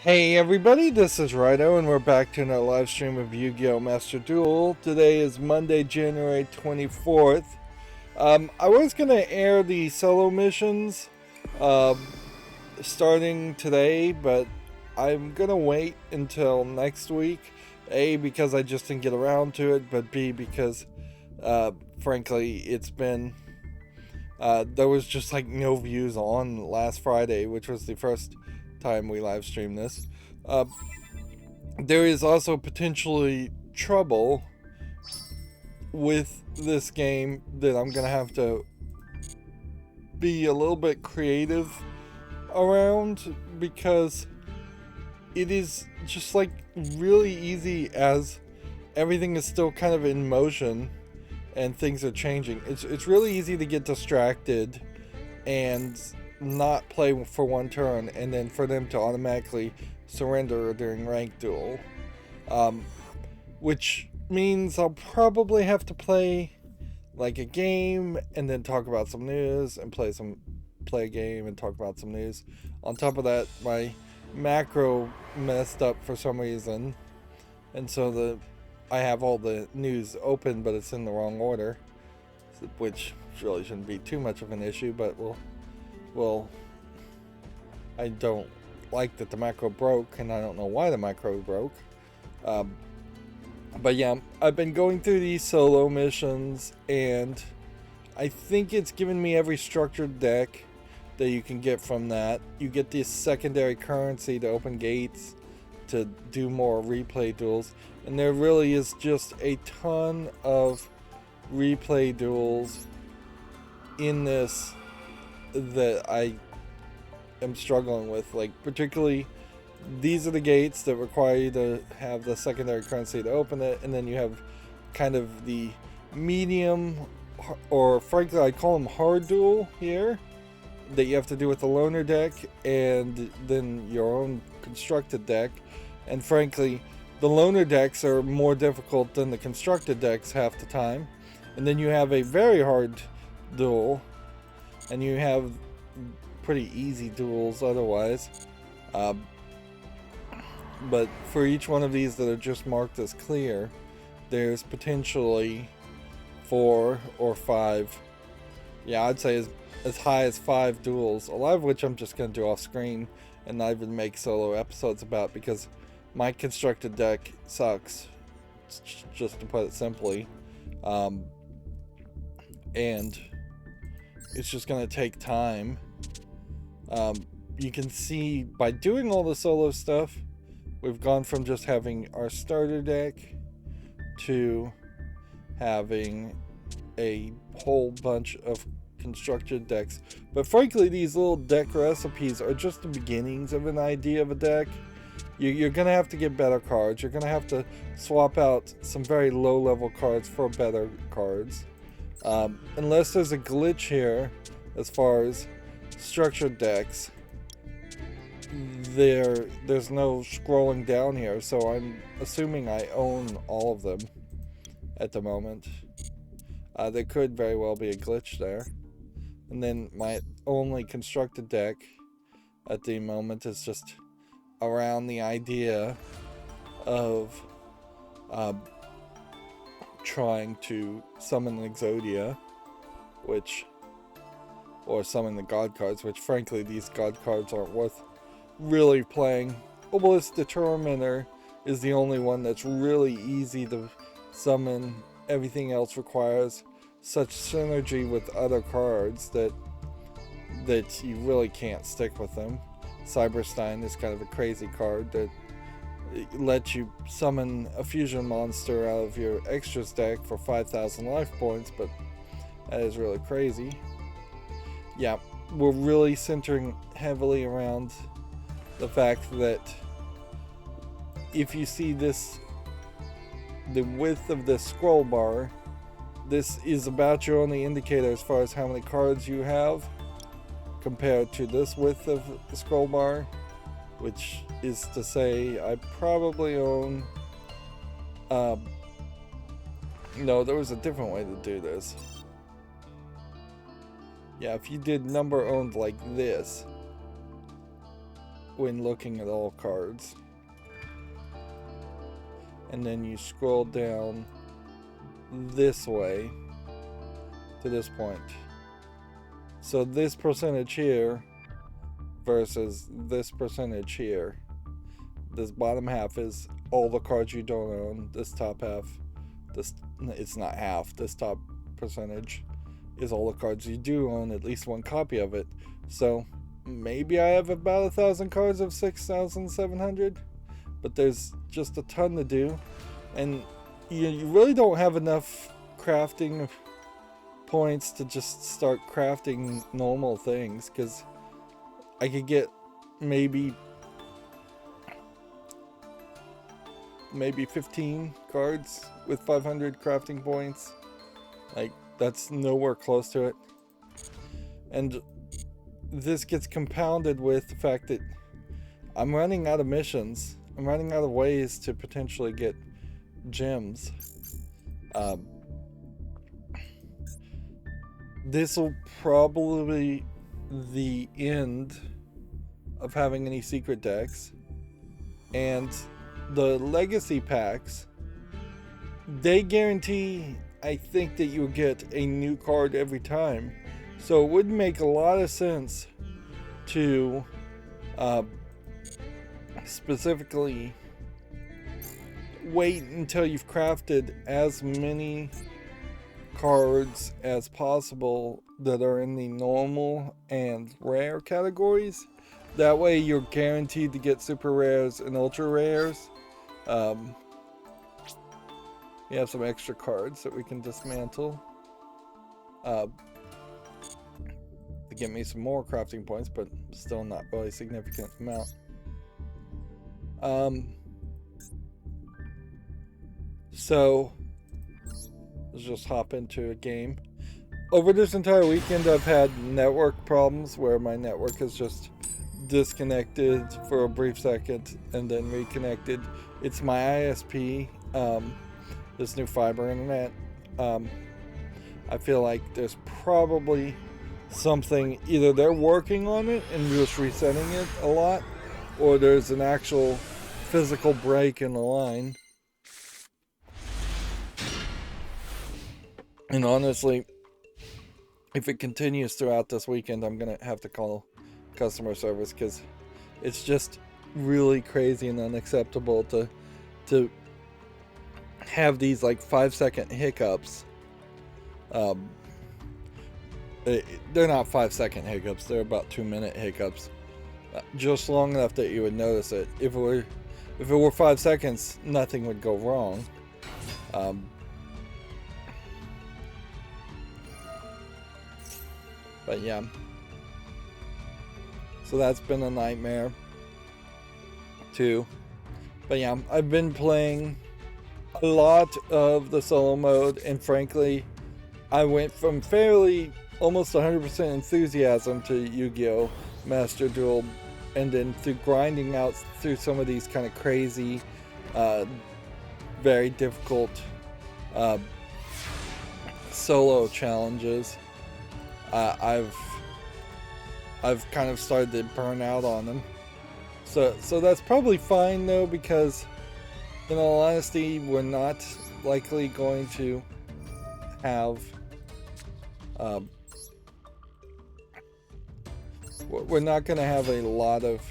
Hey everybody, this is Rydo, and we're back to another live stream of Yu-Gi-Oh! Master Duel. Today is Monday, January 24th. I was going to air the solo missions um, starting today, but I'm going to wait until next week. A, because I just didn't get around to it, but B, because frankly, there was just like no views on last Friday, which was the first time we live streamed this. Uh, there is also potentially trouble with this game that I'm gonna have to be a little bit creative around because it is just like really easy as everything is still kind of in motion and things are changing. It's really easy to get distracted and not play for one turn and then for them to automatically surrender during rank duel. Um, which means I'll probably have to play like a game and then talk about some news and play a game and talk about some news. On top of that, my macro messed up for some reason, and so I have all the news open, but it's in the wrong order, which really shouldn't be too much of an issue. But well, I don't like that the macro broke, and I don't know why the macro broke. Um, but yeah, I've been going through these solo missions, and I think it's given me every structured deck that you can get from that. You get this secondary currency to open gates to do more replay duels, and there really is just a ton of replay duels in this that I am struggling with. Like, particularly, these are the gates that require you to have the secondary currency to open it, and then you have kind of the medium, or frankly I call them hard duel here, that you have to do with the loner deck and then your own constructed deck. And frankly, the loner decks are more difficult than the constructed decks half the time. And then you have a very hard duel, and you have pretty easy duels otherwise. But for each one of these that are just marked as clear, there's potentially 4 or 5, yeah, I'd say as high as 5 duels, a lot of which I'm just going to do off screen and not even make solo episodes about, because my constructed deck sucks, just to put it simply. And it's just going to take time. You can see by doing all the solo stuff, we've gone from just having our starter deck to having a whole bunch of constructed decks. But frankly, these little deck recipes are just the beginnings of an idea of a deck. You're going to have to get better cards. You're going to have to swap out some very low level cards for better cards. Unless there's a glitch here as far as structured decks, there's no scrolling down here, so I'm assuming I own all of them at the moment. There could very well be a glitch there. And then my only constructed deck at the moment is just around the idea of trying to summon Exodia, or summon the god cards, which frankly these god cards aren't worth really playing. Obelisk Determiner is the only one that's really easy to summon. Everything else requires such synergy with other cards that you really can't stick with them. Cyberstein is kind of a crazy card that lets you summon a fusion monster out of your extras deck for 5,000 life points, but that is really crazy. Yeah, we're really centering heavily around the fact that if you see this, the width of this scroll bar, this is about your only indicator as far as how many cards you have compared to this width of the scroll bar, which is to say I probably own no, there was a different way to do this. Yeah, if you did number owned like this, when looking at all cards. And then you scroll down this way to this point. So this percentage here versus this percentage here. This bottom half is all the cards you don't own. This top half, it's not half. This top percentage is all the cards you do own, at least one copy of it. So maybe I have about 1,000 cards of 6,700, but there's just a ton to do, and you really don't have enough crafting points to just start crafting normal things, because I could get maybe 15 cards with 500 crafting points. Like, that's nowhere close to it. And this gets compounded with the fact that I'm running out of missions. I'm running out of ways to potentially get gems. This will probably be the end of having any secret decks. And the legacy packs, they guarantee, I think, that you'll get a new card every time. So it would make a lot of sense to specifically wait until you've crafted as many cards as possible that are in the normal and rare categories. That way you're guaranteed to get super rares and ultra rares. We have some extra cards that we can dismantle to get me some more crafting points, but still not really a significant amount. So let's just hop into a game. Over this entire weekend, I've had network problems where my network has just disconnected for a brief second and then reconnected. It's my ISP, this new fiber internet. I feel like there's probably something, either they're working on it and just resetting it a lot, or there's an actual physical break in the line. And honestly, if it continues throughout this weekend, I'm gonna have to call customer service, because it's just really crazy and unacceptable to have these like 5-second hiccups. They're not 5-second hiccups, they're about 2-minute hiccups, just long enough that you would notice it. If it were 5 seconds, nothing would go wrong. But yeah, so that's been a nightmare too. But yeah, I've been playing a lot of the solo mode, and frankly, I went from fairly almost 100% enthusiasm to Yu-Gi-Oh! Master Duel, and then through grinding out through some of these kind of crazy, very difficult solo challenges. I've kind of started to burn out on them. So that's probably fine though, because in all honesty, we're not likely going to have we're not going to have a lot of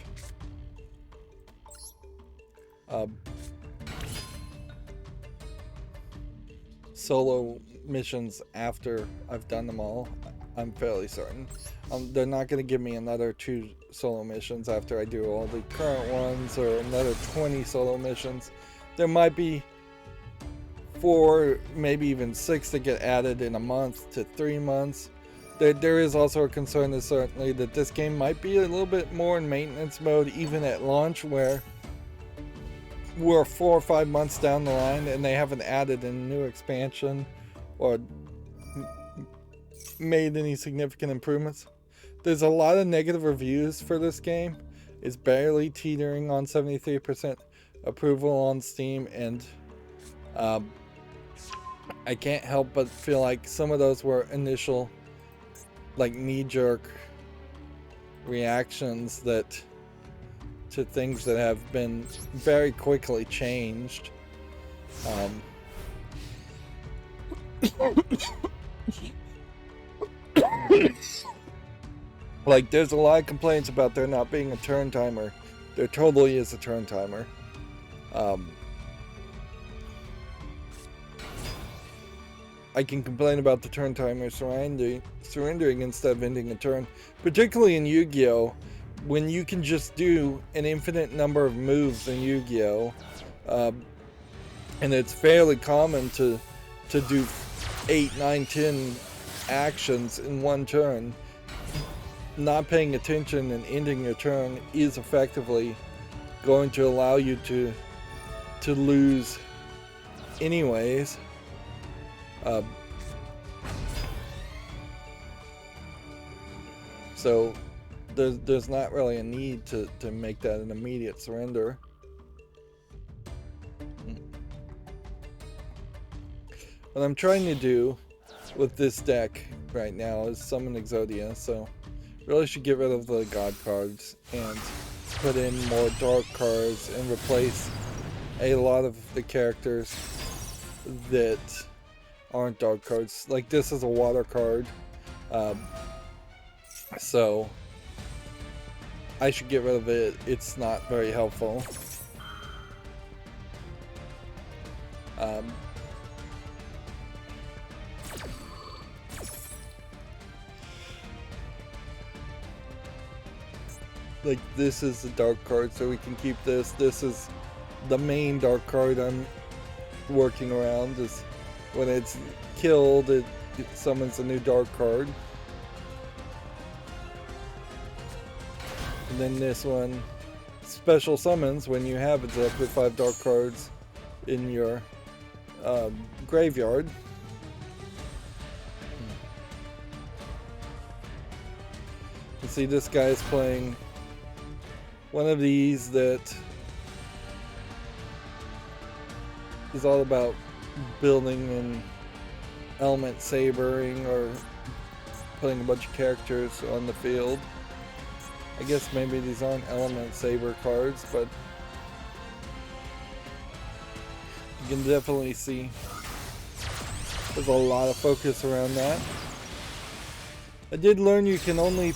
solo missions after I've done them all. I'm fairly certain. They're not going to give me another 2 solo missions after I do all the current ones, or another 20 solo missions. There might be 4, maybe even 6 that get added in a month to 3 months. There is also a concern that certainly that this game might be a little bit more in maintenance mode even at launch, where we're 4 or 5 months down the line and they haven't added a new expansion or made any significant improvements. There's a lot of negative reviews for this game. It's barely teetering on 73% approval on Steam, and I can't help but feel like some of those were initial, like, knee-jerk reactions that to things that have been very quickly changed. Like, there's a lot of complaints about there not being a turn timer. There totally is a turn timer. I can complain about the turn timer surrendering instead of ending a turn. Particularly in Yu-Gi-Oh! When you can just do an infinite number of moves in Yu-Gi-Oh! And it's fairly common to do 8, 9, 10 actions in one turn. Not paying attention and ending your turn is effectively going to allow you to lose anyways. So there's not really a need to make that an immediate surrender. What I'm trying to do with this deck right now is summon Exodia, so really should get rid of the God cards and put in more dark cards and replace a lot of the characters that aren't dark cards. Like, this is a water card, so I should get rid of it. It's not very helpful. Like, this is the dark card, so we can keep this. This is the main dark card I'm working around. Is when it's killed, it summons a new dark card. And then this one, special summons when you have exactly 5 dark cards in your graveyard. You see, this guy's playing one of these that is all about building and element sabering or putting a bunch of characters on the field. I guess maybe these aren't element saber cards, but you can definitely see there's a lot of focus around that. I did learn you can only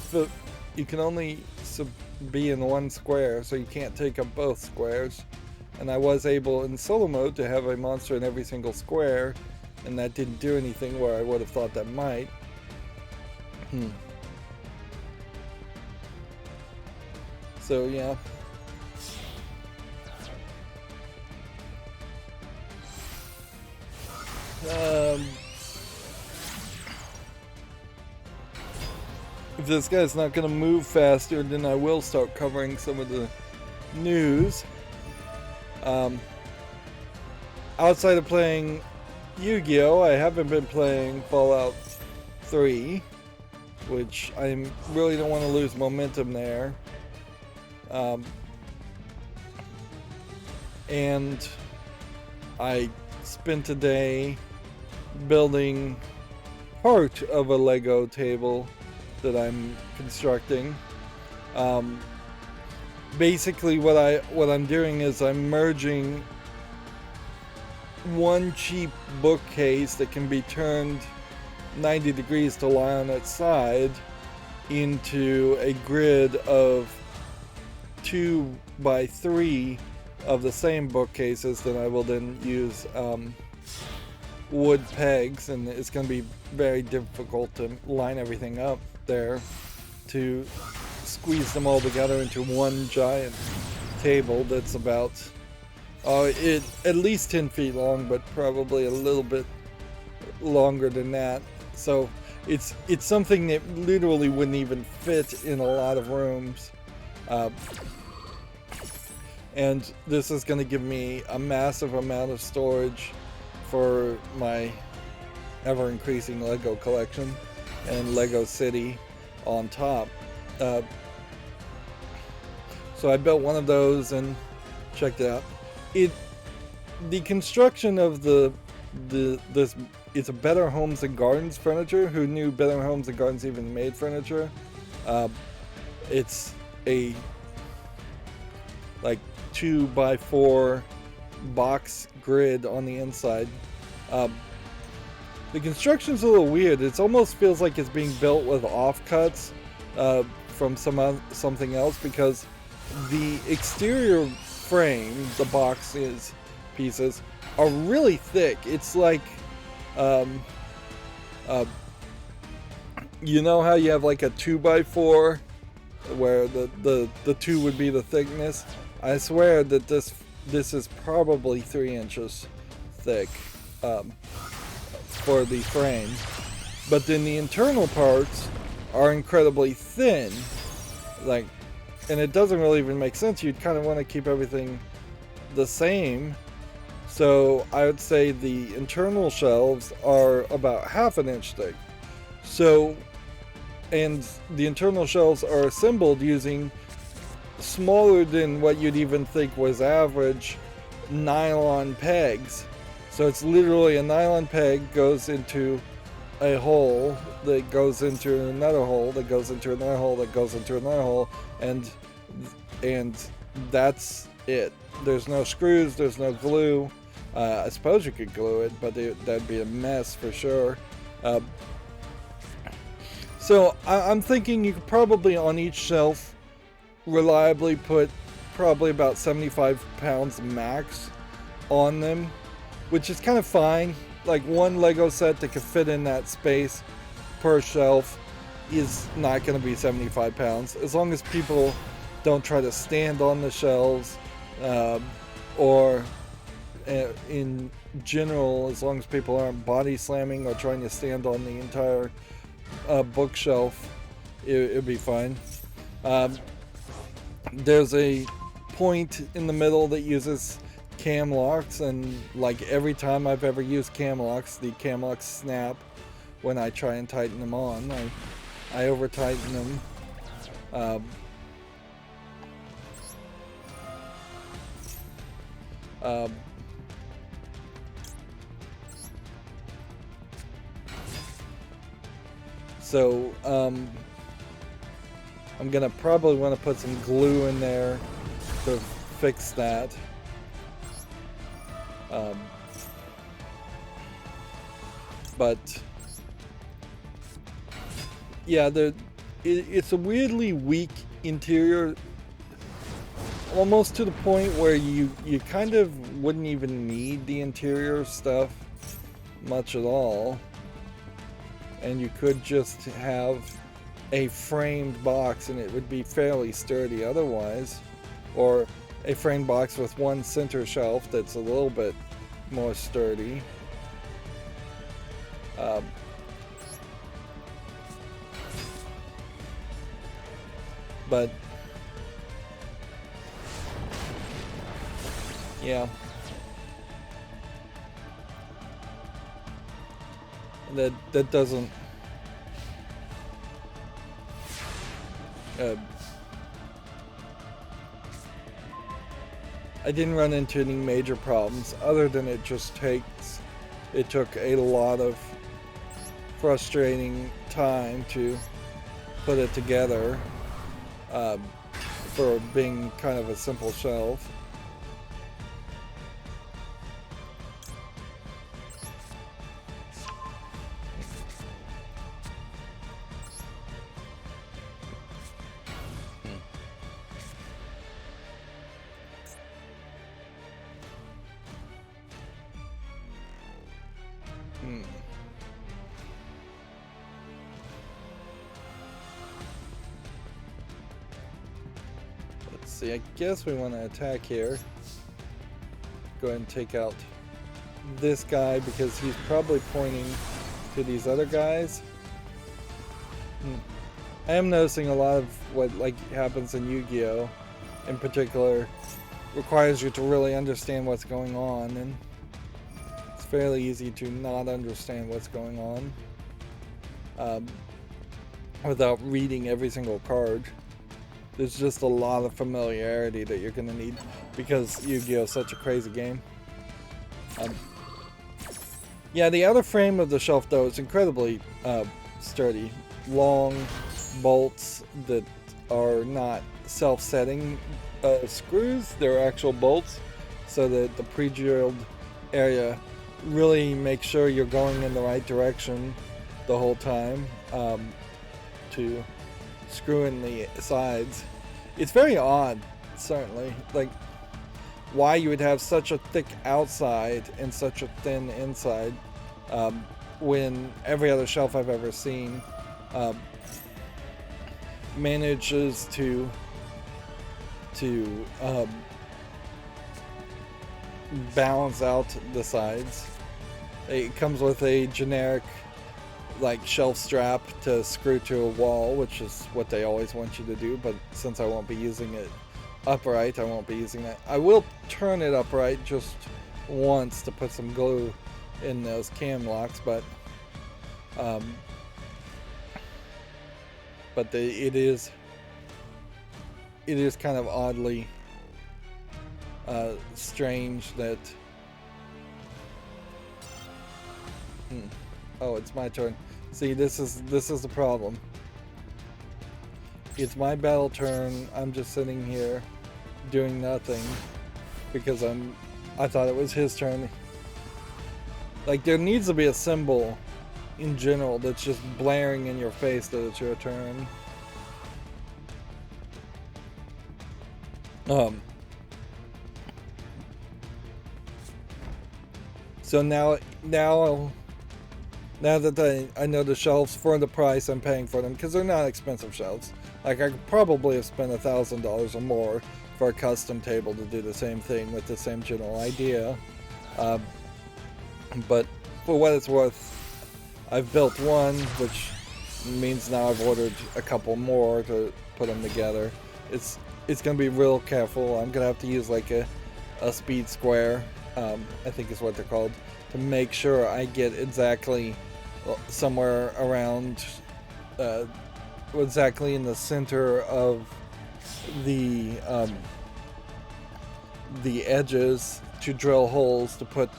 be in one square, so you can't take up both squares. And I was able in solo mode to have a monster in every single square, and that didn't do anything where I would have thought that might. So yeah. If this guy's not going to move faster, then I will start covering some of the news. Outside of playing Yu-Gi-Oh! I haven't been playing Fallout 3, which I really don't want to lose momentum there. And I spent a day building part of a Lego table that I'm constructing. Basically what I'm doing is I'm merging one cheap bookcase that can be turned 90 degrees to lie on its side into a grid of 2 by 3 of the same bookcases that I will then use wood pegs, and it's going to be very difficult to line everything up there to squeeze them all together into one giant table that's about at least 10 feet long, but probably a little bit longer than that. So it's something that literally wouldn't even fit in a lot of rooms. And this is going to give me a massive amount of storage for my ever-increasing Lego collection and Lego City on top. So I built one of those and checked it out. The construction of this, it's a Better Homes and Gardens furniture. Who knew Better Homes and Gardens even made furniture? It's a like 2x4 box grid on the inside. The construction's a little weird. It almost feels like it's being built with offcuts from something else, because the exterior frame, the boxes pieces, are really thick. It's like, you know how you have like a 2x4 where the 2 would be the thickness? I swear that this is probably 3 inches thick for the frame. But then the internal parts are incredibly thin. Like, and it doesn't really even make sense. You'd kind of want to keep everything the same. So I would say the internal shelves are about ½ an inch thick. So, and the internal shelves are assembled using smaller than what you'd even think was average nylon pegs. So it's literally a nylon peg goes into a hole that goes into another hole that goes into another hole that goes into another hole, and that's it. There's no screws, there's no glue. I suppose you could glue it, but that'd be a mess for sure. So I'm thinking you could probably on each shelf reliably put probably about 75 pounds max on them, which is kind of fine. Like one Lego set that could fit in that space per shelf is not going to be 75 pounds, as long as people don't try to stand on the shelves, or in general, as long as people aren't body slamming or trying to stand on the entire bookshelf, it'd be fine. There's a point in the middle that uses cam locks, and like every time I've ever used cam locks, the cam locks snap when I try and tighten them on. I over tighten them. So I'm gonna probably want to put some glue in there to fix that. But yeah, it's a weirdly weak interior, almost to the point where you kind of wouldn't even need the interior stuff much at all, and you could just have a framed box and it would be fairly sturdy otherwise, or a framed box with one center shelf that's a little bit more sturdy. But yeah, that doesn't I didn't run into any major problems, other than it took a lot of frustrating time to put it together, for being kind of a simple shelf. See, I guess we want to attack here. Go ahead and take out this guy because he's probably pointing to these other guys. I am noticing a lot of what happens in Yu-Gi-Oh! In particular requires you to really understand what's going on, and it's fairly easy to not understand what's going on without reading every single card. There's just a lot of familiarity that you're going to need because Yu-Gi-Oh! Is such a crazy game. Yeah, the outer frame of the shelf, though, is incredibly sturdy. Long bolts that are not self-setting screws. They're actual bolts, so that the pre-drilled area really makes sure you're going in the right direction the whole time, to screw in the sides. It's very odd, certainly, like why you would have such a thick outside and such a thin inside, when every other shelf I've ever seen manages to balance out the sides. It comes with a generic like shelf strap to screw to a wall, which is what they always want you to do, but since I won't be using it upright, I won't be using that. I will turn it upright just once to put some glue in those cam locks, but it is kind of oddly strange that oh, it's my turn. See, this is the problem. It's my battle turn. I'm just sitting here doing nothing because I thought it was his turn. Like, there needs to be a symbol in general that's just blaring in your face that it's your turn. So now that I know the shelves for the price I'm paying for them, because they're not expensive shelves. Like, I could probably have spent $1,000 or more for a custom table to do the same thing with the same general idea. But for what it's worth, I've built one, which means now I've ordered a couple more to put them together. It's going to be real careful. I'm going to have to use like a speed square, I think is what they're called, to make sure I get exactly somewhere around, exactly in the center of the edges to drill holes to put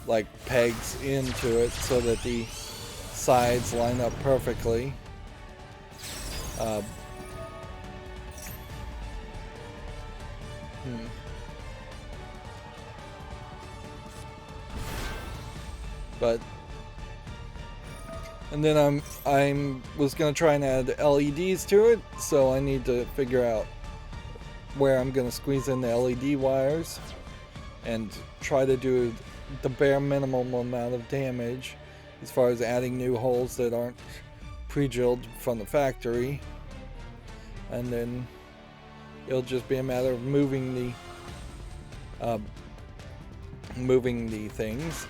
like pegs into it so that the sides line up perfectly. But and then I was gonna try and add LEDs to it, so I need to figure out where I'm gonna squeeze in the LED wires and try to do the bare minimum amount of damage as far as adding new holes that aren't pre-drilled from the factory, and then it'll just be a matter of moving the things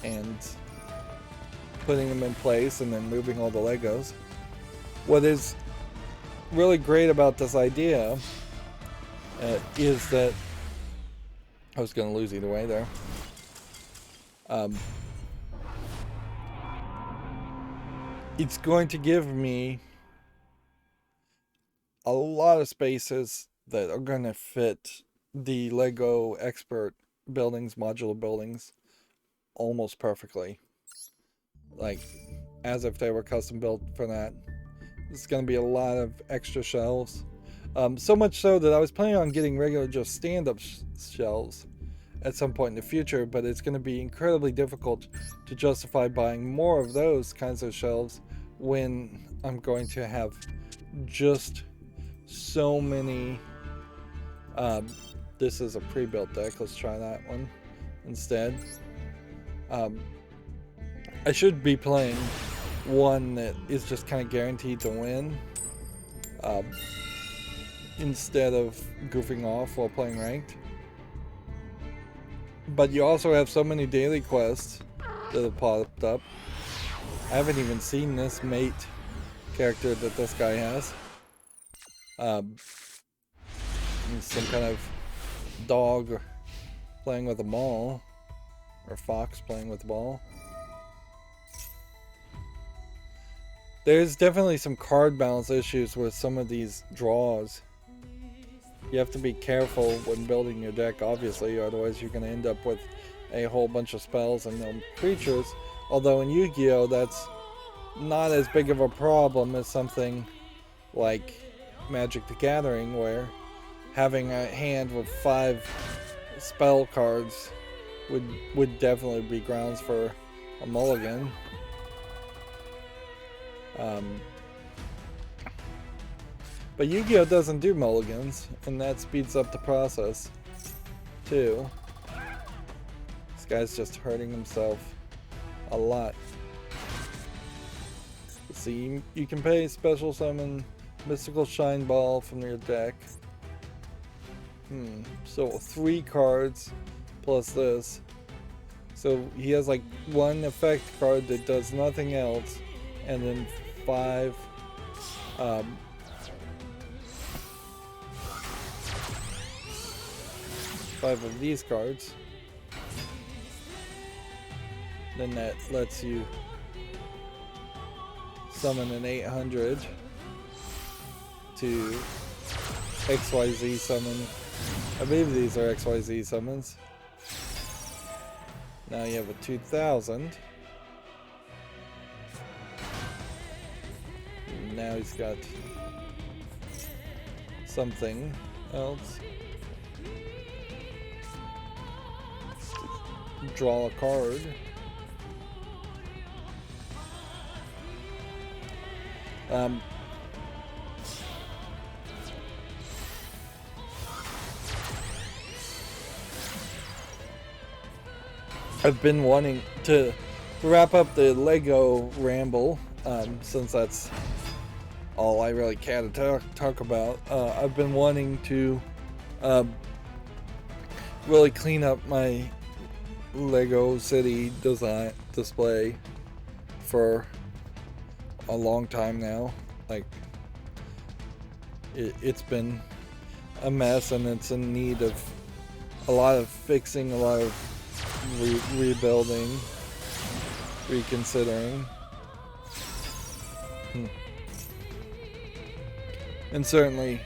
and putting them in place and then moving all the Legos. What is really great about this idea is that I was going to lose either way there. It's going to give me a lot of spaces that are going to fit the Lego Expert buildings, modular buildings, almost perfectly. Like, as if they were custom built for that. It's going to be a lot of extra shelves. So much so that I was planning on getting regular just stand-up shelves at some point in the future, but it's going to be incredibly difficult to justify buying more of those kinds of shelves when I'm going to have just so many. This is a pre-built deck. Let's try that one instead. I should be playing one that is just kind of guaranteed to win, instead of goofing off while playing ranked. But you also have so many daily quests that have popped up. I haven't even seen this mate character that this guy has. Some kind of dog playing with a ball, or fox playing with a ball. There's definitely some card balance issues with some of these draws. You have to be careful when building your deck, obviously, otherwise you're going to end up with a whole bunch of spells and no creatures. Although in Yu-Gi-Oh! That's not as big of a problem as something like Magic the Gathering, where having a hand with 5 spell cards would definitely be grounds for a mulligan. But Yu-Gi-Oh! Doesn't do mulligans, and that speeds up the process too. This guy's just hurting himself a lot. See, you can pay special summon Mystical Shine Ball from your deck. So 3 cards plus this. So he has like 1 effect card that does nothing else, and then 5 of these cards. Then that lets you summon an 800 to XYZ summon. I believe these are XYZ summons. Now you have a 2000. Now he's got something else. Draw a card. I've been wanting to wrap up the Lego ramble, since that's all I really care to talk about. I've been wanting to really clean up my Lego City design display for a long time now. Like, it's been a mess, and it's in need of a lot of fixing, a lot of rebuilding, reconsidering. And certainly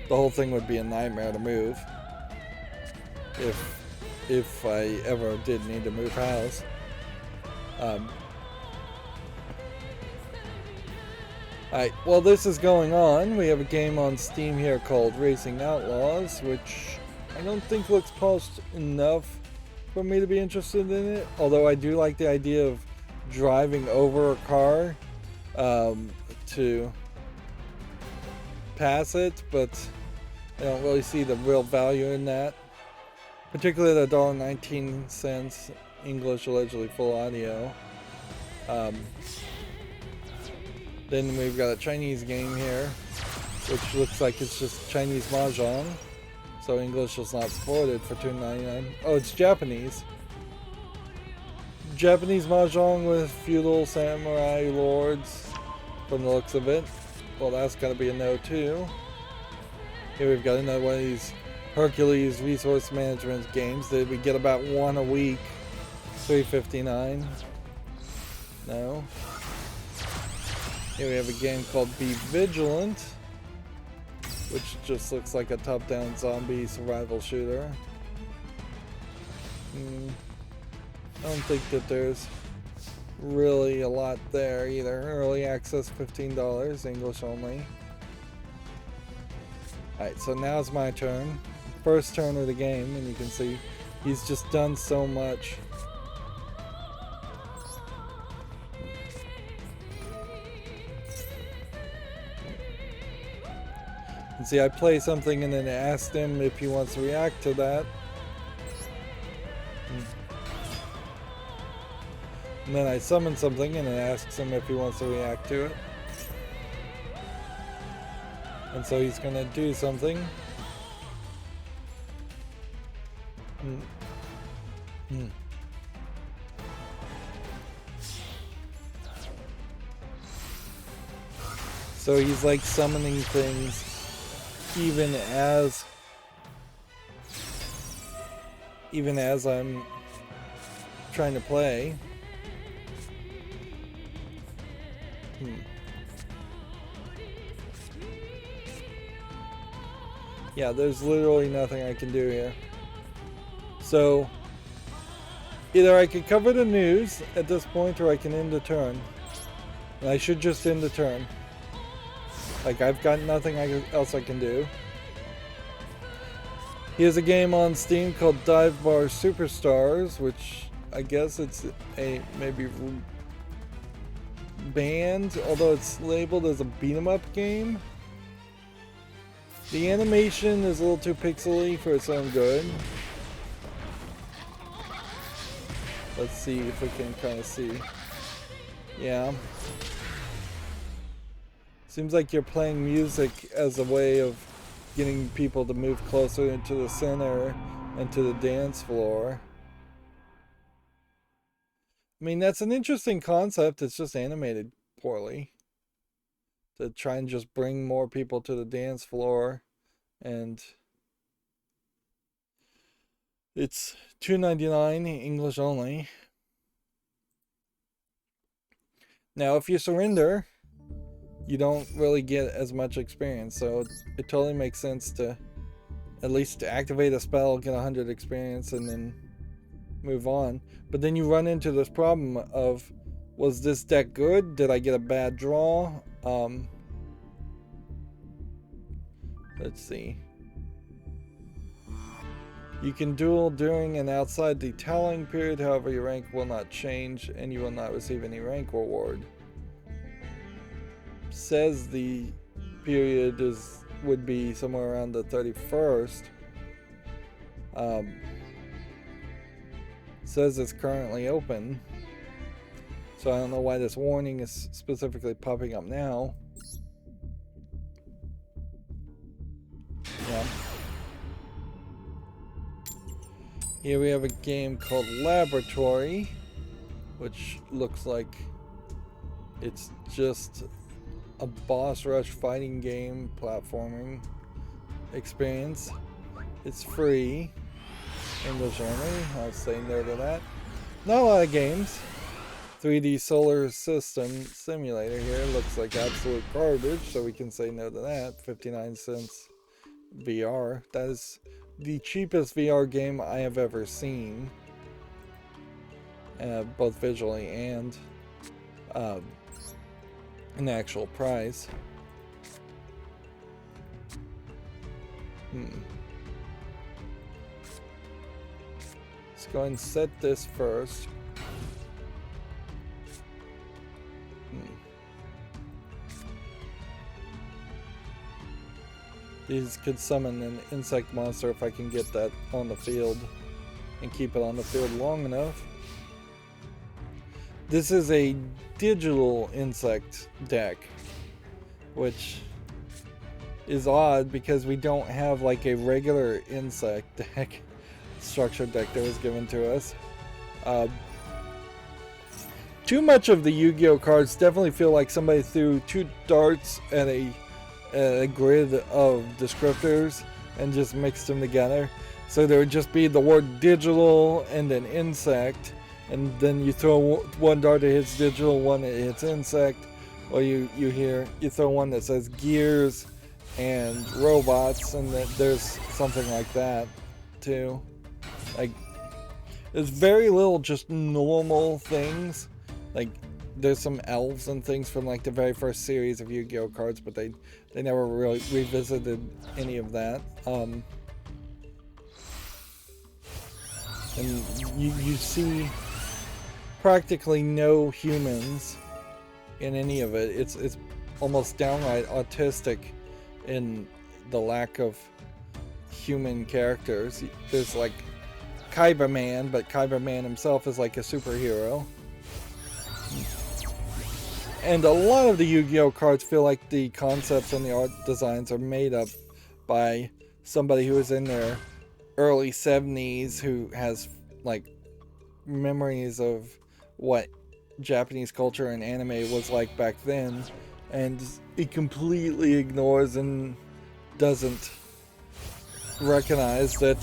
the whole thing would be a nightmare to move if I ever did need to move house. Alright, while this is going on, we have a game on Steam here called Racing Outlaws, which I don't think looks polished enough for me to be interested in it, although I do like the idea of driving over a car to pass it, but I don't really see the real value in that, particularly the $1.19 English, allegedly full audio. Then we've got a Chinese game here, which looks like it's just Chinese Mahjong. So English is not supported for $2.99. Oh, it's Japanese. Japanese Mahjong with feudal samurai lords from the looks of it. Well, that's gotta be a no too. Here we've got another one of these Hercules resource management games that we get about 1 a week. $3.59. No. Here we have a game called Be Vigilant, which just looks like a top-down zombie survival shooter. I don't think that there's really a lot there either. Early access $15, English only. Alright, so now's my turn. First turn of the game, and you can see he's just done so much. And see, I play something and then asked him if he wants to react to that. And then I summon something and then asks him if he wants to react to it. And so he's gonna do something. So he's like summoning things even as I'm trying to play. Yeah, there's literally nothing I can do here. So either I could cover the news at this point, or I can end the turn. And I should just end the turn. Like, I've got nothing else I can do. Here's a game on Steam called Dive Bar Superstars, which I guess it's a maybe banned, although it's labeled as a beat 'em up game. The animation is a little too pixely for its own good. Let's see if we can kind of see. Yeah. Seems like you're playing music as a way of getting people to move closer into the center and to the dance floor. I mean, that's an interesting concept. It's just animated poorly. To try and just bring more people to the dance floor. And it's $2.99 English only. Now, if you surrender, you don't really get as much experience, so it totally makes sense to at least activate a spell, get 100 experience, and then move on. But then you run into this problem of, was this deck good? Did I get a bad draw? Let's see. You can duel during and outside the tallying period, however your rank will not change and you will not receive any rank reward. Says the period would be somewhere around the 31st. Says it's currently open, so I don't know why this warning is specifically popping up now. Yeah. Here we have a game called Laboratory, which looks like it's just a boss rush fighting game platforming experience. It's free. English only. I'll say no to that. Not a lot of games. 3D Solar System Simulator here looks like absolute garbage, so we can say no to that. 59 cents VR. That is the cheapest VR game I have ever seen, both visually and an actual price. Let's go and set this first. These could summon an insect monster if I can get that on the field and keep it on the field long enough. This is a digital insect deck, which is odd because we don't have like a regular insect deck, structured deck that was given to us. Too much of the Yu-Gi-Oh cards definitely feel like somebody threw two darts at a grid of descriptors and just mixed them together. So there would just be the word digital and an insect, and then you throw one dart that hits digital, one that hits insect, or you throw one that says gears and robots, and that there's something like that too. Like, there's very little just normal things. Like, there's some elves and things from like the very first series of Yu-Gi-Oh cards, but they never really revisited any of that. And you see practically no humans in any of it. It's almost downright autistic in the lack of human characters. There's like Kyber Man, but Kyber Man himself is like a superhero. And a lot of the Yu-Gi-Oh cards feel like the concepts and the art designs are made up by somebody who was in their early 70s who has like memories of what Japanese culture and anime was like back then, and it completely ignores and doesn't recognize that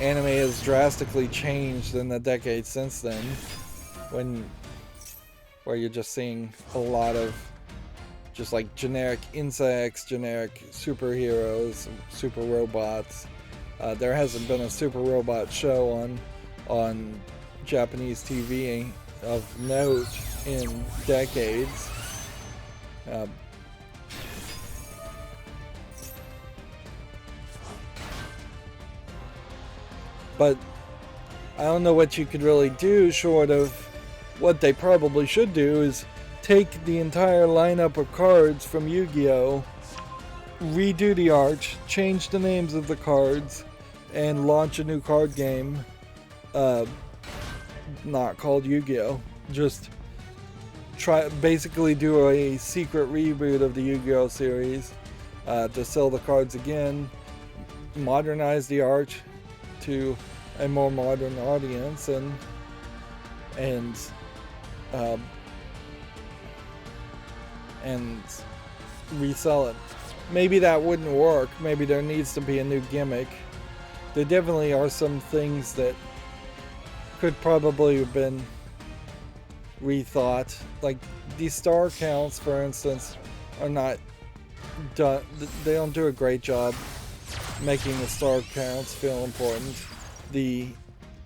anime has drastically changed in the decades since then, where you're just seeing a lot of just like generic insects, generic superheroes, super robots. There hasn't been a super robot show on Japanese TV of note in decades. But I don't know what you could really do short of what they probably should do is take the entire lineup of cards from Yu-Gi-Oh!, redo the art, change the names of the cards, and launch a new card game not called Yu-Gi-Oh! Just basically do a secret reboot of the Yu-Gi-Oh! Series to sell the cards again, modernize the art to a more modern audience, and resell it. Maybe that wouldn't work. Maybe there needs to be a new gimmick. There definitely are some things that could probably have been rethought. Like these star counts, for instance, are not done. They don't do a great job making the star counts feel important. The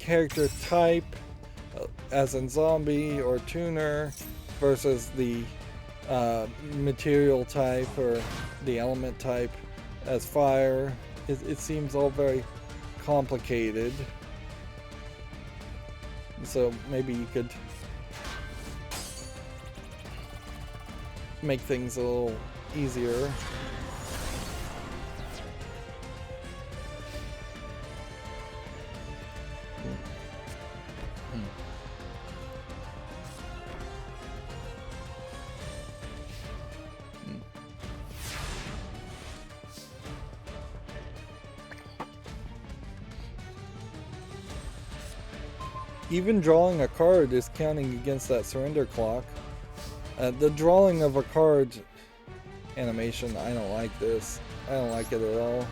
character type, as in zombie or tuner, versus the material type or the element type as fire, it seems all very complicated. So maybe you could make things a little easier. Even drawing a card is counting against that surrender clock. The drawing of a card animation, I don't like this. I don't like it at all.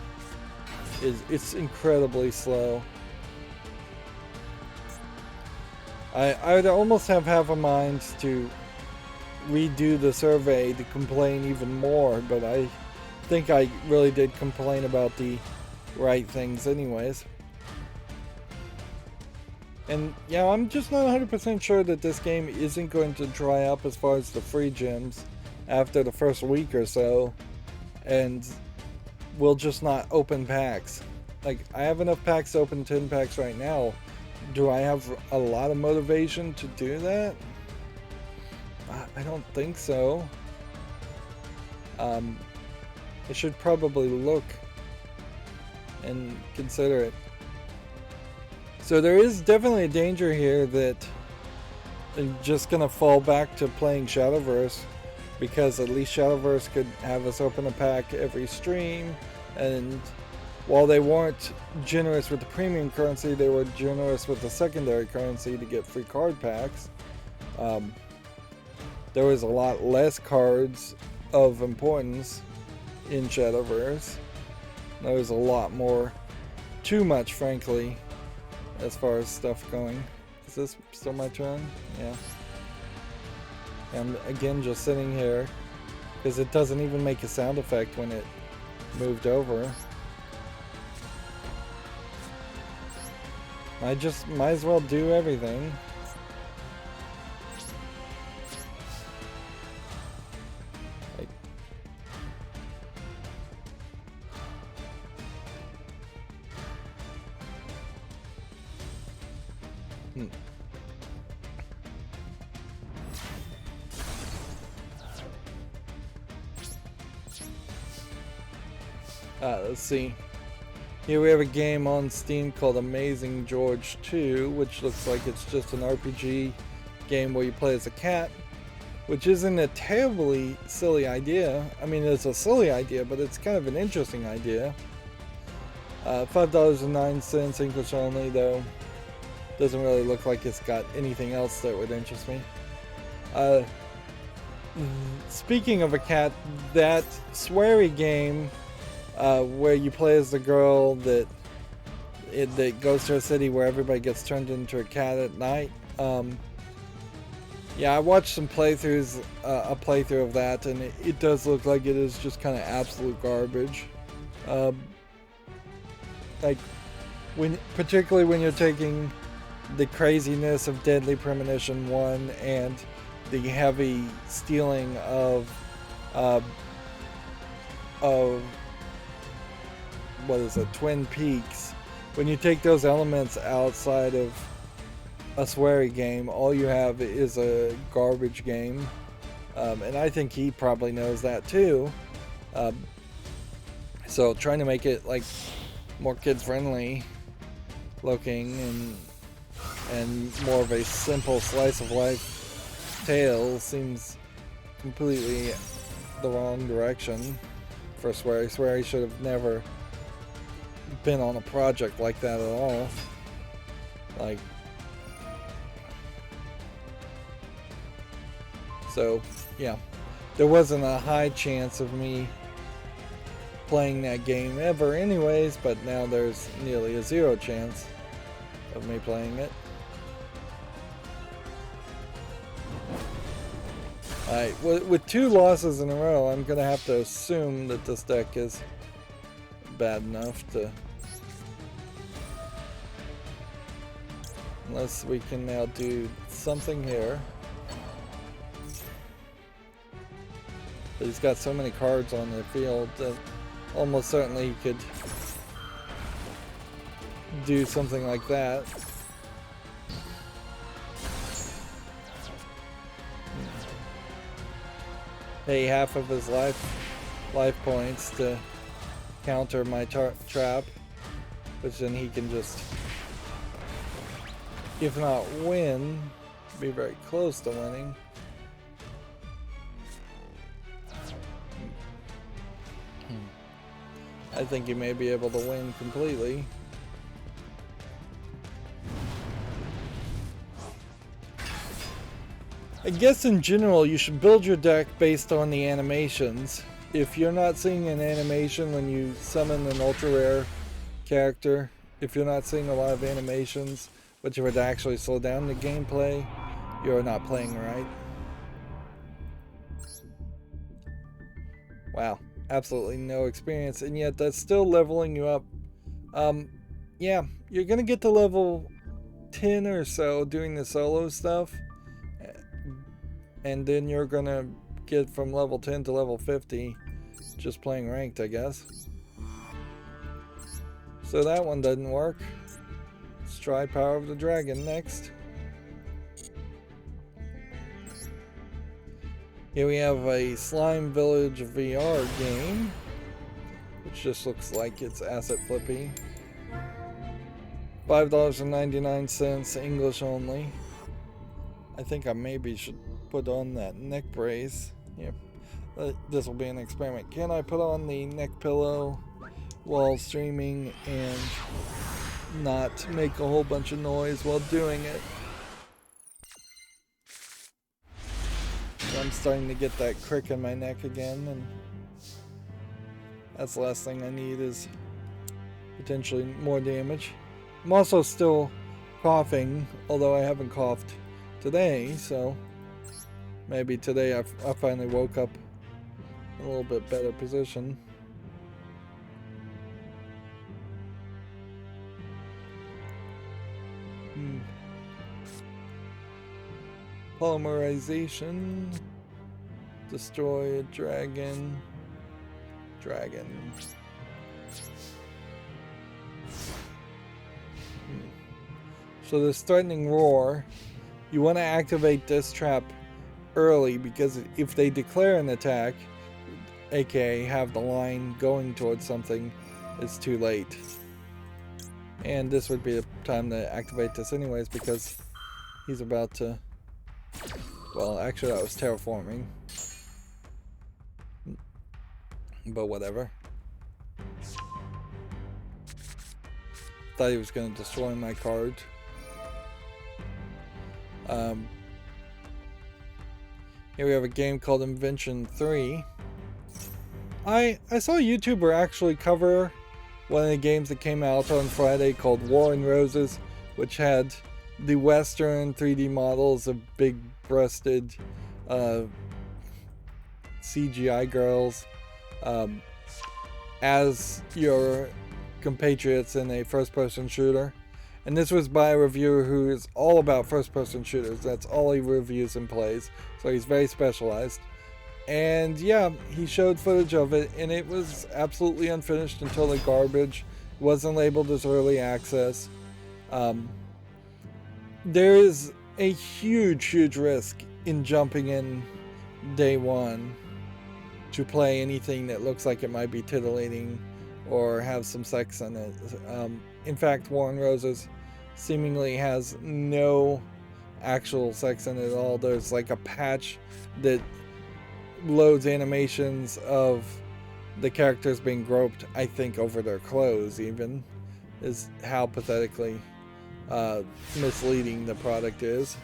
It's incredibly slow. I'd almost have half a mind to redo the survey to complain even more, but I think I really did complain about the right things anyways. And yeah, I'm just not 100% sure that this game isn't going to dry up as far as the free gems after the first week or so, and we'll just not open packs. Like, I have enough packs to open 10 packs right now. Do I have a lot of motivation to do that? I don't think so. I should probably look and consider it. So there is definitely a danger here that I'm just gonna fall back to playing Shadowverse, because at least Shadowverse could have us open a pack every stream, and while they weren't generous with the premium currency, they were generous with the secondary currency to get free card packs. There was a lot less cards of importance in Shadowverse. There was a lot more, too much frankly, as far as stuff going. Is this still my turn? Yeah. I'm again just sitting here because it doesn't even make a sound effect when it moved over. I just might as well do everything. Like, let's see. Here we have a game on Steam called Amazing George 2, which looks like it's just an RPG game where you play as a cat, which isn't a terribly silly idea. I mean, it's a silly idea, but it's kind of an interesting idea. $5.09 English only, though. Doesn't really look like it's got anything else that would interest me. Speaking of a cat, that sweary game where you play as the girl that goes to a city where everybody gets turned into a cat at night. Yeah, I watched some playthroughs, a playthrough of that, and it does look like it is just kind of absolute garbage. Like, particularly when you're taking the craziness of Deadly Premonition 1 and the heavy stealing of what is it, Twin Peaks, when you take those elements outside of a sweary game, all you have is a garbage game. And I think he probably knows that too. So trying to make it like more kid friendly looking and more of a simple slice of life tale seems completely the wrong direction for Swery. Swery should have never been on a project like that at all. Like, so yeah, there wasn't a high chance of me playing that game ever anyways, but now there's nearly a 0 chance of me playing it. Alright, with 2 losses in a row, I'm gonna have to assume that this deck is bad enough to... Unless we can now do something here. But he's got so many cards on the field that almost certainly he could do something like that. Pay half of his life points to counter my trap, which then he can just, if not win, be very close to winning. I think he may be able to win completely. I guess in general you should build your deck based on the animations. If you're not seeing an animation when you summon an ultra rare character, if you're not seeing a lot of animations which would actually slow down the gameplay, you're not playing right. Wow, absolutely no experience, and yet that's still leveling you up. Yeah, you're gonna get to level 10 or so doing the solo stuff, and then you're gonna get from level 10 to level 50 just playing ranked, I guess. So that one doesn't work. Let's try Power of the Dragon next. Here we have a Slime Village VR game, which just looks like it's asset flippy. $5.99, English only. I think I maybe should put on that neck brace. Yeah, this will be an experiment. Can I put on the neck pillow while streaming and not make a whole bunch of noise while doing it? I'm starting to get that crick in my neck again, and that's the last thing I need is potentially more damage. I'm also still coughing, although I haven't coughed today, so maybe today I finally woke up in a little bit better position. Polymerization. Destroy a dragon. So this threatening roar, you want to activate this trap early, because if they declare an attack, aka have the line going towards something, it's too late. And this would be a time to activate this anyways, because he's about to... Well, actually that was terraforming. But whatever. Thought he was going to destroy my card. Here we have a game called Invention 3. I saw a YouTuber actually cover one of the games that came out on Friday called War and Roses, which had the Western 3D models of big-breasted CGI girls as your compatriots in a first-person shooter. And this was by a reviewer who is all about first-person shooters. That's all he reviews and plays. So he's very specialized. And yeah, he showed footage of it, and it was absolutely unfinished until the garbage. Wasn't labeled as early access. There is a huge risk in jumping in day one to play anything that looks like it might be titillating or have some sex in it. In fact, War and Roses seemingly has no actual sex in it at all. There's like a patch that loads animations of the characters being groped, I think, over their clothes, even, is how pathetically misleading the product is.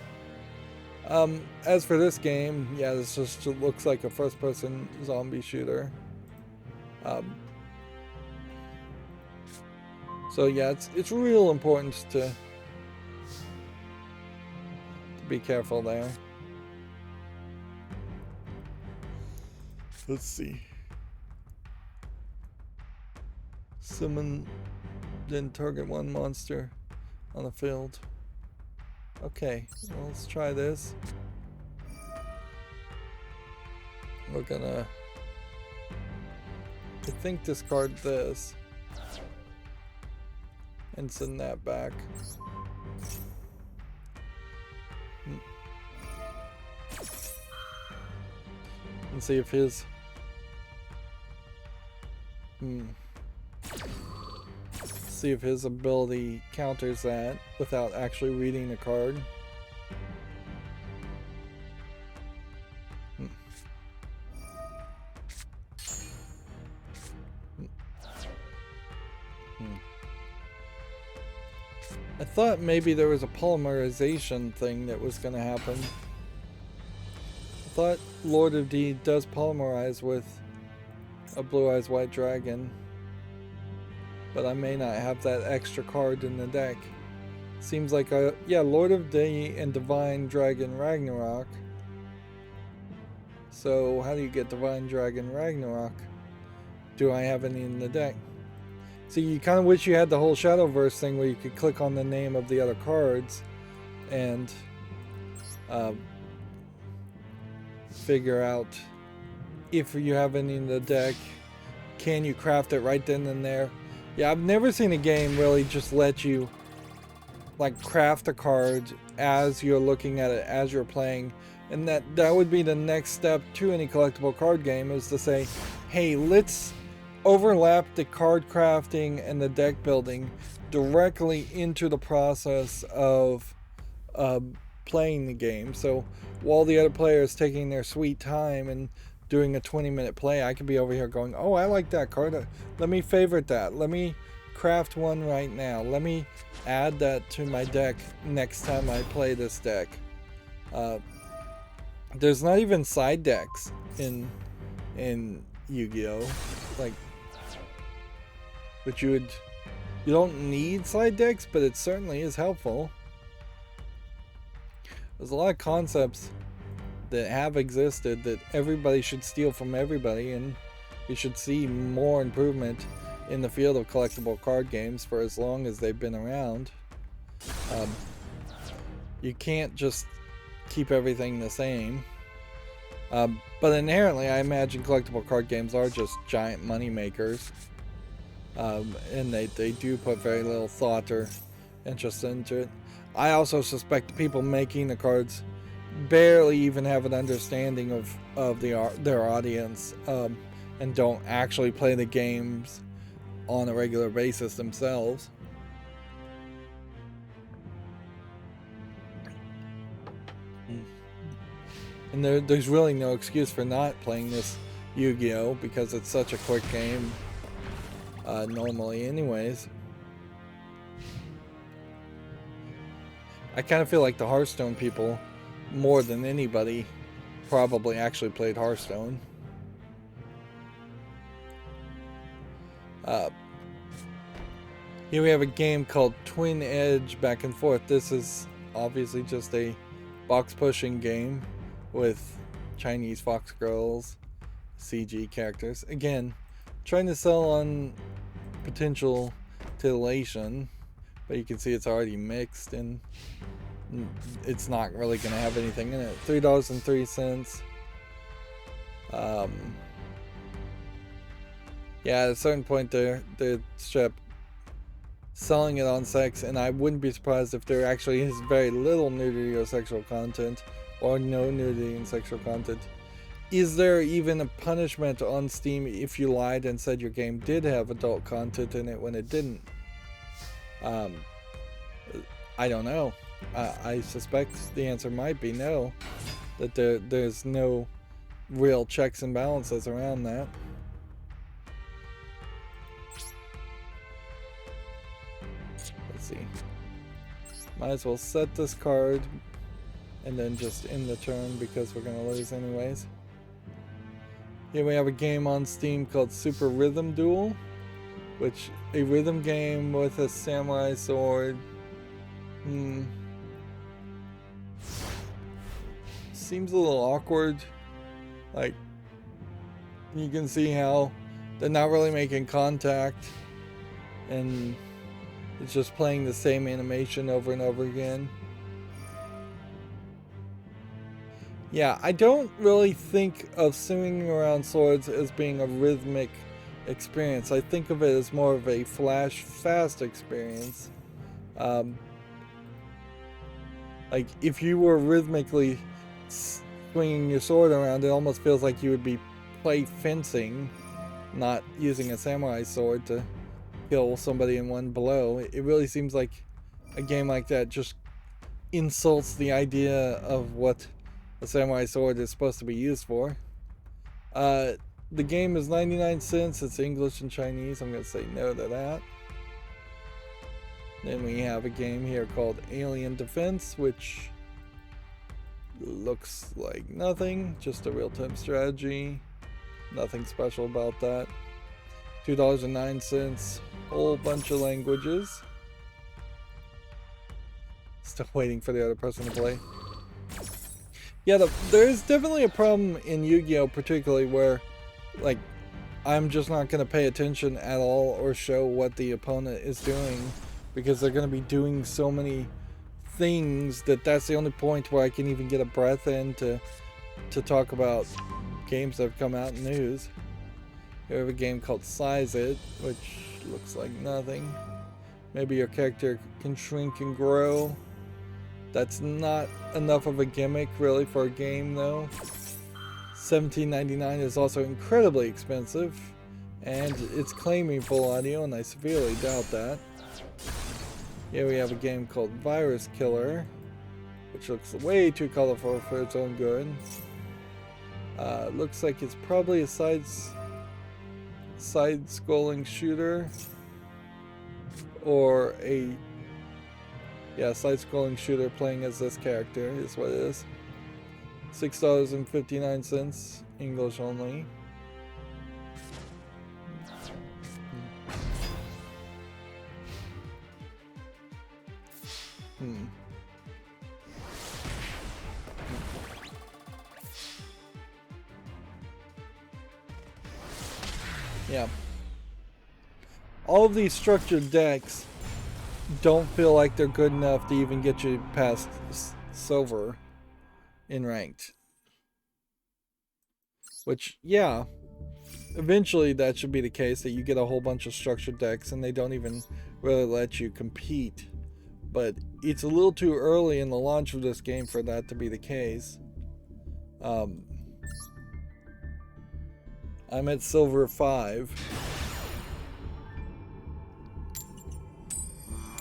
As for this game, yeah, this just looks like a first-person zombie shooter. So yeah, it's real important to be careful there. Let's see. Summon, then target one monster on the field. Okay, well, let's try this. We're gonna, I think, discard this and send that back. And see if his see if his ability counters that without actually reading the card. I thought maybe there was a polymerization thing that was going to happen. I thought Lord of D does polymerize with a Blue Eyes White Dragon, but I may not have that extra card in the deck. Seems like yeah, Lord of D and Divine Dragon Ragnarok. So how do you get Divine Dragon Ragnarok? Do I have any in the deck? So you kind of wish you had the whole Shadowverse thing where you could click on the name of the other cards and figure out if you have any in the deck. Can you craft it right then and there? Yeah, I've never seen a game really just let you like craft a card as you're looking at it, as you're playing. And that would be the next step to any collectible card game, is to say, hey, let's overlap the card crafting and the deck building directly into the process of playing the game. So while the other player is taking their sweet time and doing a 20-minute play, I could be over here going, oh, I like that card. Let me favorite that. Let me craft one right now. Let me add that to my deck next time I play this deck. There's not even side decks in Yu-Gi-Oh! Like, but you don't need side decks, but it certainly is helpful. There's a lot of concepts that have existed that everybody should steal from everybody, and we should see more improvement in the field of collectible card games for as long as they've been around. You can't just keep everything the same. But inherently, I imagine collectible card games are just giant money makers. And they do put very little thought or interest into it. I also suspect the people making the cards barely even have an understanding of their audience, and don't actually play the games on a regular basis themselves. And there's really no excuse for not playing this Yu-Gi-Oh! Because it's such a quick game, normally anyways. I kind of feel like the Hearthstone people, more than anybody, probably actually played Hearthstone. Here we have a game called Twin Edge Back and Forth. This is obviously just a box pushing game with Chinese fox girls, CG characters. Again, trying to sell on potential titillation, but you can see it's already mixed and it's not really going to have anything in it. $3.03. Yeah, at a certain point the strap selling it on sex, and I wouldn't be surprised if there actually is very little nudity or sexual content, or no nudity and sexual content. Is there even a punishment on Steam if you lied and said your game did have adult content in it when it didn't? I don't know. I suspect the answer might be no. That there's no real checks and balances around that. Let's see. Might as well set this card and then just end the turn because we're gonna lose anyways. Here we have a game on Steam called Super Rhythm Duel, which a rhythm game with a samurai sword. Seems a little awkward. Like, you can see how they're not really making contact, and it's just playing the same animation over and over again. Yeah, I don't really think of swinging around swords as being a rhythmic experience. I think of it as more of a flash fast experience. Like, if you were rhythmically swinging your sword around, it almost feels like you would be play fencing, not using a samurai sword to kill somebody in one blow. It really seems like a game like that just insults the idea of what a samurai sword is supposed to be used for. The game is 99 cents. It's English and Chinese. I'm going to say no to that. Then we have a game here called Alien Defense, which looks like nothing, just a real-time strategy. Nothing special about that. $2.09, whole bunch of languages. Still waiting for the other person to play. Yeah, there's definitely a problem in Yu-Gi-Oh! Particularly where, like, I'm just not going to pay attention at all or show what the opponent is doing, because they're going to be doing so many things that's the only point where I can even get a breath in to talk about games that have come out in news. We have a game called Size It, which looks like nothing. Maybe your character can shrink and grow. That's not enough of a gimmick really for a game though. $17.99 is also incredibly expensive, and it's claiming full audio, and I severely doubt that. Here we have a game called Virus Killer, which looks way too colorful for its own good. Looks like it's probably a side-scrolling shooter, or a side-scrolling shooter playing as this character is what it is. $6.59, English only. Yeah. All of these structured decks don't feel like they're good enough to even get you past silver in ranked. Which, yeah, eventually that should be the case, that you get a whole bunch of structured decks and they don't even really let you compete. But it's a little too early in the launch of this game for that to be the case. I'm at silver 5.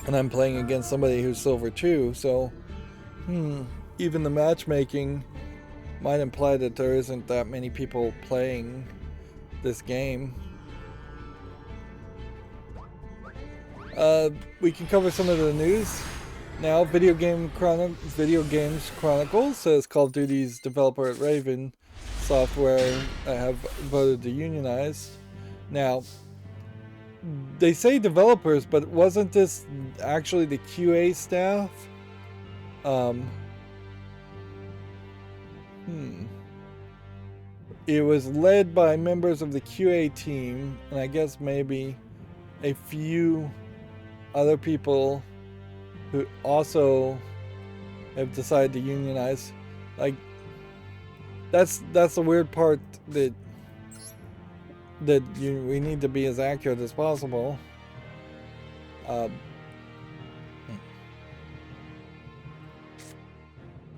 And I'm playing against somebody who's silver 2, so even the matchmaking might imply that there isn't that many people playing this game. We can cover some of the news now. Video Games Chronicles says Call of Duty's developer at Raven Software have voted to unionize. Now, they say developers, but wasn't this actually the QA staff? It was led by members of the QA team, and I guess maybe a few other people who also have decided to unionize. Like, that's the weird part, that we need to be as accurate as possible. Um,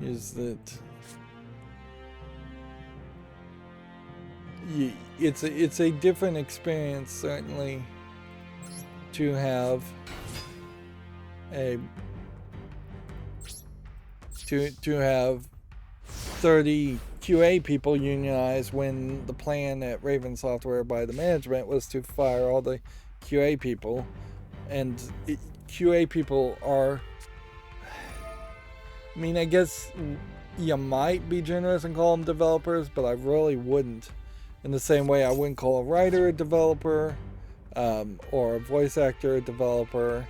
is that it's a different experience, certainly, to have a to have 30 QA people unionized when the plan at Raven Software by the management was to fire all the QA people. And QA people are, I mean, I guess you might be generous and call them developers, but I really wouldn't. In the same way I wouldn't call a writer a developer, or a voice actor a developer.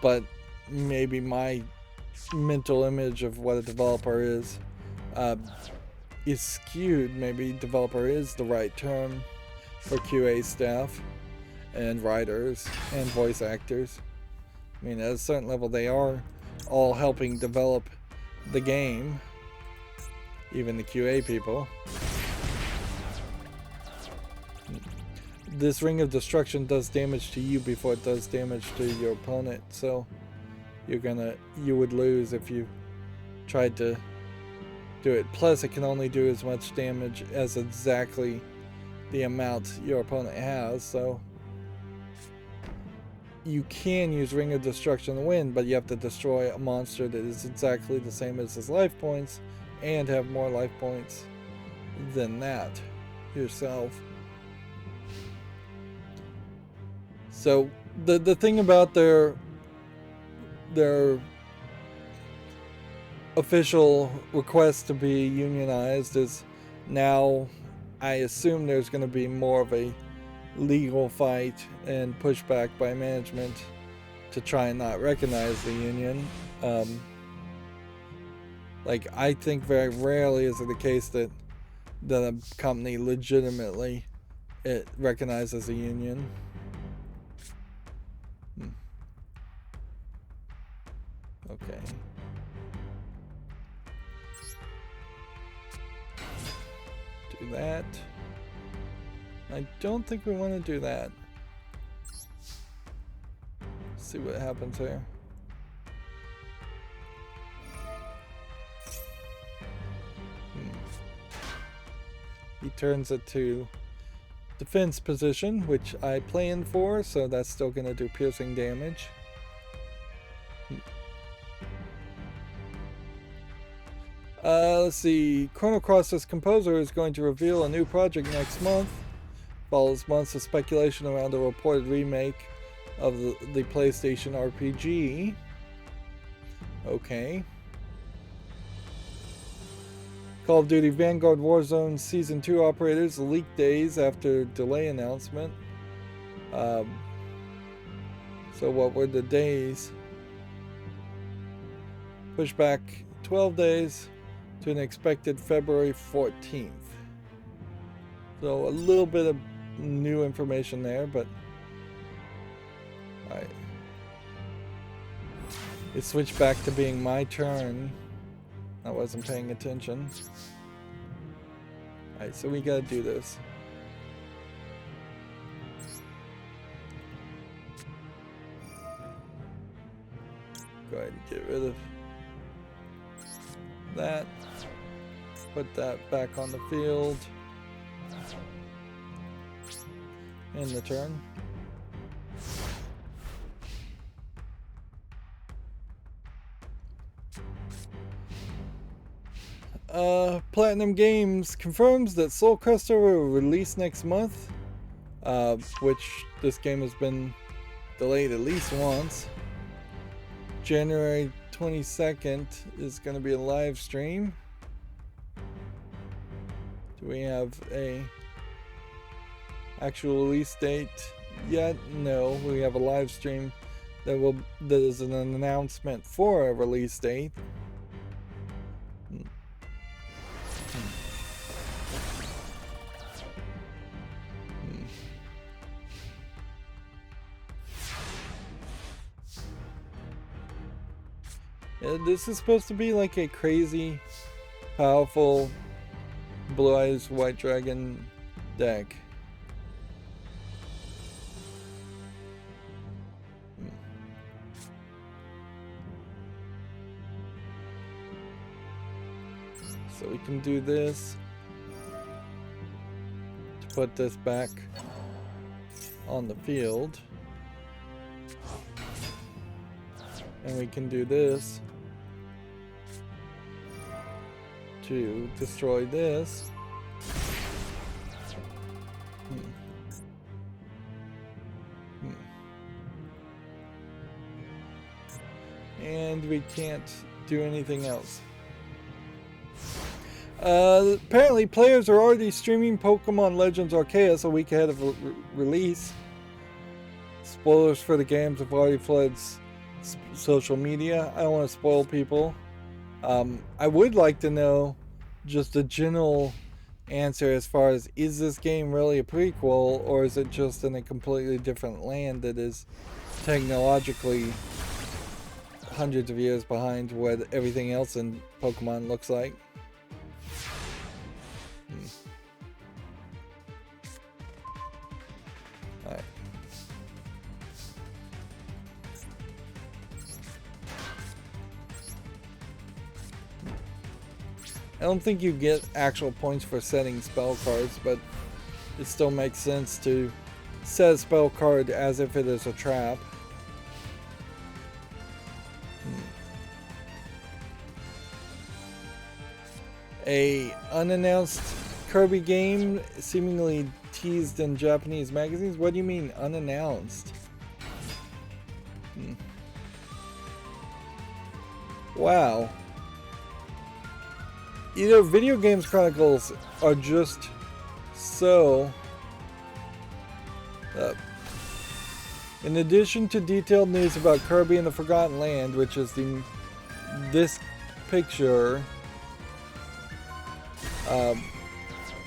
But maybe my mental image of what a developer is skewed. Maybe developer is the right term for QA staff and writers and voice actors. I mean, at a certain level, they are all helping develop the game, even the QA people. This Ring of Destruction does damage to you before it does damage to your opponent, so you would lose if you tried to do it. Plus, it can only do as much damage as exactly the amount your opponent has, so you can use Ring of Destruction to win, but you have to destroy a monster that is exactly the same as his life points and have more life points than that yourself. So the thing about their official request to be unionized is now I assume there's going to be more of a legal fight and pushback by management to try and not recognize the union. Like, I think very rarely is it the case that a company legitimately recognizes a union. Okay. Do that. I don't think we want to do that. See what happens here. He turns it to defense position, which I planned for, so that's still going to do piercing damage. Let's see. Chrono Cross's composer is going to reveal a new project next month. Follows months of speculation around a reported remake of the PlayStation RPG. Okay. Call of Duty Vanguard Warzone Season 2 operators leak days after delay announcement. So what were the days? Push back 12 days to an expected February 14th. So a little bit of new information there, but alright. It switched back to being my turn. I wasn't paying attention. Alright, so we gotta do this. Go ahead and get rid of that. Put that back on the field. In the turn. Platinum Games confirms that Soul Crusher will release next month, which this game has been delayed at least once. January 22nd is going to be a live stream. Do we have a actual release date yet? No, we have a live stream that is an announcement for a release date. Yeah, this is supposed to be like a crazy, powerful Blue Eyes White Dragon deck. So we can do this to put this back on the field. And we can do this to destroy this. And we can't do anything else. Apparently players are already streaming Pokemon Legends Arceus a week ahead of release. Spoilers for the games have already flooded social media. I don't want to spoil people. I would like to know just a general answer as far as, is this game really a prequel, or is it just in a completely different land that is technologically hundreds of years behind what everything else in Pokemon looks like? Alright. I don't think you get actual points for setting spell cards, but it still makes sense to set a spell card as if it is a trap. A unannounced Kirby game seemingly teased in Japanese magazines. What do you mean unannounced? Wow. Either Video Games Chronicles are just so... In addition to detailed news about Kirby and the Forgotten Land, which is this picture,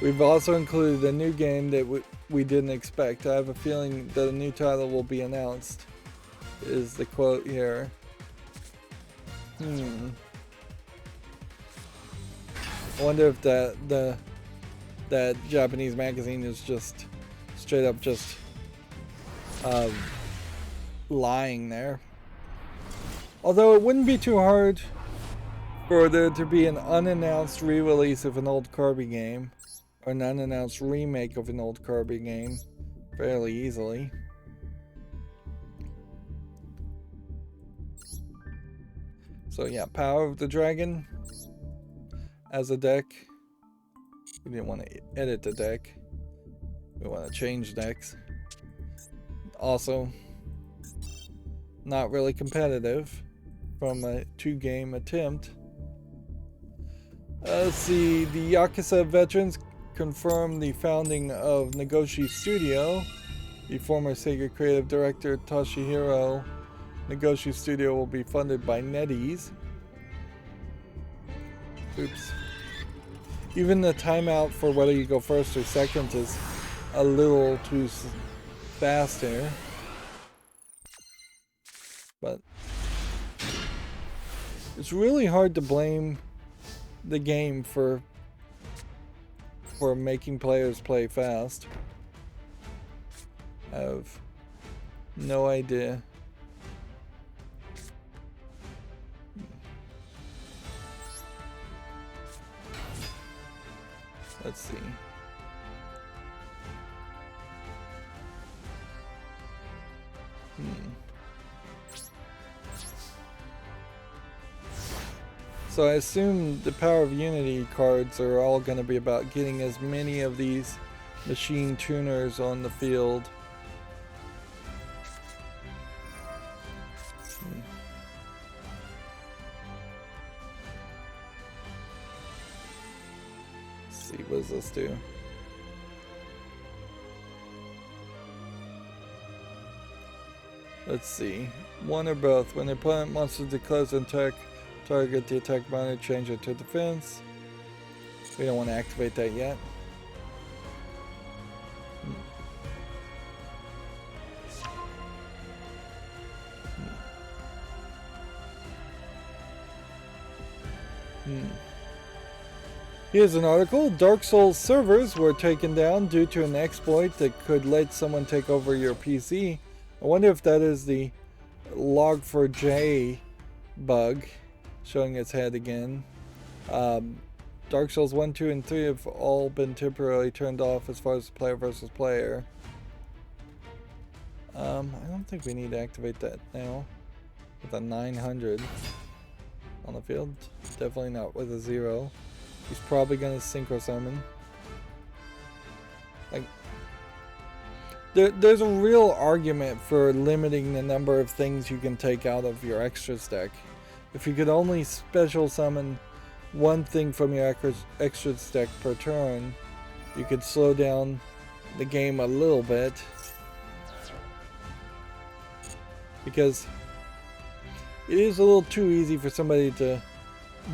we've also included a new game that we didn't expect. I have a feeling that a new title will be announced, is the quote here. I wonder if that Japanese magazine is just straight up just lying there. Although it wouldn't be too hard for there to be an unannounced re-release of an old Kirby game, or an unannounced remake of an old Kirby game fairly easily. So yeah, Power of the Dragon as a deck. We didn't want to edit the deck. We want to change decks. Also, not really competitive from a 2-game attempt. Let's see, the Yakuza veterans confirmed the founding of Nagoshi Studio. The former Sega creative director Toshihiro Nagoshi Studio will be funded by NetEase. Oops. Even the timeout for whether you go first or second is a little too fast here. But it's really hard to blame the game for making players play fast. I have no idea. Let's see. So I assume the Power of Unity cards are all going to be about getting as many of these machine tuners on the field. Let's see, what does this do? Let's see. One or both. When the opponent monster declares an attack, target the attack monitor, change it to defense. We don't want to activate that yet. Here's an article. Dark Souls servers were taken down due to an exploit that could let someone take over your PC. I wonder if that is the Log4j bug showing its head again. Dark Souls 1, 2, and 3 have all been temporarily turned off as far as player versus player. I don't think we need to activate that now. With a 900 on the field. Definitely not with a 0. He's probably going to synchro summon. Like, there's a real argument for limiting the number of things you can take out of your extras deck. If you could only special summon one thing from your extras deck per turn, you could slow down the game a little bit. Because it is a little too easy for somebody to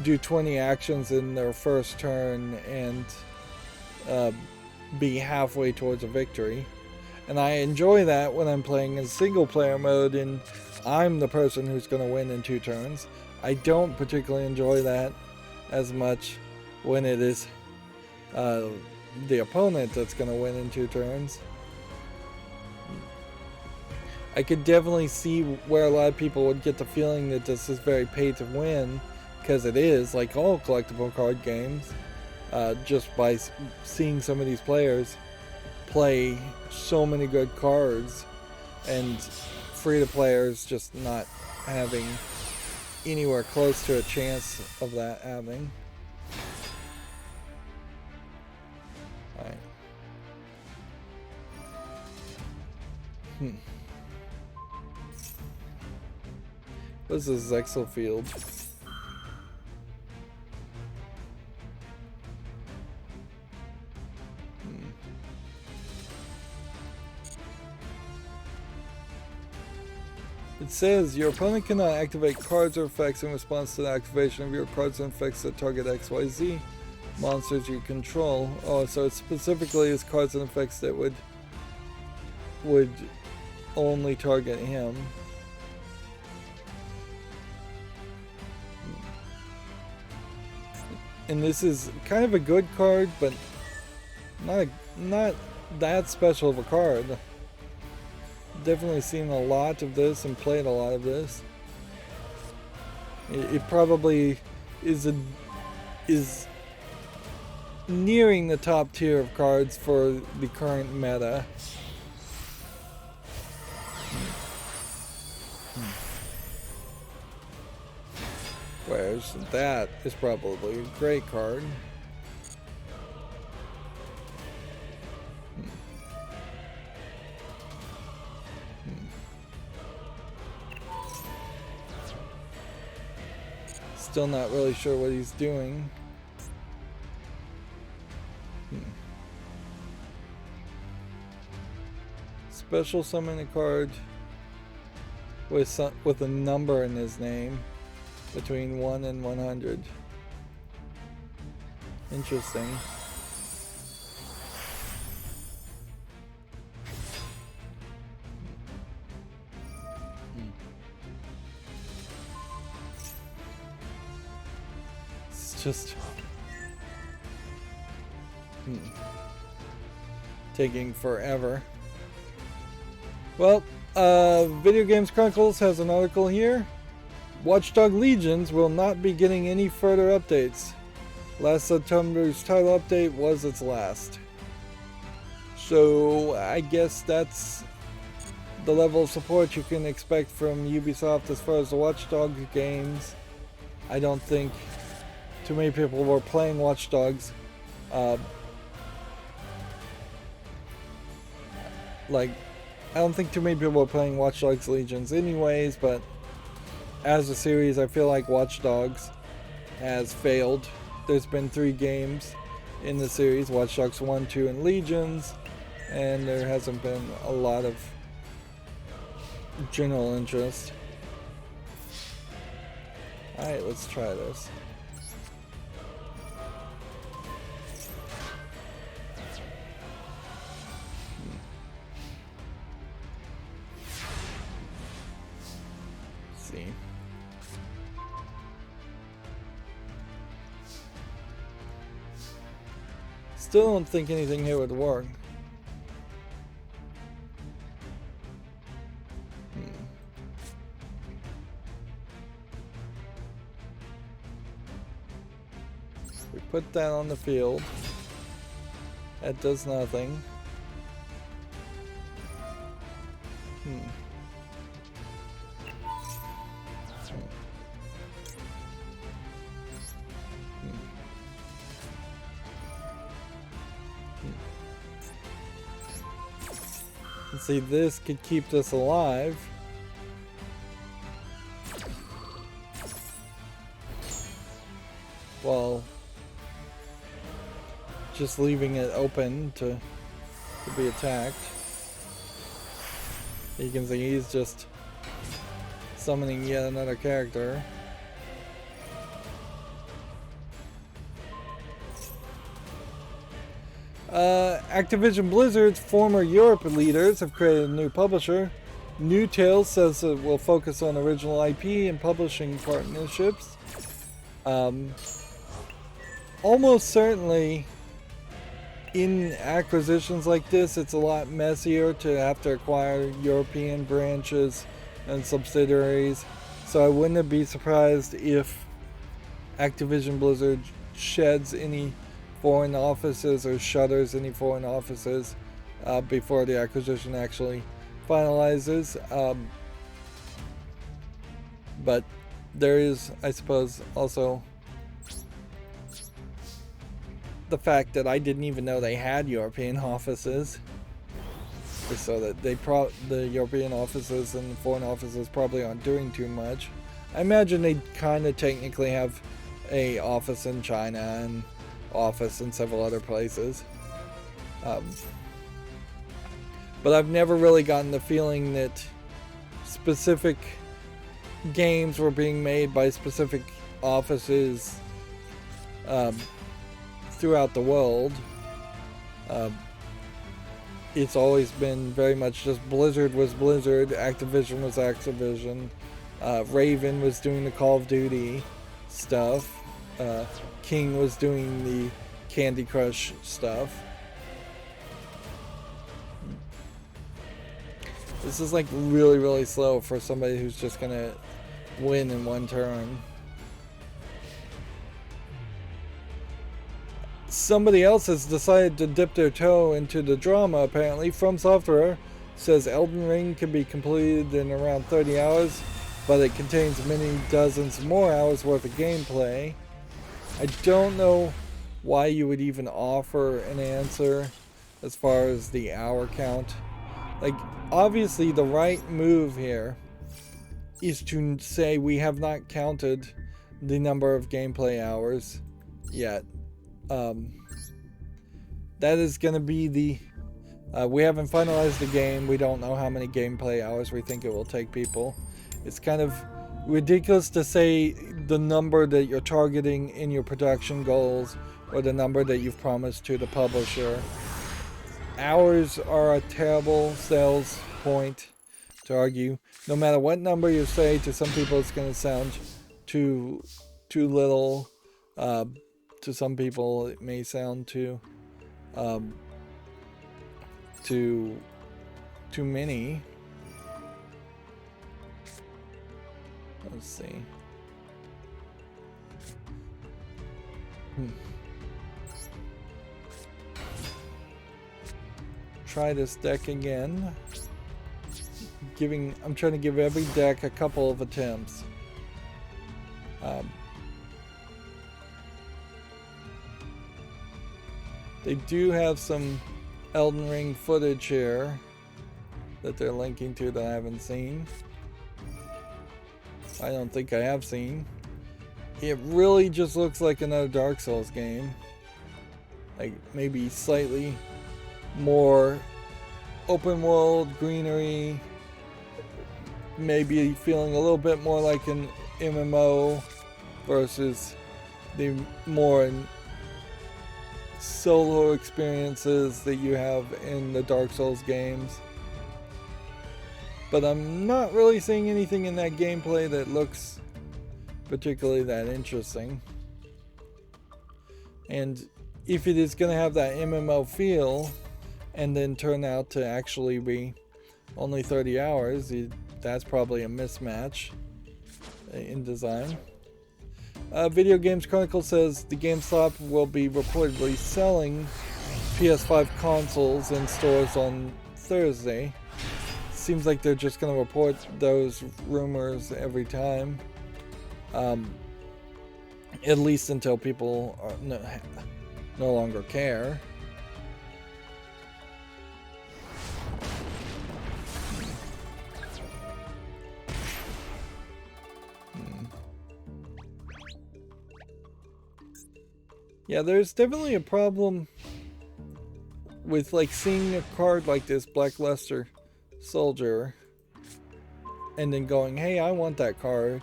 do 20 actions in their first turn and be halfway towards a victory. And I enjoy that when I'm playing in single player mode and I'm the person who's going to win in 2 turns. I don't particularly enjoy that as much when it is the opponent that's going to win in 2 turns. I could definitely see where a lot of people would get the feeling that this is very pay to win, because it is, like all collectible card games, just by seeing some of these players play so many good cards and free-to-players just not having anywhere close to a chance of that happening. Alright. What is this Zexel field? It says your opponent cannot activate cards or effects in response to the activation of your cards and effects that target XYZ monsters you control. Oh, so it specifically is cards and effects that would only target him. And this is kind of a good card, but not that special of a card. Definitely seen a lot of this and played a lot of this. It probably is nearing the top tier of cards for the current meta. Whereas that is probably a great card. Still not really sure what he's doing. Special summon a card with a number in his name between 1 and 100. Interesting. It's just taking forever. Well, Video Games Chronicles has an article here. Watchdog Legions will not be getting any further updates. Last September's title update was its last. So I guess that's the level of support you can expect from Ubisoft as far as the Watchdog games. I don't think too many people were playing Watch Dogs. I don't think too many people were playing Watch Dogs Legions anyways, but as a series, I feel like Watch Dogs has failed. There's been 3 games in the series, Watch Dogs 1, 2, and Legions, and there hasn't been a lot of general interest. Alright, let's try this. Let's see. Still don't think anything here would work. We put that on the field. That does nothing. See, this could keep this alive. While just leaving it open to be attacked. You can see he's just summoning yet another character. Activision Blizzard's former Europe leaders have created a new publisher. New Tales says it will focus on original IP and publishing partnerships. Almost certainly, in acquisitions like this, it's a lot messier to have to acquire European branches and subsidiaries. So I wouldn't be surprised if Activision Blizzard sheds any foreign offices or shutters any foreign offices before the acquisition actually finalizes. But there is, I suppose, also the fact that I didn't even know they had European offices. So that the European offices and foreign offices probably aren't doing too much. I imagine they kind of technically have a office in China and office in several other places. But I've never really gotten the feeling that specific games were being made by specific offices throughout the world. It's always been very much just Blizzard was Blizzard, Activision was Activision, Raven was doing the Call of Duty stuff, King was doing the Candy Crush stuff. This is like really, really slow for somebody who's just gonna win in one turn. Somebody else has decided to dip their toe into the drama, apparently. From Software says Elden Ring can be completed in around 30 hours, but it contains many dozens more hours worth of gameplay. I don't know why you would even offer an answer as far as the hour count. Like, obviously the right move here is to say we have not counted the number of gameplay hours yet. That is going to be the we haven't finalized the game. We don't know how many gameplay hours we think it will take people. It's kind of ridiculous to say the number that you're targeting in your production goals or the number that you've promised to the publisher. Hours are a terrible sales point to argue. No matter what number you say, to some people it's going to sound too little. To some people it may sound too many. Let's see. Try this deck again. I'm trying to give every deck a couple of attempts. They do have some Elden Ring footage here that they're linking to that I haven't seen. I don't think I have seen. It really just looks like another Dark Souls game. Like maybe slightly more open world, greenery, maybe feeling a little bit more like an MMO versus the more solo experiences that you have in the Dark Souls games. But I'm not really seeing anything in that gameplay that looks particularly that interesting. And if it is going to have that MMO feel and then turn out to actually be only 30 hours, that's probably a mismatch in design. Video Games Chronicle says the GameStop will be reportedly selling PS5 consoles in stores on Thursday. Seems like they're just going to report those rumors every time. At least until people are no longer care. Yeah, there's definitely a problem with like seeing a card like this, Blackluster Soldier, and then going, hey, I want that card,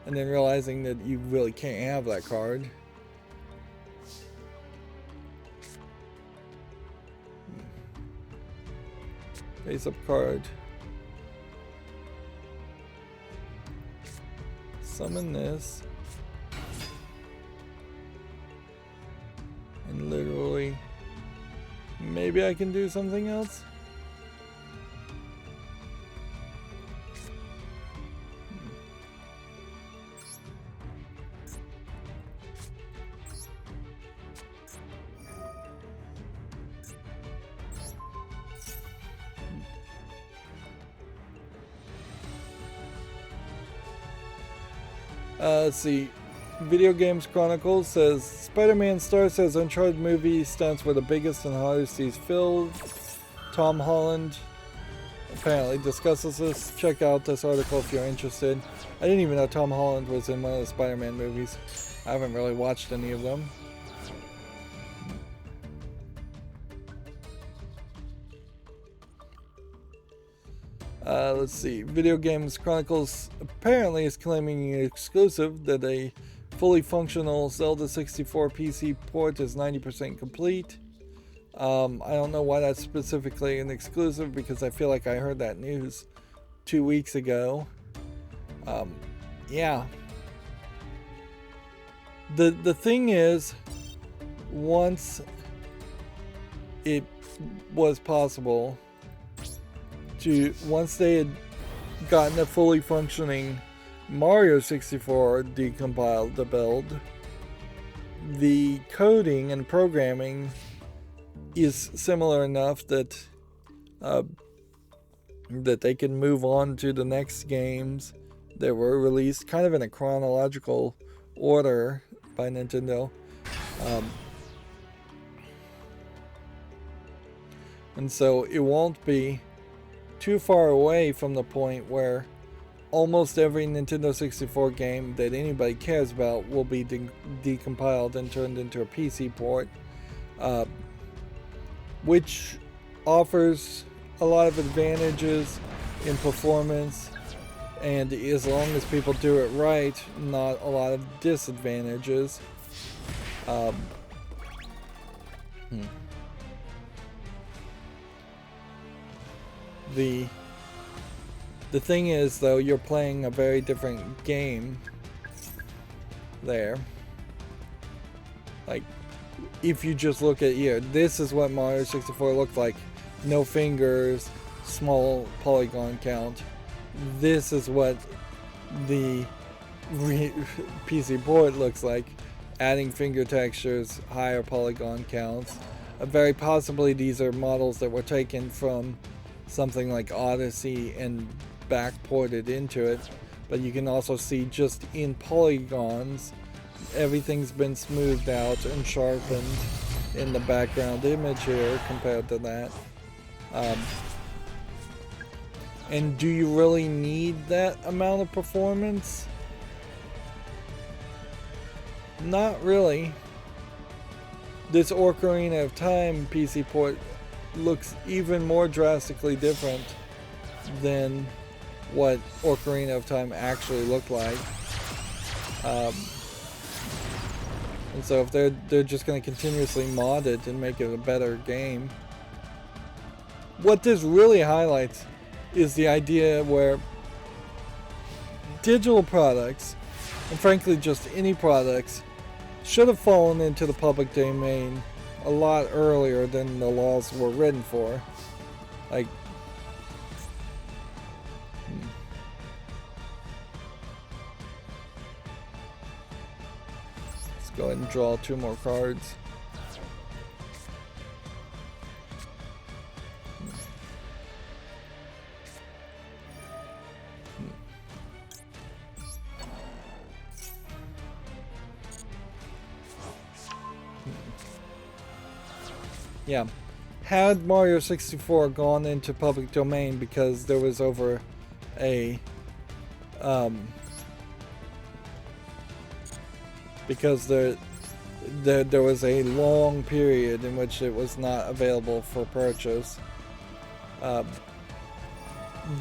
and then realizing that you really can't have that card. Face up card. Summon this. And literally, maybe I can do something else? Let's see. Video Games Chronicles says Spider-Man star says Uncharted movie stunts were the biggest and hardest he's filled. Tom Holland apparently discusses this. Check out this article if you're interested. I didn't even know Tom Holland was in one of the Spider-Man movies. I haven't really watched any of them. Let's see. Video Games Chronicles apparently is claiming an exclusive that a fully functional Zelda 64 PC port is 90% complete. I don't know why that's specifically an exclusive, because I feel like I heard that news 2 weeks ago. Yeah. The thing is, once it was possible once they had gotten a fully functioning Mario 64 decompiled to build, the coding and programming is similar enough that that they can move on to the next games that were released kind of in a chronological order by Nintendo. And so it won't be too far away from the point where almost every Nintendo 64 game that anybody cares about will be decompiled and turned into a PC port, which offers a lot of advantages in performance, and as long as people do it right, not a lot of disadvantages. The thing is, though, you're playing a very different game there. Like, if you just look at here, this is what Mario 64 looked like. No fingers, small polygon count. This is what the PC port looks like. Adding finger textures, higher polygon counts. Very possibly these are models that were taken from something like Odyssey and backported into it, but you can also see just in polygons everything's been smoothed out and sharpened in the background image here compared to that. And do you really need that amount of performance? Not really. This Ocarina of Time PC port looks even more drastically different than what Ocarina of Time actually looked like. And so if they're just going to continuously mod it and make it a better game, what this really highlights is the idea where digital products, and frankly just any products, should have fallen into the public domain a lot earlier than the laws were written for. Like, Go ahead and draw 2 more cards. Yeah. Had Mario 64 gone into public domain because there was over a because there was a long period in which it was not available for purchase,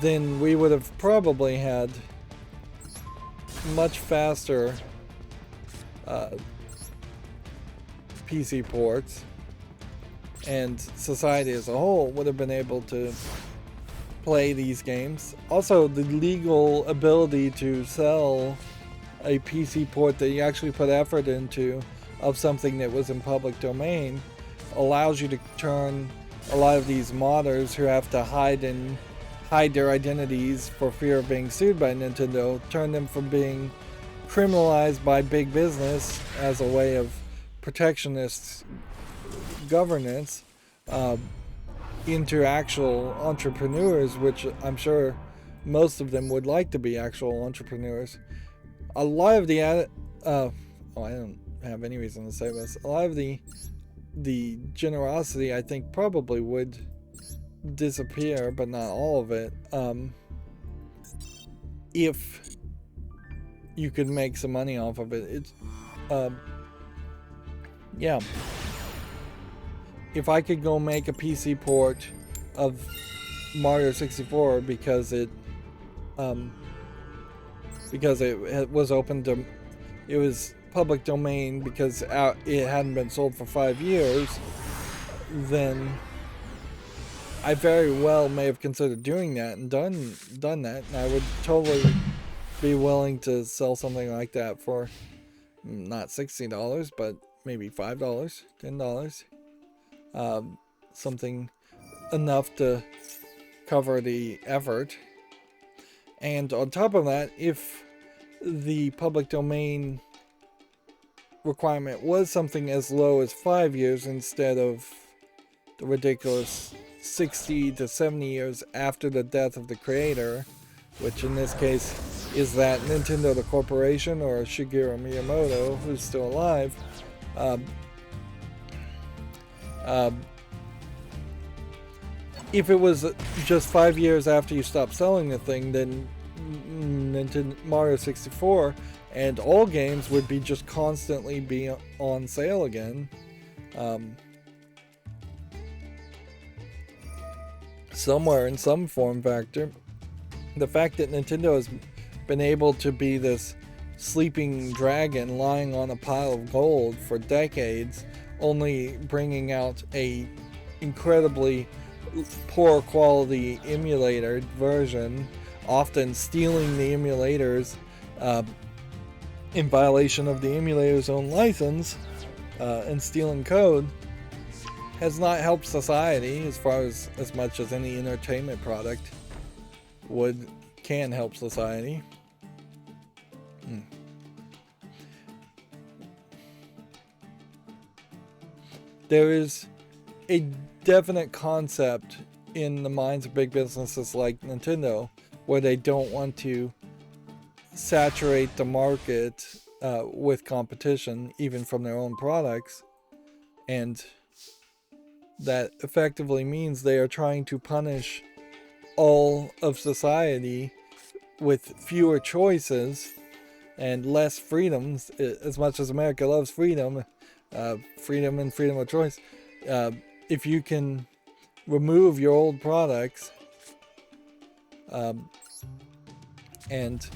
then we would have probably had much faster PC ports, and society as a whole would have been able to play these games. Also, the legal ability to sell a PC port that you actually put effort into of something that was in public domain allows you to turn a lot of these modders who have to hide their identities for fear of being sued by Nintendo, turn them from being criminalized by big business as a way of protectionist governance into actual entrepreneurs, which I'm sure most of them would like to be actual entrepreneurs. A lot of the I don't have any reason to say this. A lot of the generosity, I think, probably would disappear, but not all of it, if you could make some money off of it. It's yeah. If I could go make a PC port of Mario 64 because it was open to, it was public domain because it hadn't been sold for 5 years, then I very well may have considered doing that and done that, and I would totally be willing to sell something like that for not $60, but maybe $5, $10. Something enough to cover the effort. And on top of that, if the public domain requirement was something as low as 5 years instead of the ridiculous 60 to 70 years after the death of the creator, which in this case is that Nintendo the corporation or Shigeru Miyamoto, who's still alive, if it was just 5 years after you stopped selling the thing, then Nintendo Mario 64 and all games would be just constantly be on sale again. Somewhere in some form factor. The fact that Nintendo has been able to be this sleeping dragon lying on a pile of gold for decades, only bringing out a incredibly poor quality emulator version, often stealing the emulators in violation of the emulator's own license, and stealing code, has not helped society as much as any entertainment product can help society. There is a definite concept in the minds of big businesses like Nintendo where they don't want to saturate the market with competition, even from their own products, and that effectively means they are trying to punish all of society with fewer choices and less freedoms. As much as America loves freedom and freedom of choice, if you can remove your old products and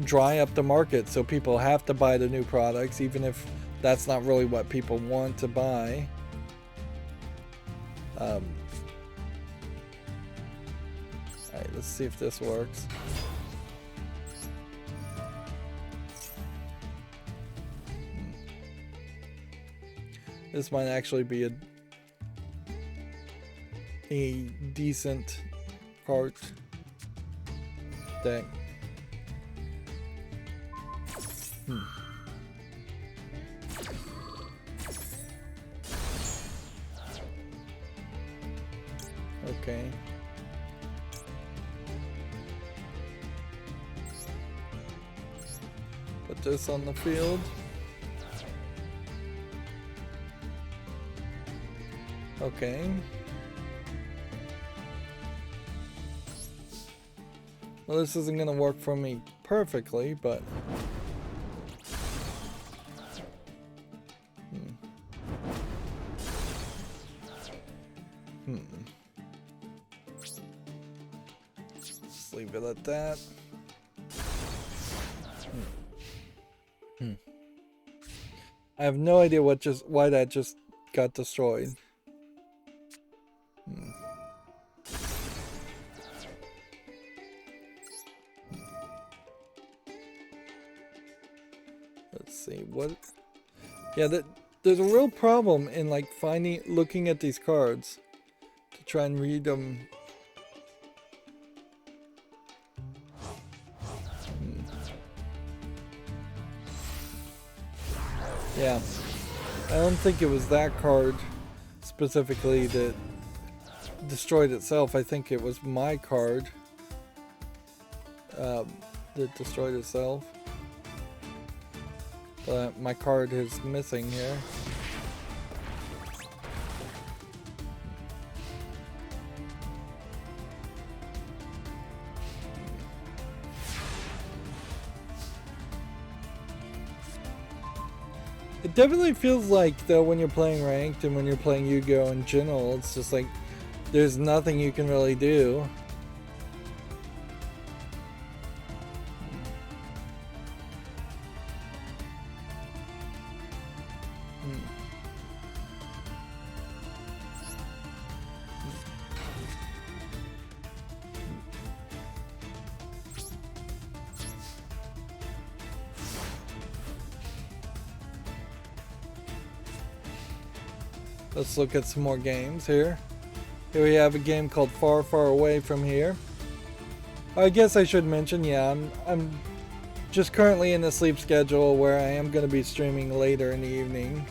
dry up the market so people have to buy the new products, even if that's not really what people want to buy. Alright, let's see if this works. This might actually be a decent cart deck. Okay. Put this on the field. Okay. Well, this isn't gonna work for me perfectly, but... Just leave it at that. I have no idea why that just got destroyed. Let's see what. Yeah, there's a real problem in like looking at these cards to try and read them. Yeah, I don't think it was that card specifically that destroyed itself. I think it was my card that destroyed itself. But my card is missing here. It definitely feels like, though, when you're playing ranked and when you're playing Yu-Gi-Oh! In general, it's just like there's nothing you can really do. Let's look at some more games here. Here we have a game called Far Far Away From Here. I guess I should mention, yeah, I'm just currently in a sleep schedule where I am going to be streaming later in the evening.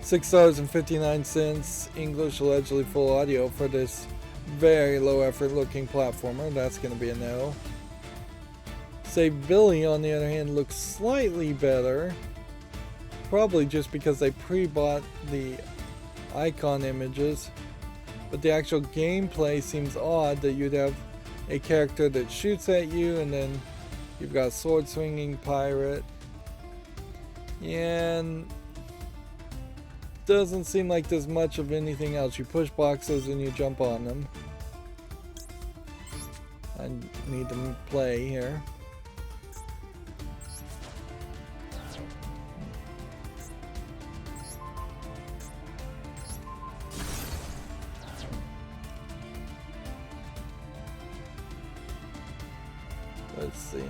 $6.59 English, allegedly full audio for this very low effort looking platformer. That's going to be a no. Save Billy, on the other hand, looks slightly better. Probably just because I pre-bought the icon images, but the actual gameplay seems odd that you'd have a character that shoots at you and then you've got a sword swinging pirate, and doesn't seem like there's much of anything else. You push boxes and you jump on them. I need to play here. Let's see.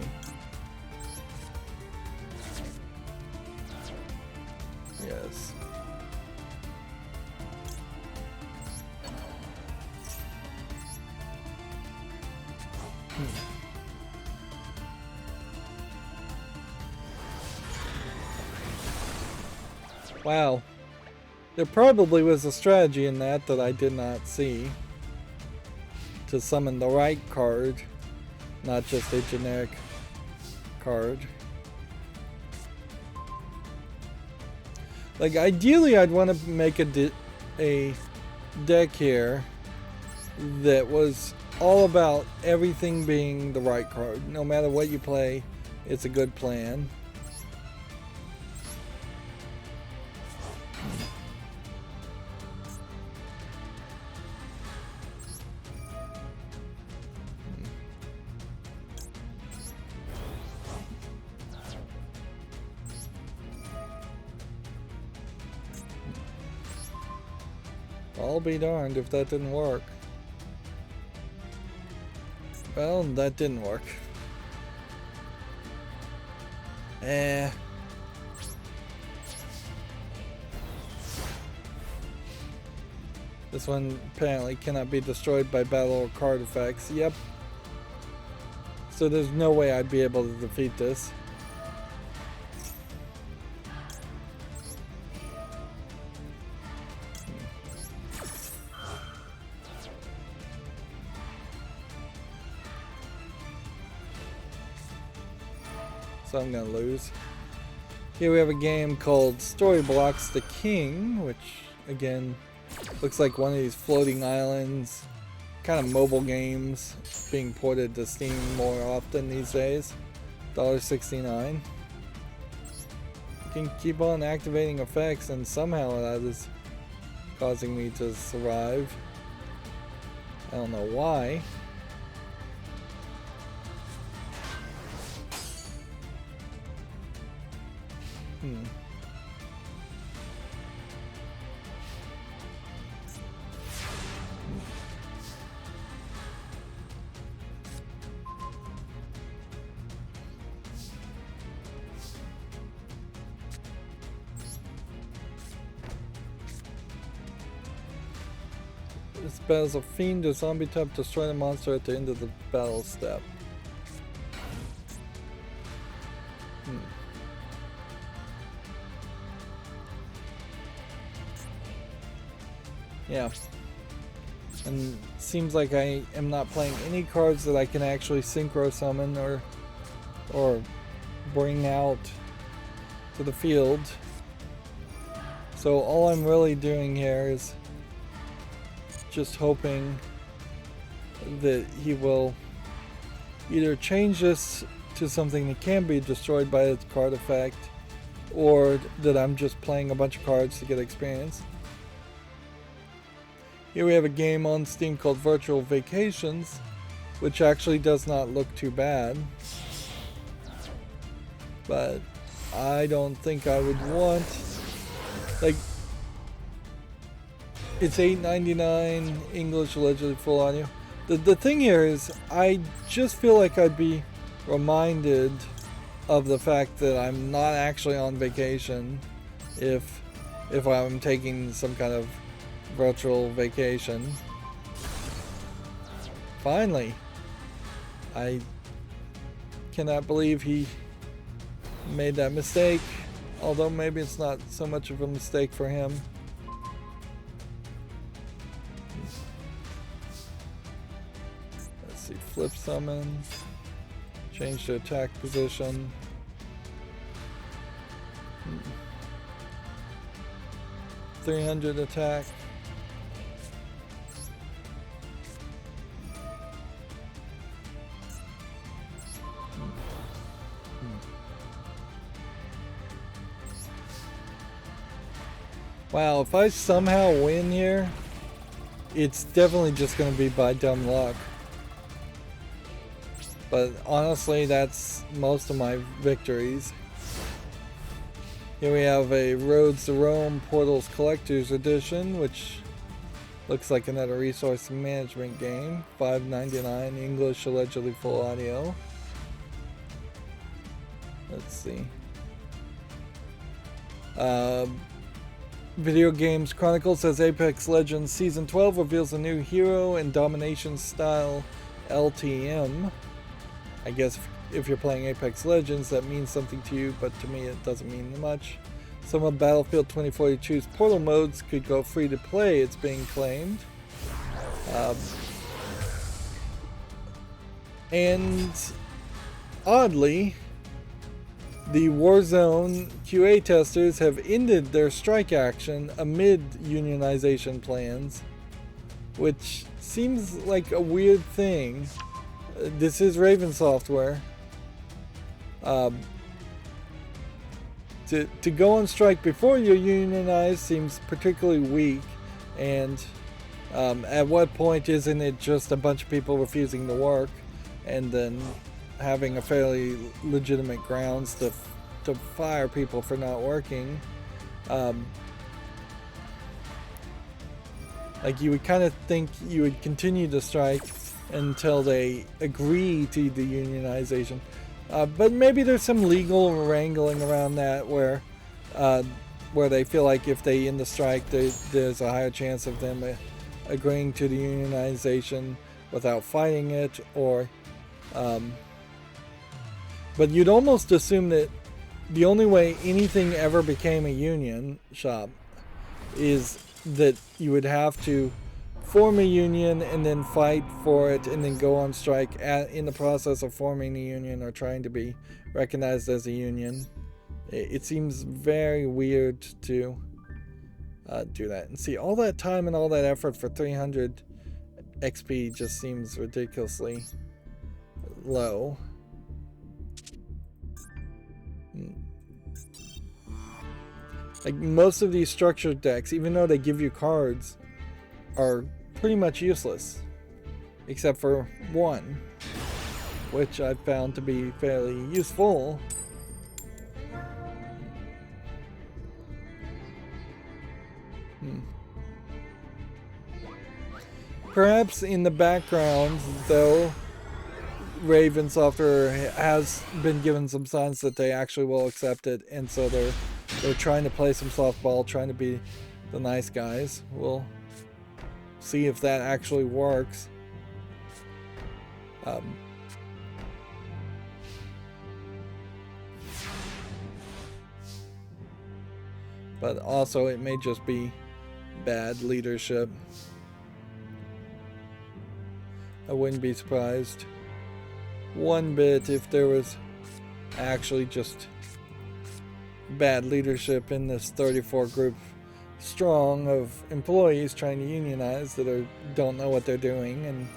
Yes. Wow. There probably was a strategy in that I did not see. To summon the right card. Not just a generic card. Like, ideally I'd want to make a deck here that was all about everything being the right card. No matter what you play, it's a good plan. I'll be darned if that didn't work. Well, that didn't work. This one apparently cannot be destroyed by battle or card effects. Yep. So there's no way I'd be able to defeat this. so I'm gonna lose. Here we have a game called Story Blocks the King, which again looks like one of these floating islands, kind of mobile games being ported to Steam more often these days. $1.69. You can keep on activating effects, and somehow that is causing me to survive. I don't know why. This battles a fiend or zombie type, destroy the monster at the end of the battle step. Yeah. And seems like I am not playing any cards that I can actually synchro summon or bring out to the field. So all I'm really doing here is just hoping that he will either change this to something that can be destroyed by its card effect, or that I'm just playing a bunch of cards to get experience. Here we have a game on Steam called Virtual Vacations, which actually does not look too bad, but I don't think I would want, like, it's $8.99 English, allegedly full audio. The thing here is, I just feel like I'd be reminded of the fact that I'm not actually on vacation if I'm taking some kind of virtual vacation. Finally, I cannot believe he made that mistake, although maybe it's not so much of a mistake for him. Let's see, flip summon, change to attack position. 300 attack. Wow, if I somehow win here, it's definitely just going to be by dumb luck. But honestly, that's most of my victories. Here we have a Roads to Rome Portals Collector's Edition, which looks like another resource management game. $5.99 English, allegedly full audio. Let's see. Video Games Chronicle says Apex Legends Season 12 reveals a new hero and domination style LTM. I guess if you're playing Apex Legends, that means something to you, but to me it doesn't mean much. Some of Battlefield 2042's portal modes could go free to play, it's being claimed. And oddly, the Warzone QA testers have ended their strike action amid unionization plans, which seems like a weird thing. This is Raven Software. To go on strike before you're unionized seems particularly weak, and at what point isn't it just a bunch of people refusing to work and then having a fairly legitimate grounds to fire people for not working? Like, you would kind of think you would continue to strike until they agree to the unionization. But maybe there's some legal wrangling around that where they feel like if they end the strike, there's a higher chance of them agreeing to the unionization without fighting it, or but you'd almost assume that the only way anything ever became a union shop is that you would have to form a union and then fight for it and then go on strike in the process of forming a union or trying to be recognized as a union. It seems very weird to do that. And see, all that time and all that effort for 300 XP just seems ridiculously low. Like, most of these structured decks, even though they give you cards, are pretty much useless. Except for one, which I've found to be fairly useful. Perhaps in the background, though, Raven Software has been given some signs that they actually will accept it, and so they're trying to play some softball, trying to be the nice guys. We'll see if that actually works. But also it may just be bad leadership. I wouldn't be surprised one bit if there was actually just bad leadership in this 34 group strong of employees trying to unionize that don't know what they're doing and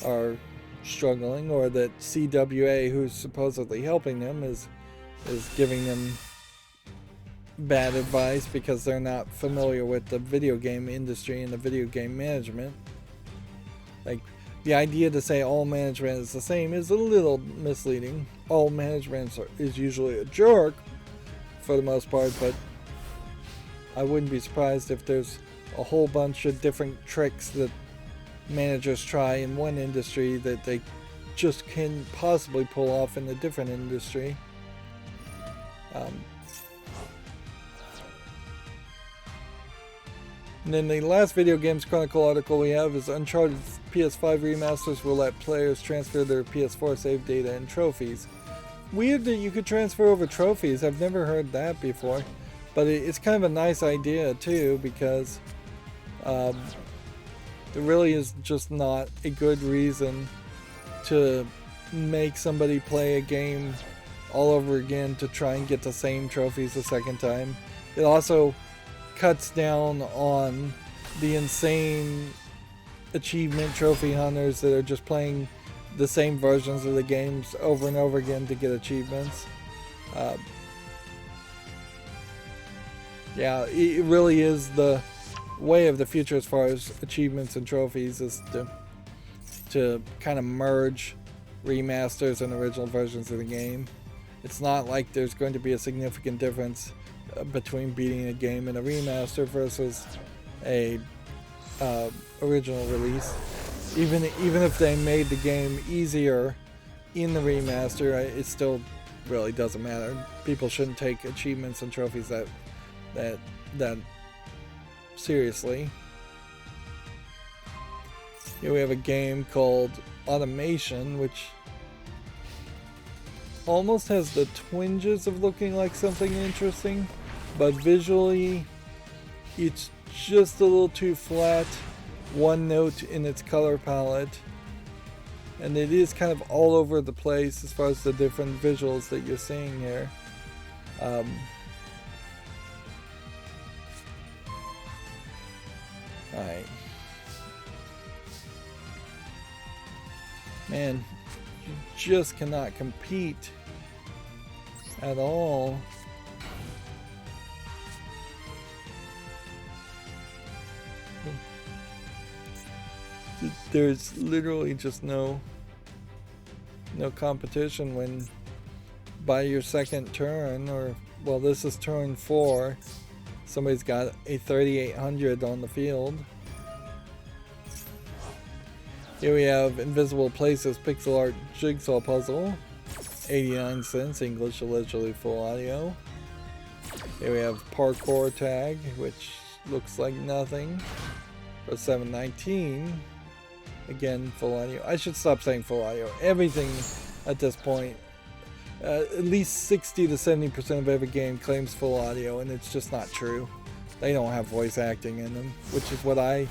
are struggling, or that CWA, who's supposedly helping them, is giving them bad advice because they're not familiar with the video game industry and the video game management. Like, the idea to say all management is the same is a little misleading. All management is usually a jerk for the most part, but I wouldn't be surprised if there's a whole bunch of different tricks that managers try in one industry that they just can possibly pull off in a different industry. And then the last Video Games Chronicle article we have is Uncharted PS5 remasters will let players transfer their PS4 save data and trophies. Weird that you could transfer over trophies. I've never heard that before. But it's kind of a nice idea too, because there really is just not a good reason to make somebody play a game all over again to try and get the same trophies a second time. It also cuts down on the insane achievement trophy hunters that are just playing the same versions of the games over and over again to get achievements. Yeah, it really is the way of the future as far as achievements and trophies, is to kind of merge remasters and original versions of the game. It's not like there's going to be a significant difference between beating a game in a remaster versus a original release. Even if they made the game easier in the remaster, it still really doesn't matter. People shouldn't take achievements and trophies that seriously. Here we have a game called Automation, which almost has the twinges of looking like something interesting, but visually it's just a little too flat, one note in its color palette, and it is kind of all over the place as far as the different visuals that you're seeing here. Alright. Man, you just cannot compete at all. There's literally just no competition when by your second turn, or well, this is turn 4, somebody's got a 3800 on the field. Here we have Invisible Places Pixel Art Jigsaw Puzzle, 89 cents, English allegedly full audio. Here we have Parkour Tag, which looks like nothing, for $7.19. Again, full audio. I should stop saying full audio. Everything at this point, at least 60 to 70% of every game claims full audio, and it's just not true. They don't have voice acting in them, which is what I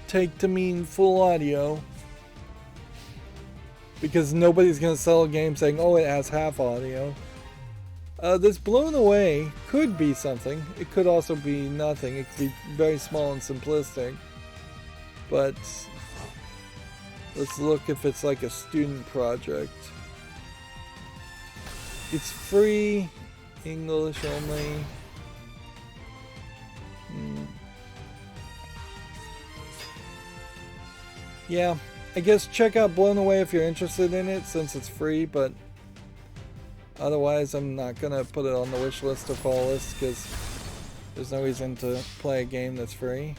take to mean full audio. Because nobody's going to sell a game saying, oh, it has half audio. This Blown Away could be something. It could also be nothing. It could be very small and simplistic. But let's look if it's like a student project. It's free, English only. Yeah, I guess check out Blown Away if you're interested in it, since it's free, but otherwise I'm not gonna put it on the wish list or fall list, because there's no reason to play a game that's free.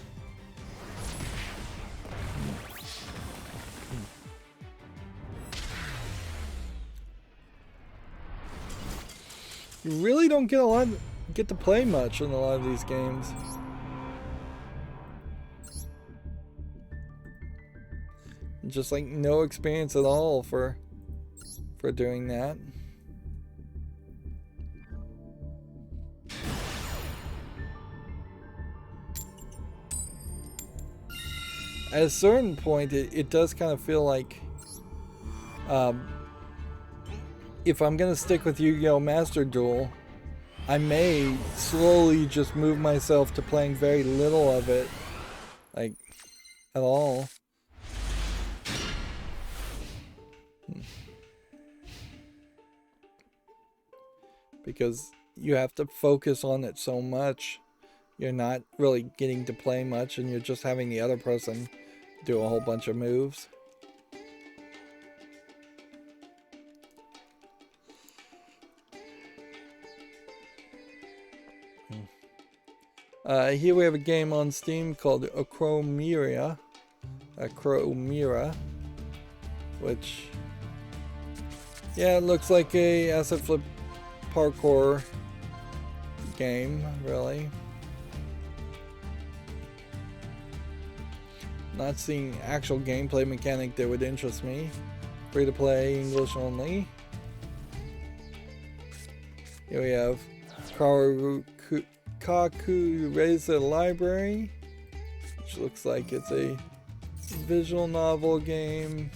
You really don't get to play much in a lot of these games. Just like no experience at all for doing that. At a certain point, it does kind of feel like if I'm gonna stick with Yu-Gi-Oh! Master Duel, I may slowly just move myself to playing very little of it, like at all. Because you have to focus on it so much, you're not really getting to play much, and you're just having the other person do a whole bunch of moves. Here we have a game on Steam called Acromira, which, yeah, it looks like a asset flip parkour game, really. Not seeing actual gameplay mechanic that would interest me. Free to play, English only. Here we have Kakureza Library, which looks like it's a visual novel game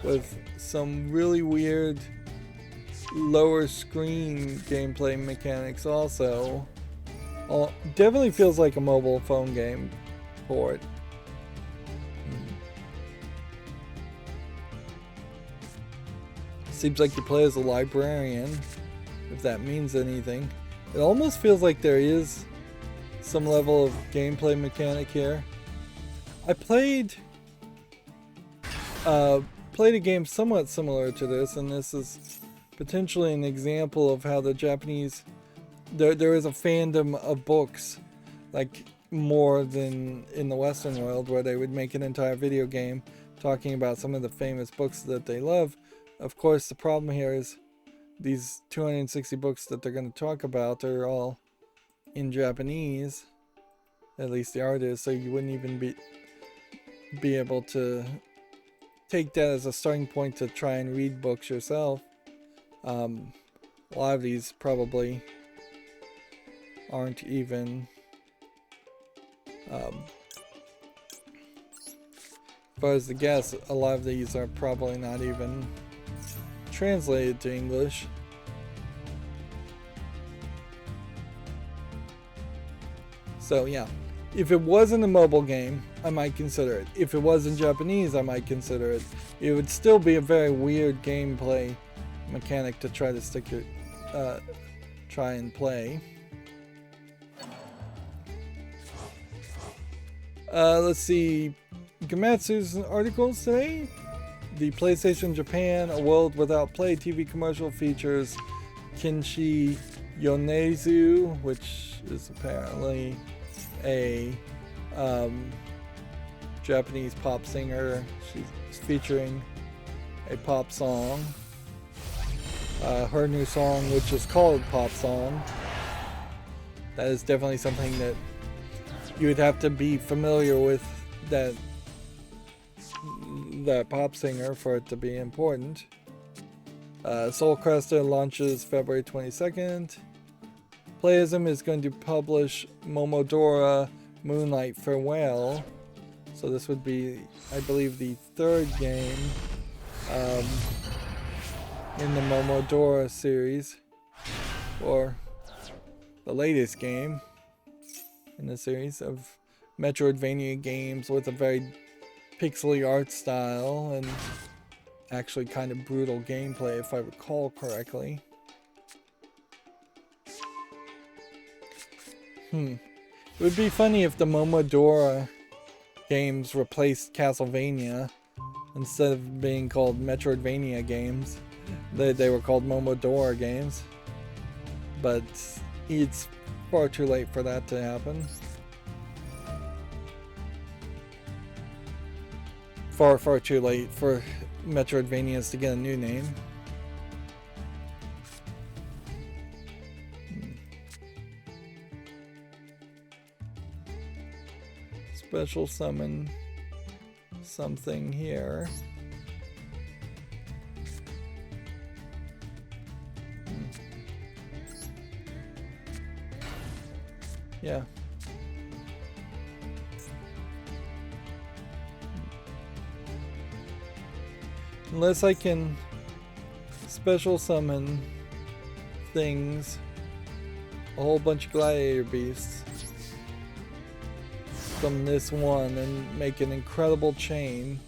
with some really weird lower screen gameplay mechanics also. Definitely feels like a mobile phone game port. Seems like you play as a librarian, if that means anything. It almost feels like there is some level of gameplay mechanic here. I played a game somewhat similar to this, and this is potentially an example of how the Japanese, there is a fandom of books, like more than in the Western world, where they would make an entire video game talking about some of the famous books that they love. Of course, the problem here is these 260 books that they're going to talk about are all in Japanese, at least the art is, so you wouldn't even be able to take that as a starting point to try and read books yourself. A lot of these probably aren't even as far as the guess, a lot of these are probably not even translated to English. So yeah, if it wasn't a mobile game, I might consider it. If it was in Japanese, I might consider it. It would still be a very weird gameplay mechanic to try to try and play. Let's see Gamatsu's articles today. The PlayStation Japan, A World Without Play TV commercial features Kenshi Yonezu, which is apparently a Japanese pop singer. She's featuring a pop song. Her new song, which is called Pop Song. That is definitely something that you would have to be familiar with that pop singer for it to be important. Soul Cresta launches February 22nd. Playism is going to publish Momodora Moonlight Farewell. So this would be, I believe, the third game in the Momodora series, or the latest game in the series of Metroidvania games with a very pixely art style and actually kind of brutal gameplay, if I recall correctly. It would be funny if the Momodora games replaced Castlevania. Instead of being called Metroidvania games, they were called Momodora games. But it's far too late for that to happen. Far, far too late for Metroidvanias to get a new name. Special summon something here. Yeah. Unless I can special summon things, a whole bunch of gladiator beasts from this one and make an incredible chain,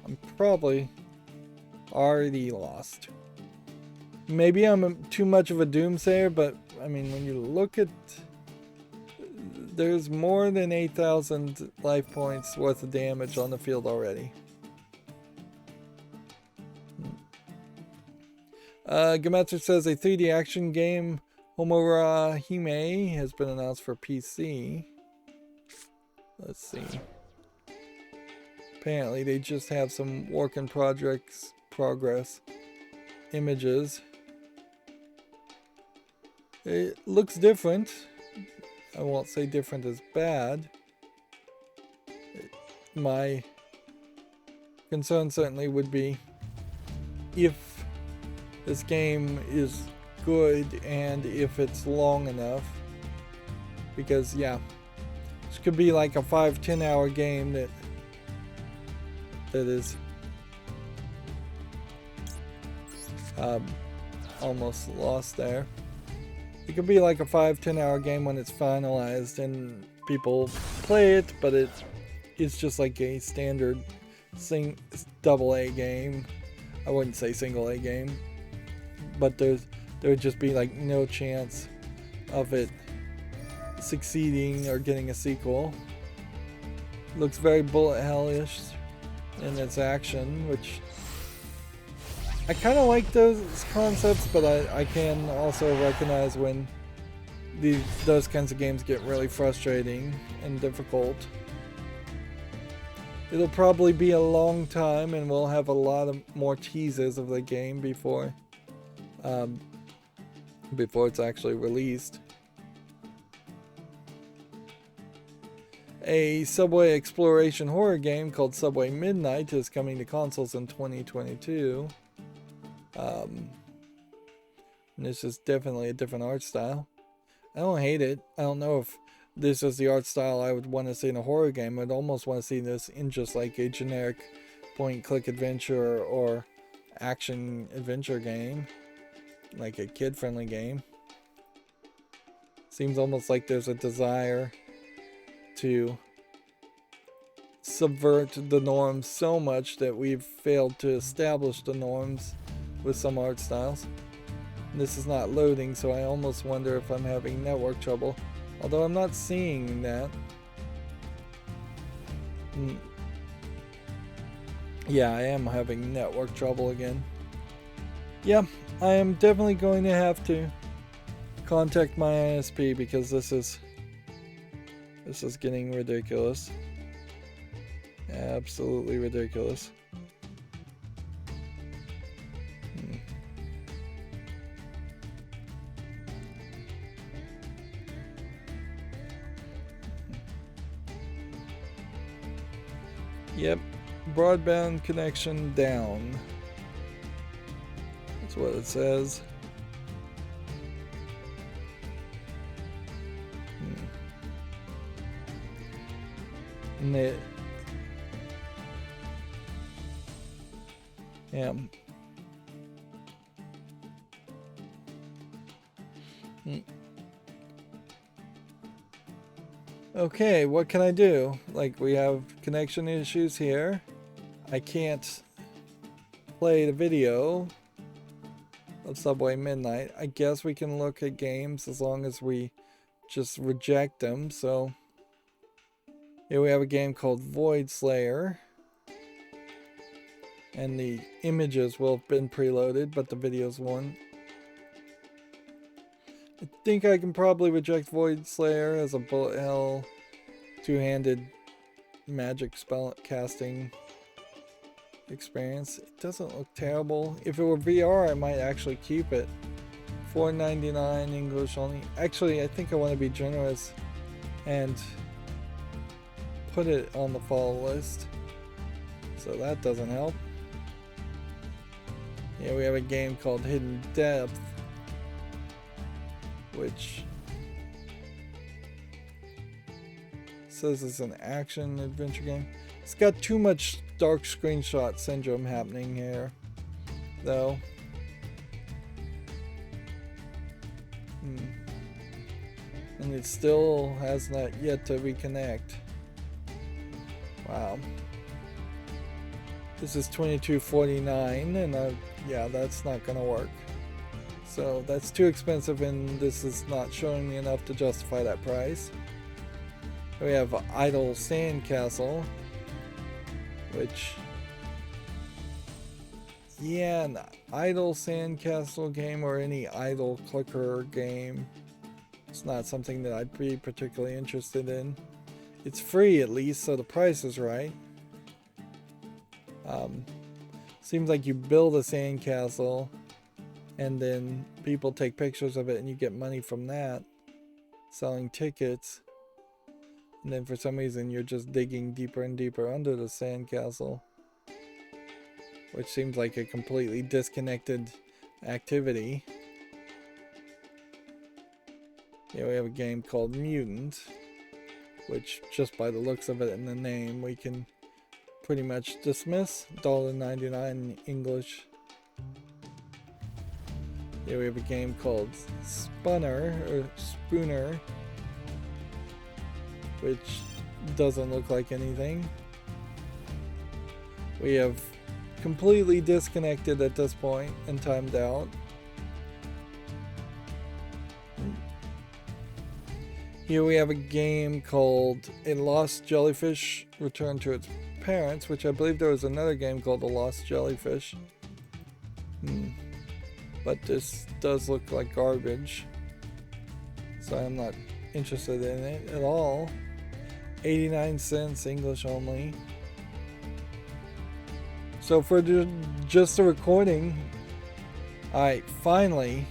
I'm probably already lost. Maybe I'm too much of a doomsayer, but I mean, when you look at, there's more than 8,000 life points worth of damage on the field already. Gamatsu says a 3D action game, Homura Hime, has been announced for PC. Let's see. Apparently they just have some work in progress images. It looks different. I won't say different is bad. My concern certainly would be if this game is good and if it's long enough. Because yeah, this could be like a 5-10 hour game that is almost lost there. It could be like a 5-10 hour game when it's finalized and people play it, but it's just like a standard double A game. I wouldn't say single A game, but there would just be like no chance of it succeeding or getting a sequel. Looks very bullet hellish in its action, which I kind of like those concepts, but I can also recognize when those kinds of games get really frustrating and difficult. It'll probably be a long time, and we'll have a lot of more teasers of the game before it's actually released. A subway exploration horror game called Subway Midnight is coming to consoles in 2022. And this is definitely a different art style. I don't hate it. I don't know if this is the art style I would want to see in a horror game. I'd almost want to see this in just like a generic point-and-click adventure or action adventure game, like a kid-friendly game. Seems almost like there's a desire to subvert the norms so much that we've failed to establish the norms with some art styles. This is not loading, so I almost wonder if I'm having network trouble, although I'm not seeing that. Yeah, I am having network trouble again. Yeah, I am definitely going to have to contact my ISP because this is getting ridiculous. Absolutely ridiculous. Yep, broadband connection down. That's what it says. And Yeah. Okay, what can I do? Like, we have connection issues here. I can't play the video of Subway Midnight. I guess we can look at games as long as we just reject them. So here we have a game called Void Slayer. And the images will have been preloaded, but the videos won't. I think I can probably reject Void Slayer as a bullet hell, two-handed magic spell casting experience. It doesn't look terrible. If it were VR, I might actually keep it. $4.99 English only. Actually, I think I want to be generous and put it on the fall list. So that doesn't help. Yeah, we have a game called Hidden Depth, which says it's an action adventure game. It's got too much dark screenshot syndrome happening here, though. And it still has not yet to reconnect. Wow. This is $22.49, and yeah, that's not gonna work. So that's too expensive, and this is not showing me enough to justify that price. We have Idle Sandcastle, which, yeah, an Idle Sandcastle game or any idle clicker game, it's not something that I'd be particularly interested in. It's free at least, so the price is right. Seems like you build a sandcastle and then people take pictures of it and you get money from that, selling tickets. And then for some reason you're just digging deeper and deeper under the sandcastle, which seems like a completely disconnected activity. Yeah, we have a game called Mutant, which just by the looks of it and the name we can pretty much dismiss. $1.99 English. Here we have a game called Spooner, which doesn't look like anything. We have completely disconnected at this point and timed out. Here we have a game called A Lost Jellyfish Returned to Its Parents, which I believe there was another game called The Lost Jellyfish. But this does look like garbage, so I'm not interested in it at all. 89 cents English only. So for just a recording, alright, finally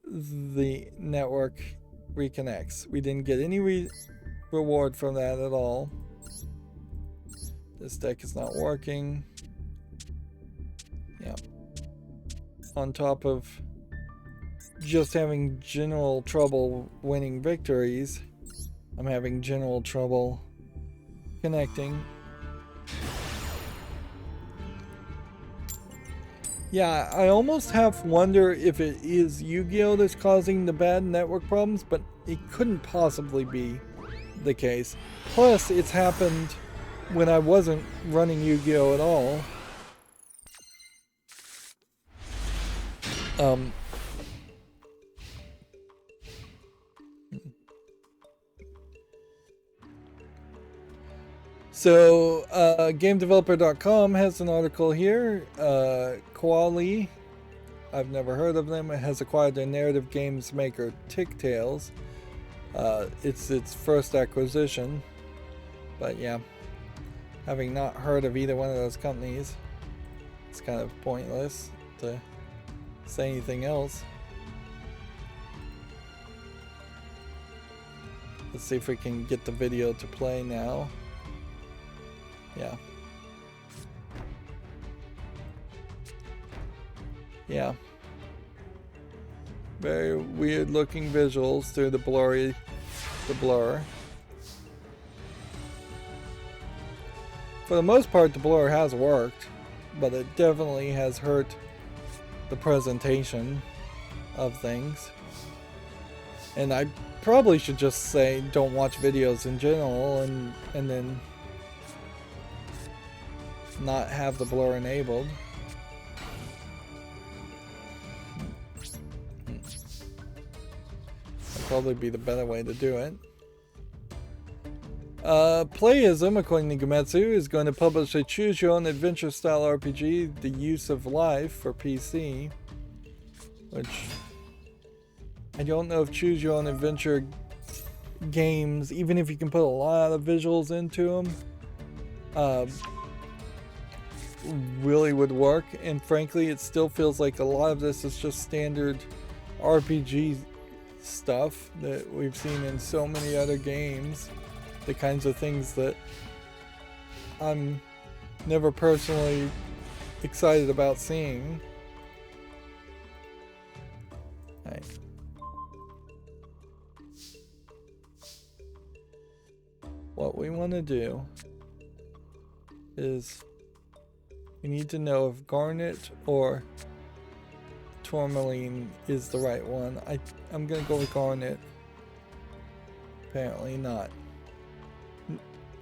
the network reconnects. We didn't get any reward from that at all. This deck is not working. Yeah. On top of just having general trouble winning victories, I'm having general trouble connecting. Yeah, I almost half wonder if it is Yu-Gi-Oh! That's causing the bad network problems, but it couldn't possibly be the case. Plus, it's happened when I wasn't running Yu-Gi-Oh! At all. So, GameDeveloper.com has an article here. Koali, I've never heard of them. It has acquired their narrative games maker Tick Tales. It's its first acquisition. But yeah, having not heard of either one of those companies, it's kind of pointless to say anything else. Let's see if we can get the video to play now. Yeah. Yeah. Very weird looking visuals through the blur. For the most part, the blur has worked. but it definitely has hurt the presentation of things. And I probably should just say don't watch videos in general and then not have the blur enabled. That'd probably be the better way to do it. Playism, according to Gametsu, is going to publish a choose-your-own-adventure style RPG, The Use of Life, for PC. Which, I don't know if choose-your-own-adventure games, even if you can put a lot of visuals into them, really would work. And frankly, it still feels like a lot of this is just standard RPG stuff that we've seen in so many other games. The kinds of things that I'm never personally excited about seeing. Right. What we want to do is we need to know if Garnet or Tourmaline is the right one. I'm gonna go with Garnet. Apparently not.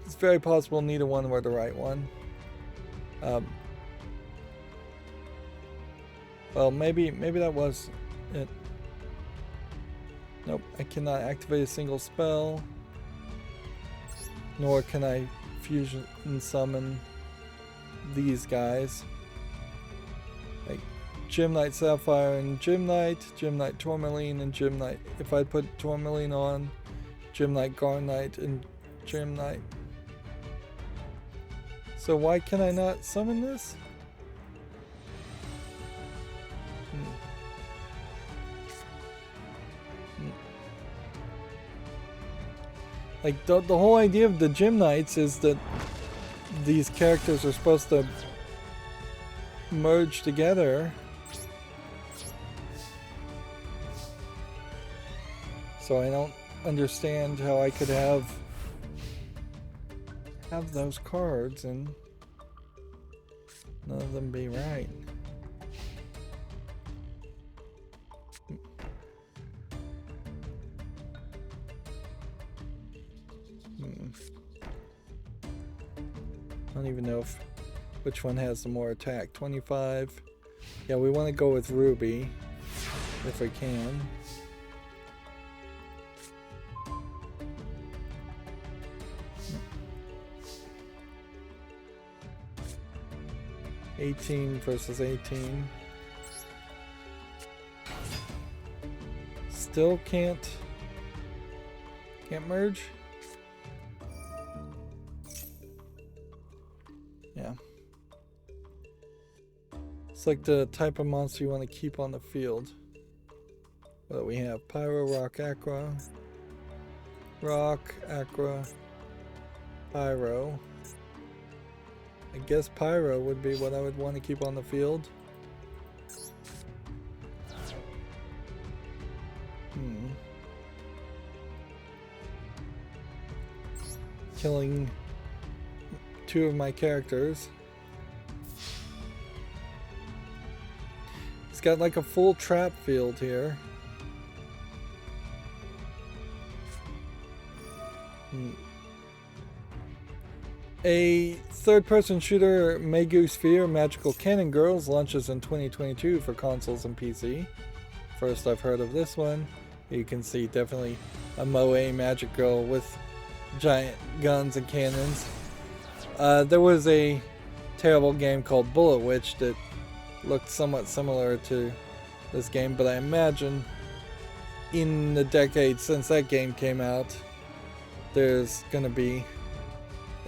It's very possible neither one were the right one. Well, maybe that was it. Nope, I cannot activate a single spell. Nor can I fusion and summon these guys. Like Gem Knight Sapphire and Gem Knight Tourmaline and Gem Knight. If I put Tourmaline on, Gem Knight Garnet and Gem Knight. So why can I not summon this? Like the whole idea of the Gem Knights is that these characters are supposed to merge together. So I don't understand how I could have those cards and none of them be right. I don't even know which one has the more attack. 25. Yeah, we want to go with Ruby if we can. $18 versus 18. Still can't merge? Yeah. It's like the type of monster you want to keep on the field. What do we have? Pyro, Rock, Aqua. Rock, Aqua, Pyro. I guess Pyro would be what I would want to keep on the field. Killing two of my characters. It's got like a full trap field here. A third-person shooter, Megu Sphere Magical Cannon Girls, launches in 2022 for consoles and PC. First I've heard of this one. You can see definitely a Moe magic girl with giant guns and cannons. There was a terrible game called Bullet Witch that looked somewhat similar to this game, but I imagine in the decade since that game came out, there's gonna be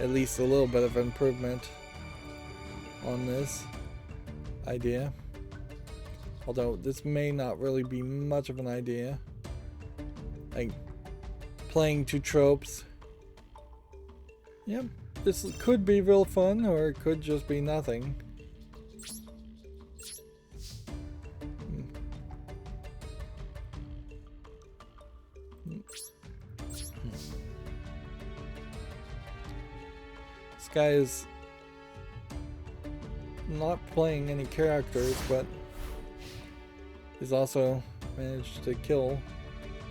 at least a little bit of improvement on this idea. Although this may not really be much of an idea. Like playing two tropes. Yep, this could be real fun or it could just be nothing. This guy is not playing any characters, but he's also managed to kill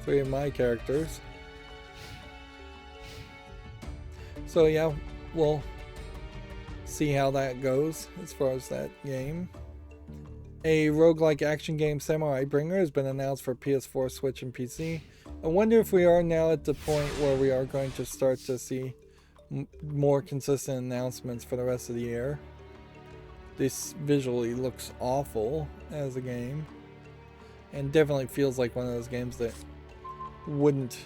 3 of my characters. So yeah, we'll see how that goes as far as that game. A roguelike action game, Samurai Bringer, has been announced for PS4, Switch, and PC. I wonder if we are now at the point where we are going to start to see more consistent announcements for the rest of the year. This visually looks awful as a game, and definitely feels like one of those games that wouldn't...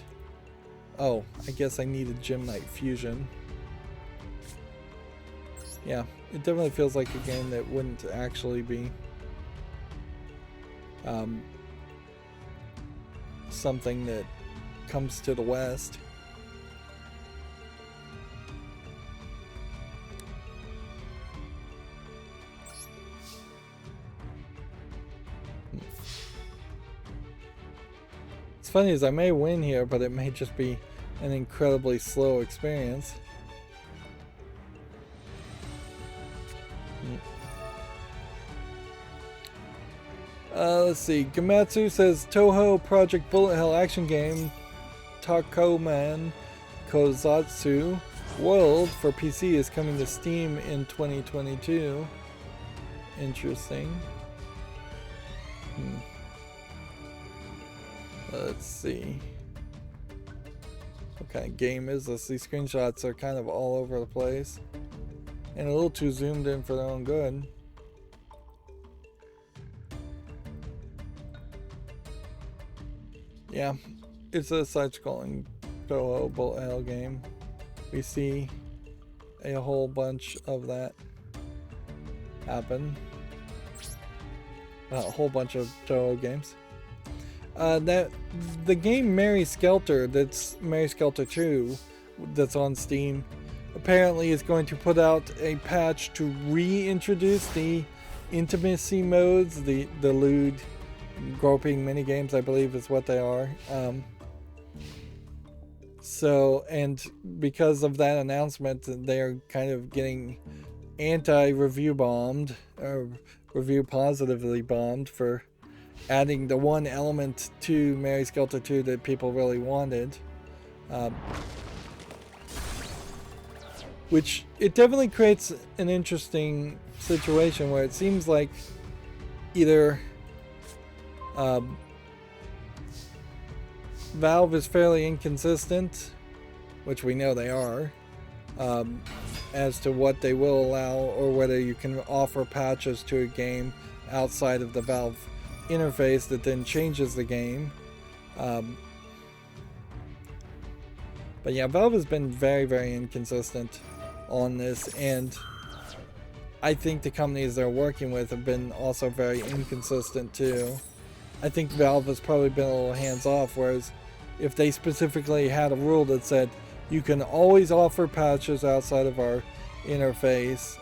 Oh, I guess I needed Gym Night Fusion. Yeah, it definitely feels like a game that wouldn't actually be something that comes to the West. It's funny as I may win here, but it may just be an incredibly slow experience. Let's see. Gamatsu says Toho Project Bullet Hell action game Takoman Kozatsu World for PC is coming to Steam in 2022. Interesting. Let's see. What kind of game is this? These screenshots are kind of all over the place and a little too zoomed in for their own good. Yeah, it's a side-scrolling Toho Bullet Hell game. We see a whole bunch of that happen. A whole bunch of Toho games. That the game Mary Skelter, that's Mary Skelter 2, that's on Steam, apparently is going to put out a patch to reintroduce the intimacy modes, the lewd groping mini games, I believe is what they are. So, and because of that announcement, they are kind of getting anti-review bombed, or review positively bombed for adding the one element to Mary Skelter 2 that people really wanted. Which, it definitely creates an interesting situation where it seems like either Valve is fairly inconsistent, which we know they are, as to what they will allow or whether you can offer patches to a game outside of the Valve interface that then changes the game. But yeah, Valve has been very, very inconsistent on this, and I think the companies they're working with have been also very inconsistent too. I think Valve has probably been a little hands-off, whereas if they specifically had a rule that said you can always offer patches outside of our interface,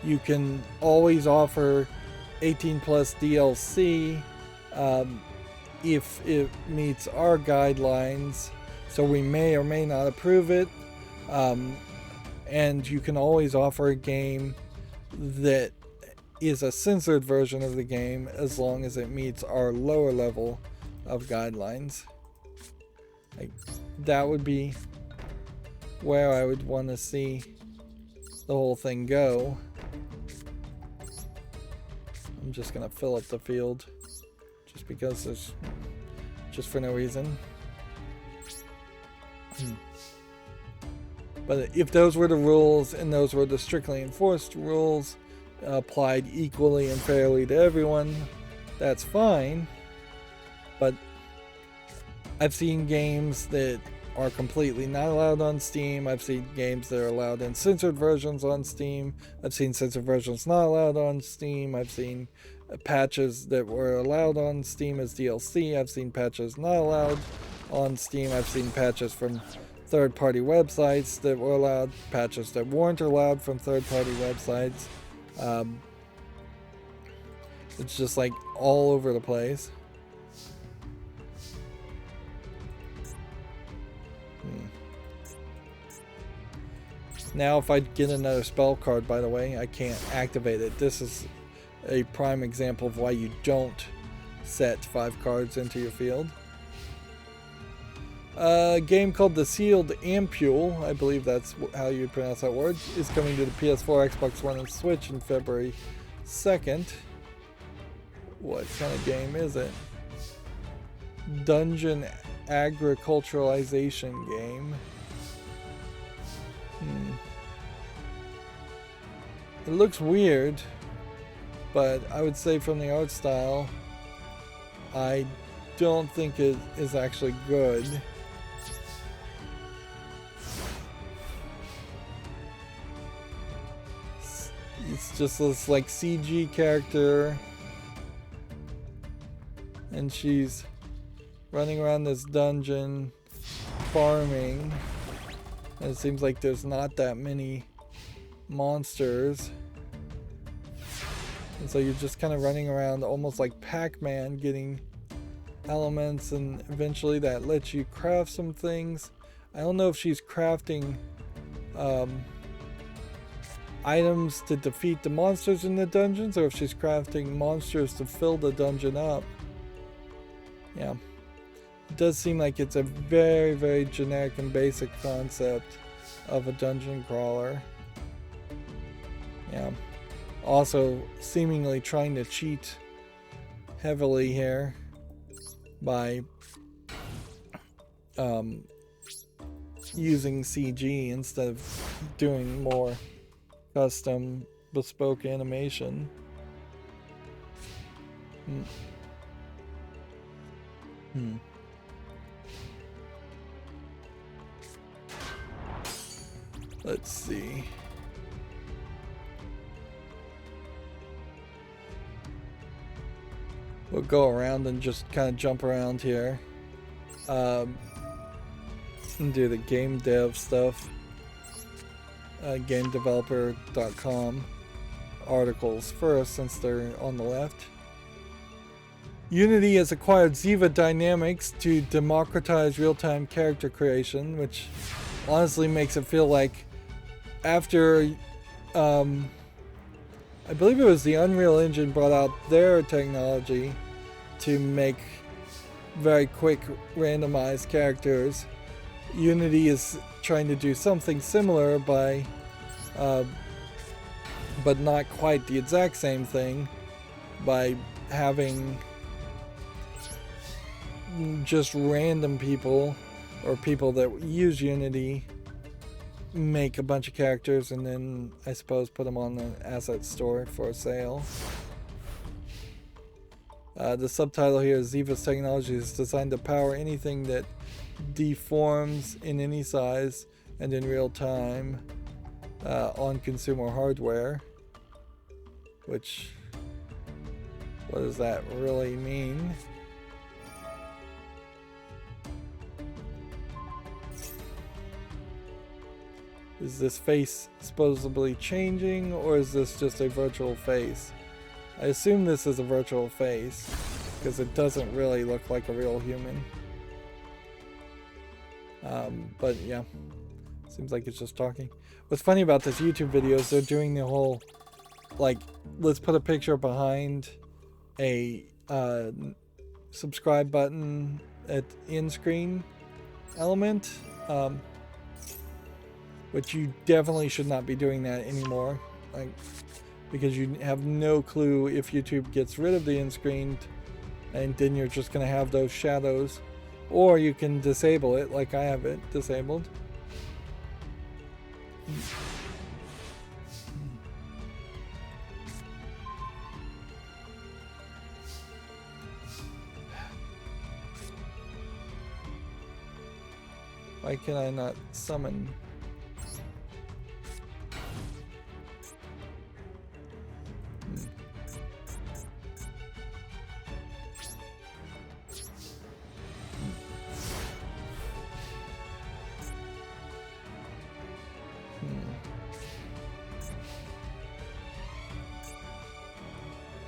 you can always offer 18 plus DLC if it meets our guidelines, so we may or may not approve it, and you can always offer a game that is a censored version of the game as long as it meets our lower level of guidelines. Like, that would be where I would want to see the whole thing go. I'm just gonna fill up the field just because there's just for no reason. But if those were the rules and those were the strictly enforced rules, applied equally and fairly to everyone, that's fine. But I've seen games that are completely not allowed on Steam. I've seen games that are allowed in censored versions on Steam. I've seen censored versions not allowed on Steam. I've seen patches that were allowed on Steam as DLC. I've seen patches not allowed on Steam. I've seen patches from third-party websites that were allowed, patches that weren't allowed from third-party websites. It's just like all over the place. Now if I get another spell card, by the way, I can't activate it. This is a prime example of why you don't set 5 cards into your field. A game called The Sealed Ampule, I believe that's how you pronounce that word, is coming to the PS4, Xbox One, and Switch in February 2nd. What kind of game is it? Dungeon agriculturalization game. It looks weird, but I would say from the art style, I don't think it is actually good. It's just this like CG character, and she's running around this dungeon farming, and it seems like there's not that many monsters, and so you're just kind of running around almost like Pac-Man, getting elements, and eventually that lets you craft some things. I don't know if she's crafting items to defeat the monsters in the dungeons, or if she's crafting monsters to fill the dungeon up. Yeah, it does seem like it's a very, very generic and basic concept of a dungeon crawler. Yeah, also seemingly trying to cheat heavily here by using CG instead of doing more custom bespoke animation. Let's see. We'll go around and just kind of jump around here. And do the game dev stuff. GameDeveloper.com articles first, since they're on the left. Unity has acquired Ziva Dynamics to democratize real-time character creation, which honestly makes it feel like after I believe it was the Unreal Engine brought out their technology to make very quick randomized characters, Unity is trying to do something similar by but not quite the exact same thing, by having just random people or people that use Unity make a bunch of characters and then I suppose put them on the asset store for sale. The subtitle here is Ziva's technology is designed to power anything that deforms in any size and in real time on consumer hardware. Which, what does that really mean? Is this face supposedly changing, or is this just a virtual face? I assume this is a virtual face, because it doesn't really look like a real human. But yeah, seems like it's just talking. What's funny about this YouTube video is they're doing the whole, like, let's put a picture behind a subscribe button at in-screen element. Which you definitely should not be doing that anymore, like, because you have no clue if YouTube gets rid of the in-screen, and then you're just going to have those shadows. Or you can disable it, like I have it disabled. Why can I not summon?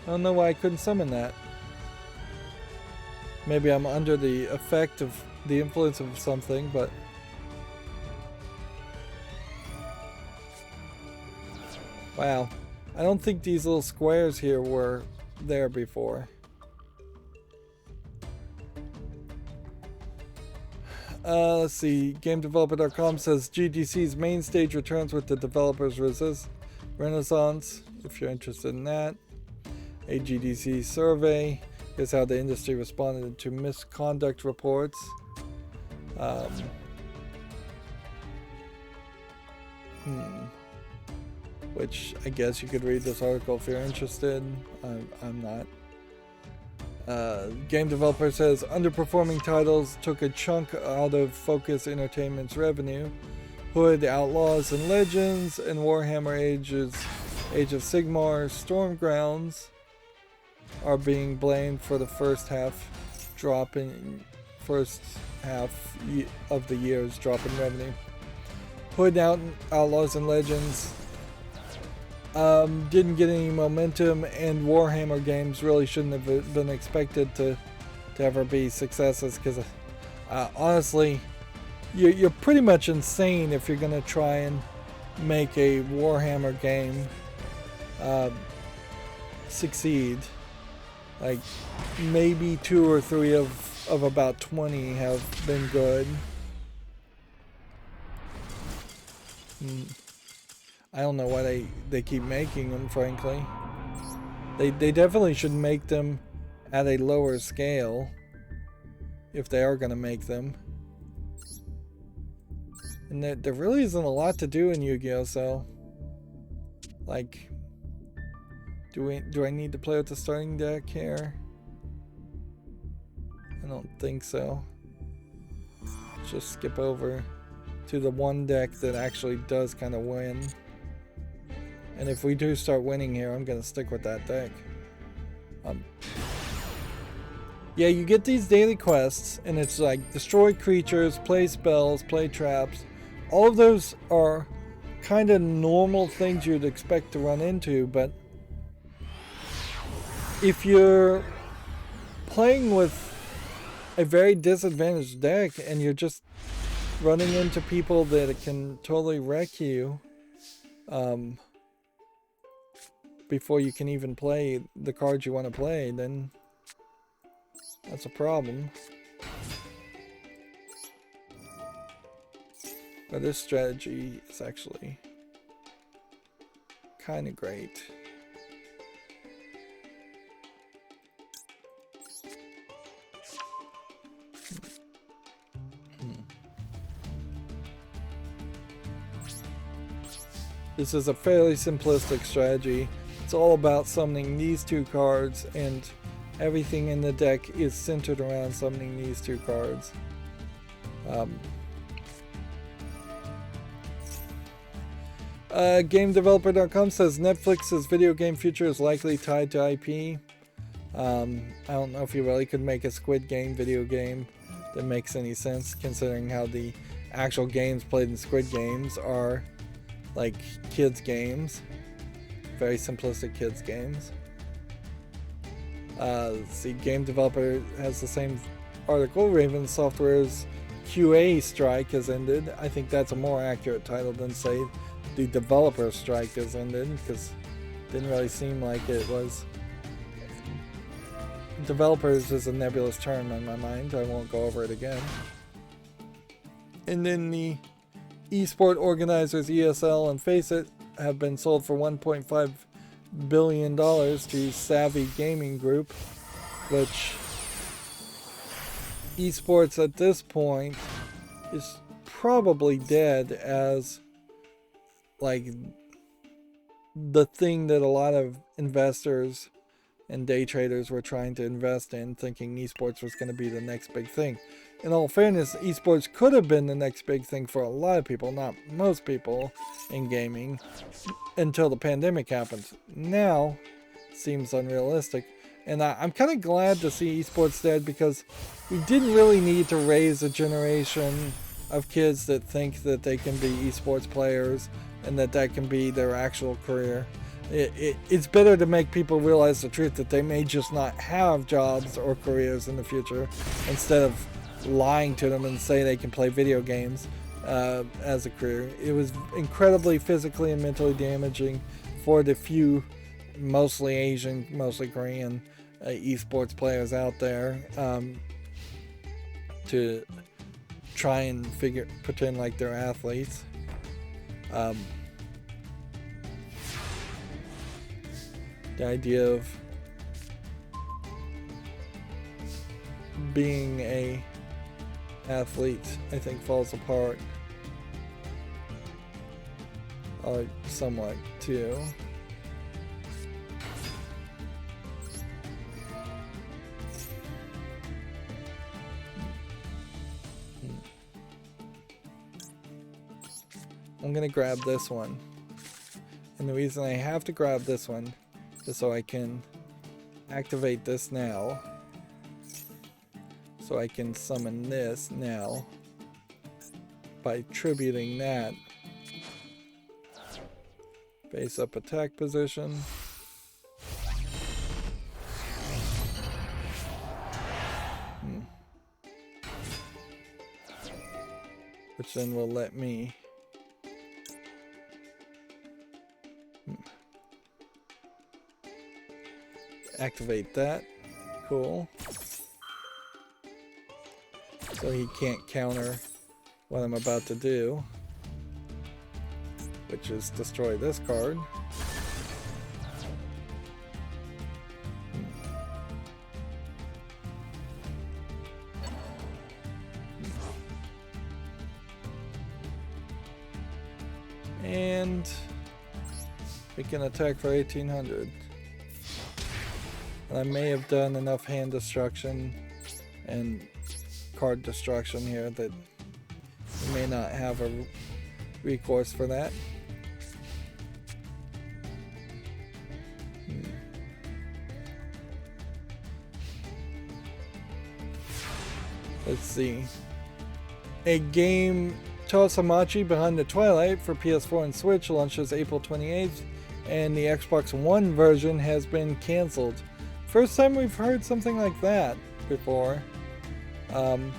I don't know why I couldn't summon that. Maybe I'm under the effect of the influence of something, but Wow. I don't think these little squares here were there before. Let's see. GameDeveloper.com says GDC's main stage returns with the Developers Renaissance, if you're interested in that. A GDC survey is how the industry responded to misconduct reports. Which I guess you could read this article if you're interested. I'm not. Game developer says underperforming titles took a chunk out of Focus Entertainment's revenue. Hood, Outlaws and Legends, and Warhammer Age of Sigmar Stormgrounds are being blamed for the first half of the year's drop in revenue. Hood, Outlaws and Legends didn't get any momentum, and Warhammer games really shouldn't have been expected to ever be successes, because honestly, you're pretty much insane if you're going to try and make a Warhammer game succeed. Like, maybe 2 or 3 of about 20 have been good. I don't know why they keep making them, frankly. They definitely should make them at a lower scale if they are going to make them. And there really isn't a lot to do in Yu-Gi-Oh! So, like, do I need to play with the starting deck here? I don't think so. Let's just skip over to the one deck that actually does kind of win. And if we do start winning here, I'm going to stick with that deck. Yeah, you get these daily quests, and it's like destroy creatures, play spells, play traps. All of those are kind of normal things you'd expect to run into, but if you're playing with a very disadvantaged deck and you're just running into people that can totally wreck you before you can even play the cards you want to play, then that's a problem. But this strategy is actually kind of great. This is a fairly simplistic strategy. It's all about summoning these 2 cards, and everything in the deck is centered around summoning these 2 cards. GameDeveloper.com says Netflix's video game future is likely tied to IP. I don't know if you really could make a Squid Game video game that makes any sense, considering how the actual games played in Squid Games are like kids games, very simplistic kids games. Let's see, Game Developer has the same article. Raven Software's QA strike has ended. I think that's a more accurate title than, say, the developer strike has ended, because it didn't really seem like it was. Developers is a nebulous term in my mind. I won't go over it again. And then the esport organizers ESL and Faceit have been sold for $1.5 billion to Savvy Gaming Group, which esports at this point is probably dead as like the thing that a lot of investors and day traders were trying to invest in, thinking esports was going to be the next big thing. In all fairness, esports could have been the next big thing for a lot of people, not most people in gaming, until the pandemic happened. Now, seems unrealistic. And I'm kind of glad to see esports dead, because we didn't really need to raise a generation of kids that think that they can be esports players and that can be their actual career. It's better to make people realize the truth that they may just not have jobs or careers in the future, instead of lying to them and say they can play video games as a career. It was incredibly physically and mentally damaging for the few, mostly Asian, mostly Korean esports players out there, to try and pretend like they're athletes. The idea of being a athlete, I think, falls apart somewhat too. I'm gonna grab this one, and the reason I have to grab this one is so I can activate this now, so I can summon this now by tributing that. Face up attack position. Which then will let me activate that. Cool. So he can't counter what I'm about to do, which is destroy this card. And we can attack for 1800. And I may have done enough hand destruction and card destruction here that we may not have a recourse for that. Let's see. A game, Tosamachi Behind the Twilight for PS4 and Switch launches April 28th, and the Xbox One version has been cancelled. First time we've heard something like that before. And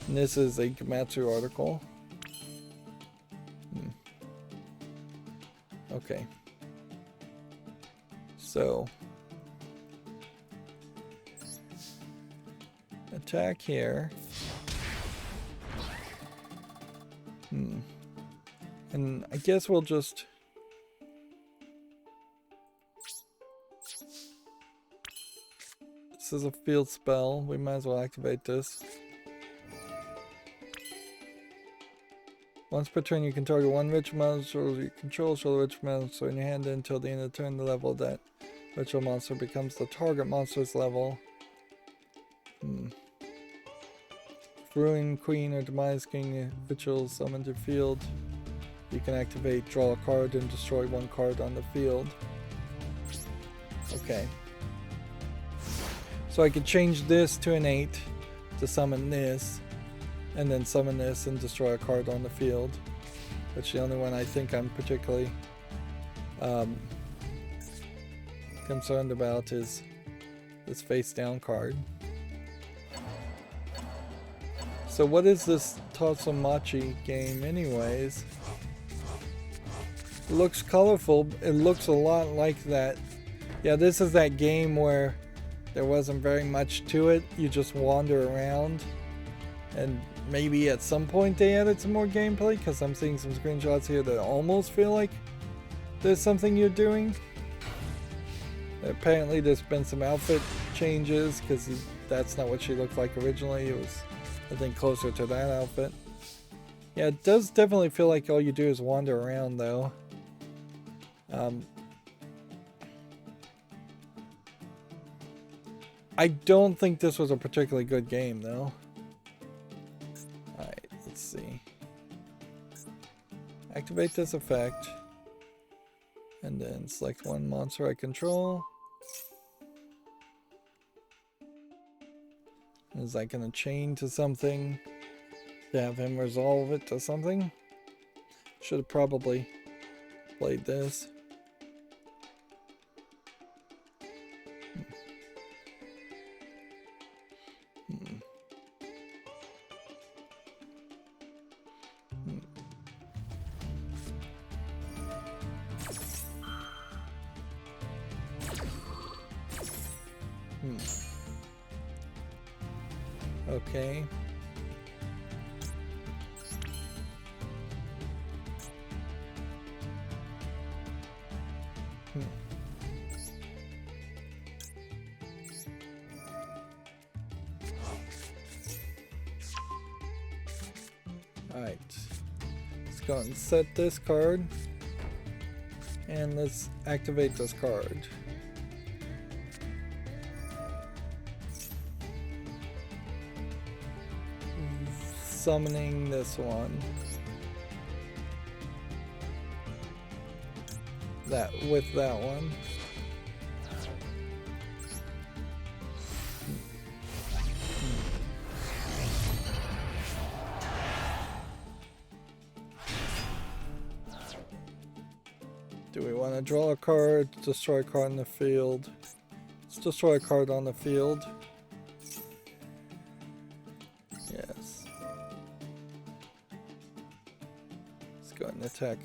this is a Gematsu article. Okay. So, attack here. And I guess we'll just... This is a field spell. We might as well activate this. Once per turn, you can target one ritual monster you control. Show the ritual monster in your hand until the end of the turn. The level of that ritual monster becomes the target monster's level. Ruin Queen or Demise King rituals summoned to field. You can activate, draw a card, and destroy one card on the field. Okay. So I could change this to an 8 to summon this, and then summon this and destroy a card on the field. Which the only one I think I'm particularly concerned about is this face down card. So what is this Tosamachi game anyways? It looks colorful. It looks a lot like that. Yeah, this is that game where there wasn't very much to it. You just wander around. And maybe at some point they added some more gameplay, because I'm seeing some screenshots here that almost feel like there's something you're doing. Apparently there's been some outfit changes, because that's not what she looked like originally. It was, I think, closer to that outfit. Yeah, it does definitely feel like all you do is wander around, though. I don't think this was a particularly good game, though. Alright, let's see. Activate this effect. And then select one monster I control. Is that going to chain to something? To have him resolve it to something? Should have probably played this. Okay. Alright. Let's go and set this card. And let's activate this card. Summoning this one. That with that one. Do we want to draw a card, destroy a card in the field? Let's destroy a card on the field. Yes. Let's go ahead and attack.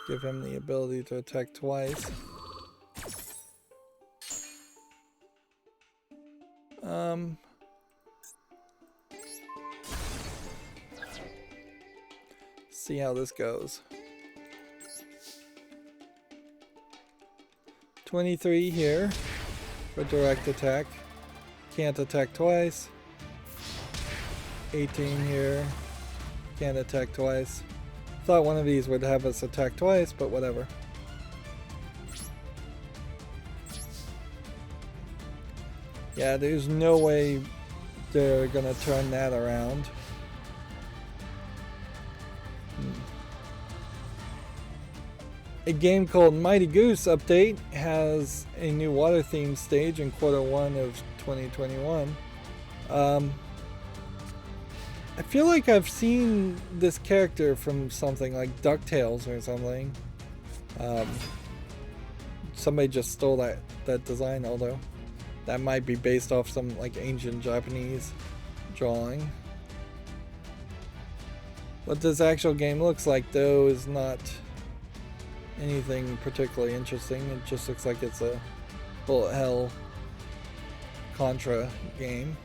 Give him the ability to attack twice. See how this goes. 23 here for direct attack. Can't attack twice. 18 here. Can't attack twice. Thought one of these would have us attack twice, but whatever. Yeah, there's no way they're gonna turn that around. A game called Mighty Goose Update has a new water theme stage in Q1 of 2021. I feel like I've seen this character from something like DuckTales or something. Somebody just stole that design, although that might be based off some like ancient Japanese drawing. What this actual game looks like though is not anything particularly interesting. It just looks like it's a bullet hell Contra game.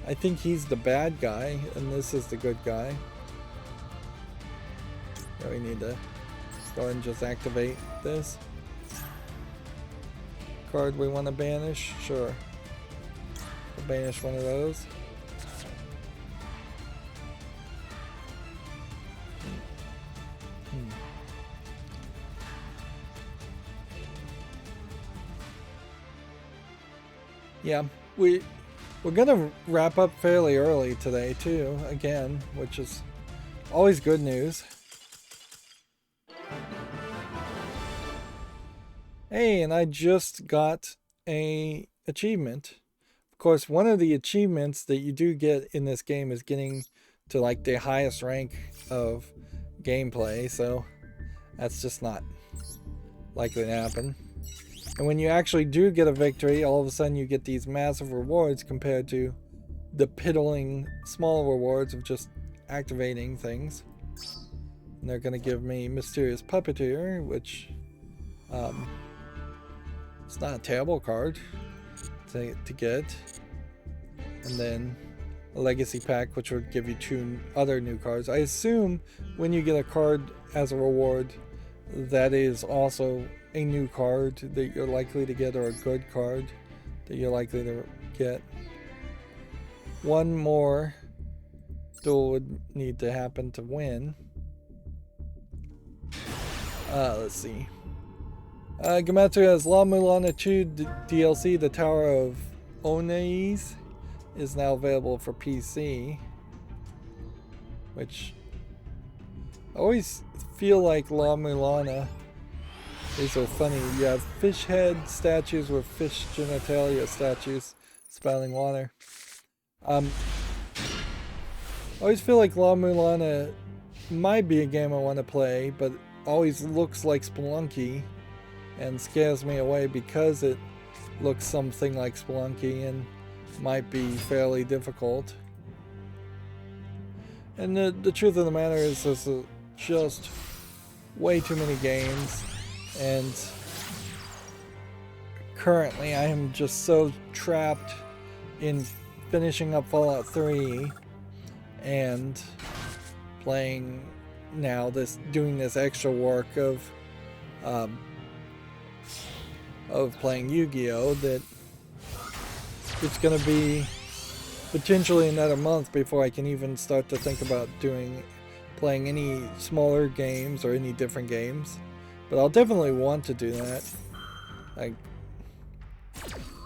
I think he's the bad guy and this is the good guy. So we need to go ahead and just activate this. Card we want to banish? Sure. We'll banish one of those. Yeah, we're gonna wrap up fairly early today too, again, which is always good news. Hey, and I just got a achievement. Of course, one of the achievements that you do get in this game is getting to like the highest rank of gameplay, so that's just not likely to happen. And when you actually do get a victory, all of a sudden you get these massive rewards compared to the piddling small rewards of just activating things. And they're going to give me Mysterious Puppeteer, which it's not a terrible card to get. And then a Legacy Pack, which would give you 2 other new cards. I assume when you get a card as a reward, that is also a new card that you're likely to get, or a good card that you're likely to get. One more duel would need to happen to win. Let's see. Gamatsu has La Mulana 2 DLC, The Tower of Onais, is now available for PC. Which I always feel like La Mulana is so funny. You have fish head statues with fish genitalia statues spouting water. I always feel like La Mulana might be a game I want to play, but always looks like Spelunky and scares me away because it looks something like Spelunky and might be fairly difficult. And the truth of the matter is there's just way too many games And currently I am just so trapped in finishing up Fallout 3 and playing now, doing this extra work of playing Yu-Gi-Oh! That it's gonna be potentially another month before I can even start to think about playing any smaller games or any different games. But I'll definitely want to do that. I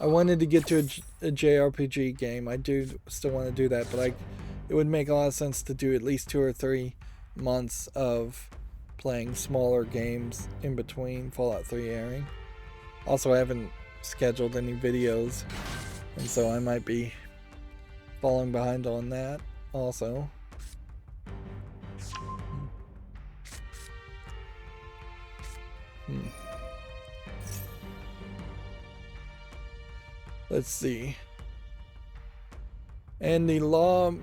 wanted to get to a JRPG game. I do still want to do that, but it would make a lot of sense to do at least 2 or 3 months of playing smaller games in between Fallout 3 airing. Also, I haven't scheduled any videos, and so I might be falling behind on that also. Let's see. And the La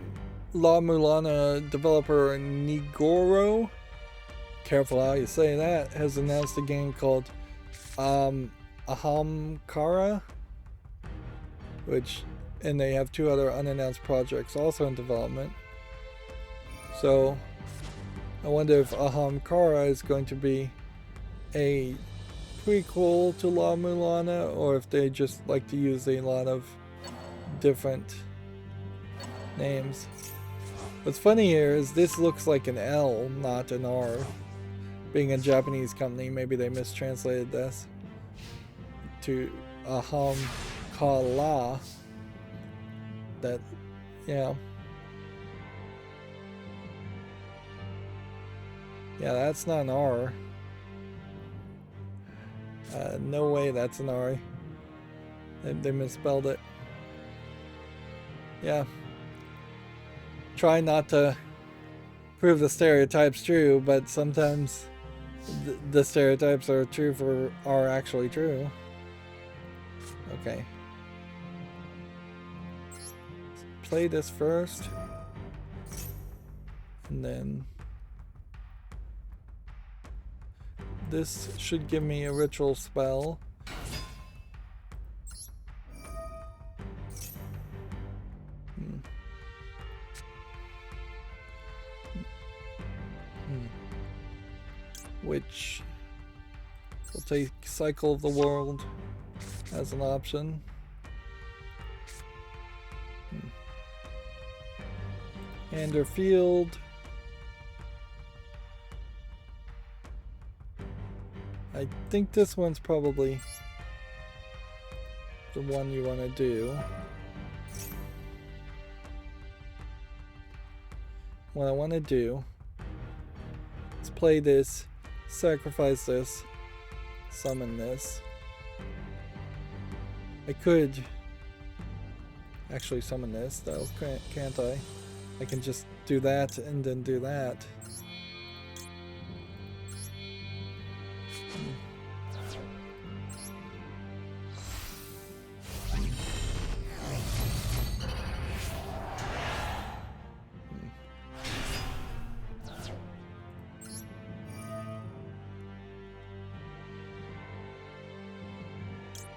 Mulana developer Nigoro, careful how you say that, has announced a game called Ahamkara, and they have 2 other unannounced projects also in development. So I wonder if Ahamkara is going to be a prequel to La Mulana, or if they just like to use a lot of different names. What's funny here is this looks like an L, not an R. Being a Japanese company, maybe they mistranslated this to Ahamkala. That, yeah. Yeah, that's not an R. No way that's an R. They misspelled it. Yeah. Try not to prove the stereotypes true, but sometimes the stereotypes are actually true. Okay. Let's play this first. And then this should give me a ritual spell. Which will take Cycle of the World as an option. Ender Field. I think this one's probably the one you want to do. What I want to do is play this, sacrifice this, summon this. I could actually summon this, though, can't I? I can just do that and then do that.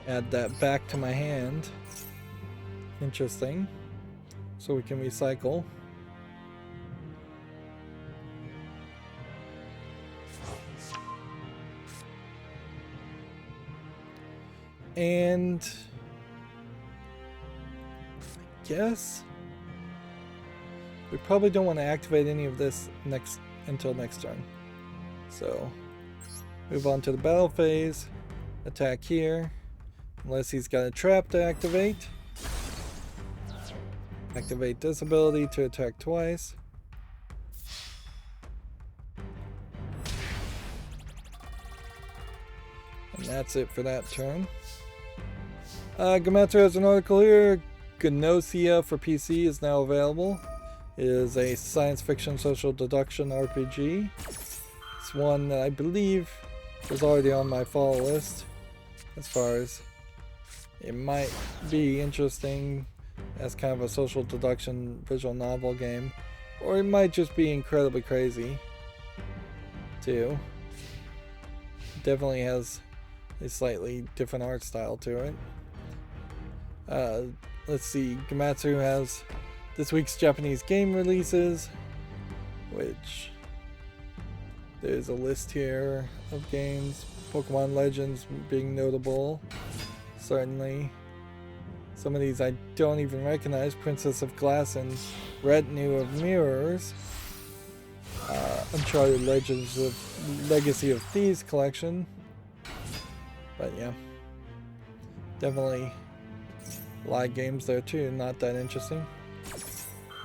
Add that back to my hand. Interesting. So we can recycle. And I guess we probably don't want to activate any of this until next turn. So move on to the battle phase. Attack here. Unless he's got a trap to activate. Activate this ability to attack twice. And that's it for that turn. Gametsu has an article here. Gnosia for PC is now available. It is a science fiction social deduction RPG. It's one that I believe is already on my follow list, as far as it might be interesting as kind of a social deduction visual novel game, or it might just be incredibly crazy too. definitely has a slightly different art style to it. Let's see, Gamatsu has this week's Japanese game releases, which there's a list here of games. Pokemon Legends being notable, certainly. Some of these I don't even recognize. Princess of Glass and Retinue of Mirrors. Uncharted Legends of Legacy of Thieves collection. But yeah, definitely a lot of games there too, not that interesting.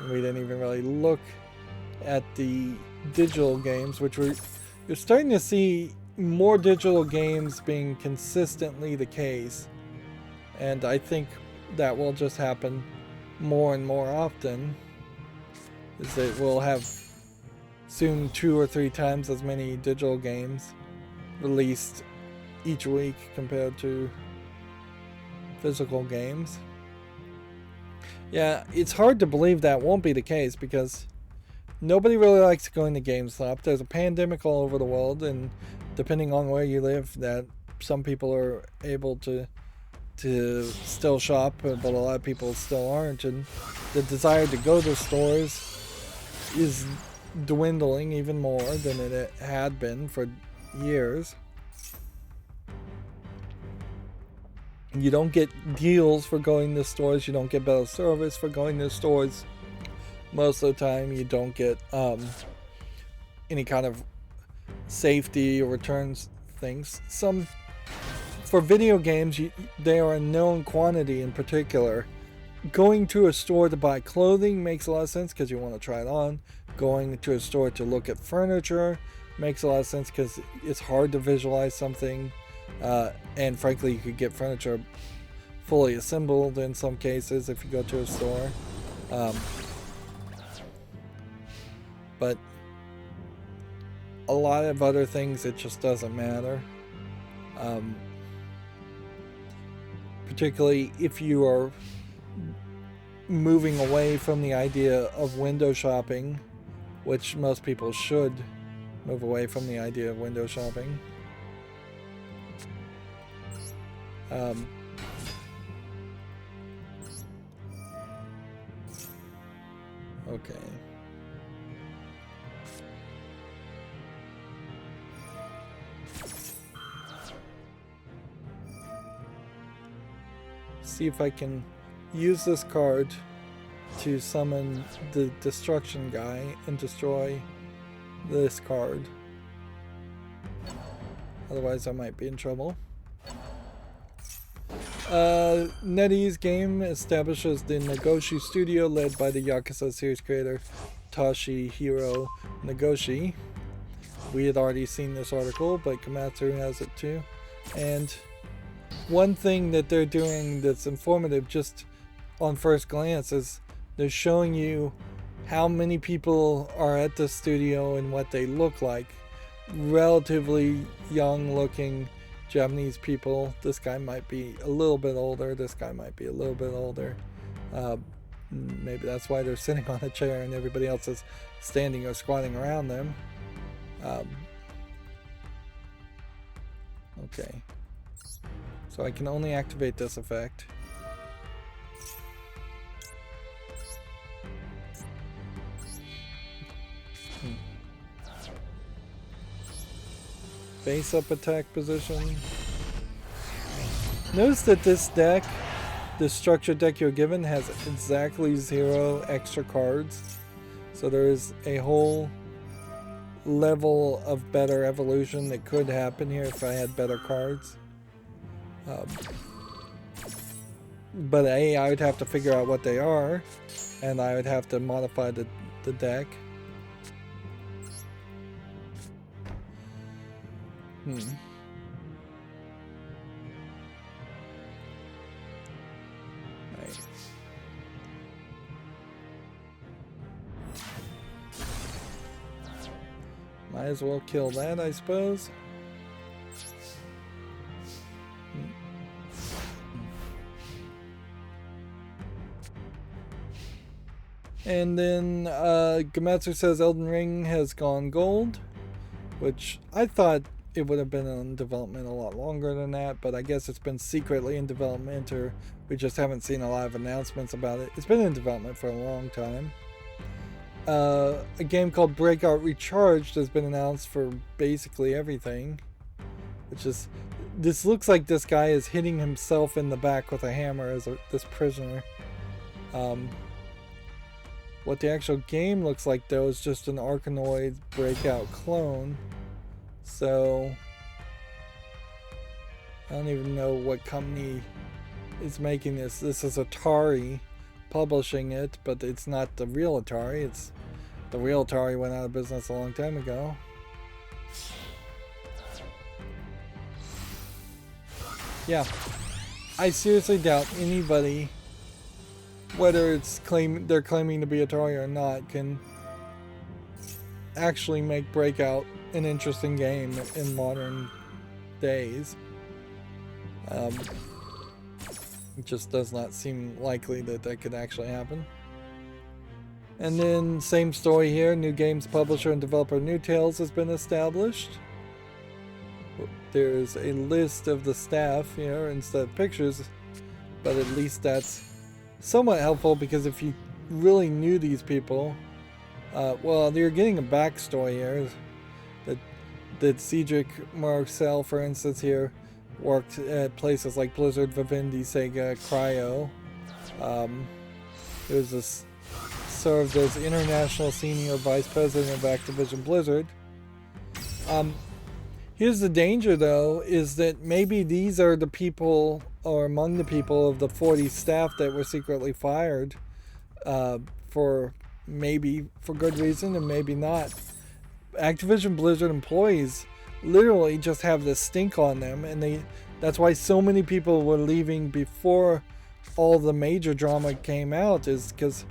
And we didn't even really look at the digital games, which you're starting to see more digital games being consistently the case. And I think that will just happen more and more often, is that we'll have soon 2 or 3 times as many digital games released each week compared to physical games. Yeah, it's hard to believe that won't be the case because nobody really likes going to GameStop. There's a pandemic all over the world, and depending on where you live, that some people are able to still shop, but a lot of people still aren't, and the desire to go to stores is dwindling even more than it had been for years. You don't get deals for going to stores. You don't get better service for going to stores. Most of the time, you don't get any kind of safety or returns things. For video games, they are a known quantity in particular. Going to a store to buy clothing makes a lot of sense because you want to try it on. Going to a store to look at furniture makes a lot of sense because it's hard to visualize something. And frankly, you could get furniture fully assembled in some cases if you go to a store. But a lot of other things, it just doesn't matter. Particularly if you are moving away from the idea of window shopping, which most people should move away from the idea of window shopping. Okay. See if I can use this card to summon the destruction guy and destroy this card. Otherwise I might be in trouble. NetEase game establishes the Nagoshi studio led by the Yakuza series creator Toshihiro Nagoshi. We had already seen this article, but Komatsu has it too. And one thing that they're doing that's informative just on first glance is they're showing you how many people are at the studio and what they look like. Relatively young looking Japanese people. This guy might be a little bit older. This guy might be a little bit older. Maybe that's why they're sitting on a chair and everybody else is standing or squatting around them. Okay. So I can only activate this effect. Base up attack position. Notice that this deck, the structure deck you're given, has exactly 0 extra cards. So there is a whole level of better evolution that could happen here if I had better cards. But I would have to figure out what they are, and I would have to modify the deck. Right. Might as well kill that, I suppose. And then Gamatsu says Elden Ring has gone gold, which I thought it would have been in development a lot longer than that, but I guess it's been secretly in development, or we just haven't seen a lot of announcements about it. It's been in development for a long time. A game called Breakout Recharged has been announced for basically everything, which is, this looks like this guy is hitting himself in the back with a hammer as this prisoner. What the actual game looks like, though, is just an Arkanoid Breakout clone. So I don't even know what company is making this. This is Atari publishing it, but it's not the real Atari. It's the real Atari went out of business a long time ago. Yeah, I seriously doubt anybody, whether it's they're claiming to be Atari or not, can actually make Breakout an interesting game in modern days. It just does not seem likely that that could actually happen. And then, same story here, new games publisher and developer New Tales has been established. There's a list of the staff here instead of pictures, but at least that's somewhat helpful, because if you really knew these people, well, you're getting a backstory here. That Cedric Marcel, for instance, here worked at places like Blizzard, Vivendi, Sega, Cryo. Served as International Senior Vice President of Activision Blizzard. Here's the danger, though, is that maybe these are the people, or among the people of the 40 staff that were secretly fired, for good reason and maybe not. Activision Blizzard employees literally just have this stink on them, and that's why so many people were leaving before all the major drama came out, is because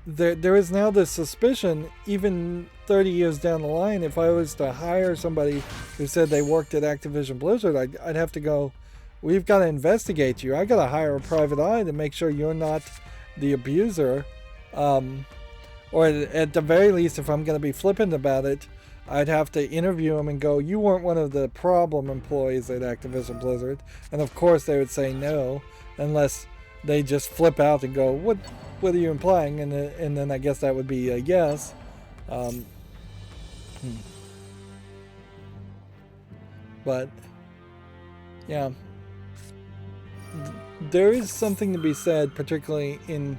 there is now this suspicion, even 30 years down the line, if I was to hire somebody who said they worked at Activision Blizzard, I'd have to go, we've got to investigate you. I got to hire a private eye to make sure you're not the abuser. Or at the very least, if I'm going to be flippant about it, I'd have to interview him and go, you weren't one of the problem employees at Activision Blizzard. And of course they would say no, unless they just flip out and go, what are you implying? And then I guess that would be a yes. But yeah, there is something to be said, particularly in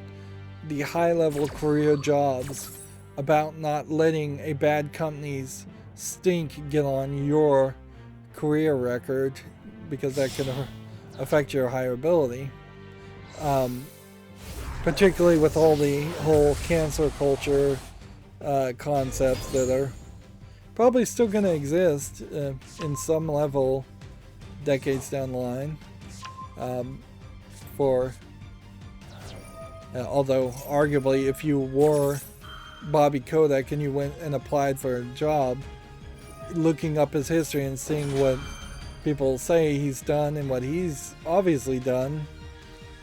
the high-level career jobs, about not letting a bad company's stink get on your career record, because that can affect your hireability. Particularly with all the whole cancer culture concepts that are probably still going to exist in some level decades down the line. Although arguably, if you were Bobby Kotick and you went and applied for a job, looking up his history and seeing what people say he's done and what he's obviously done,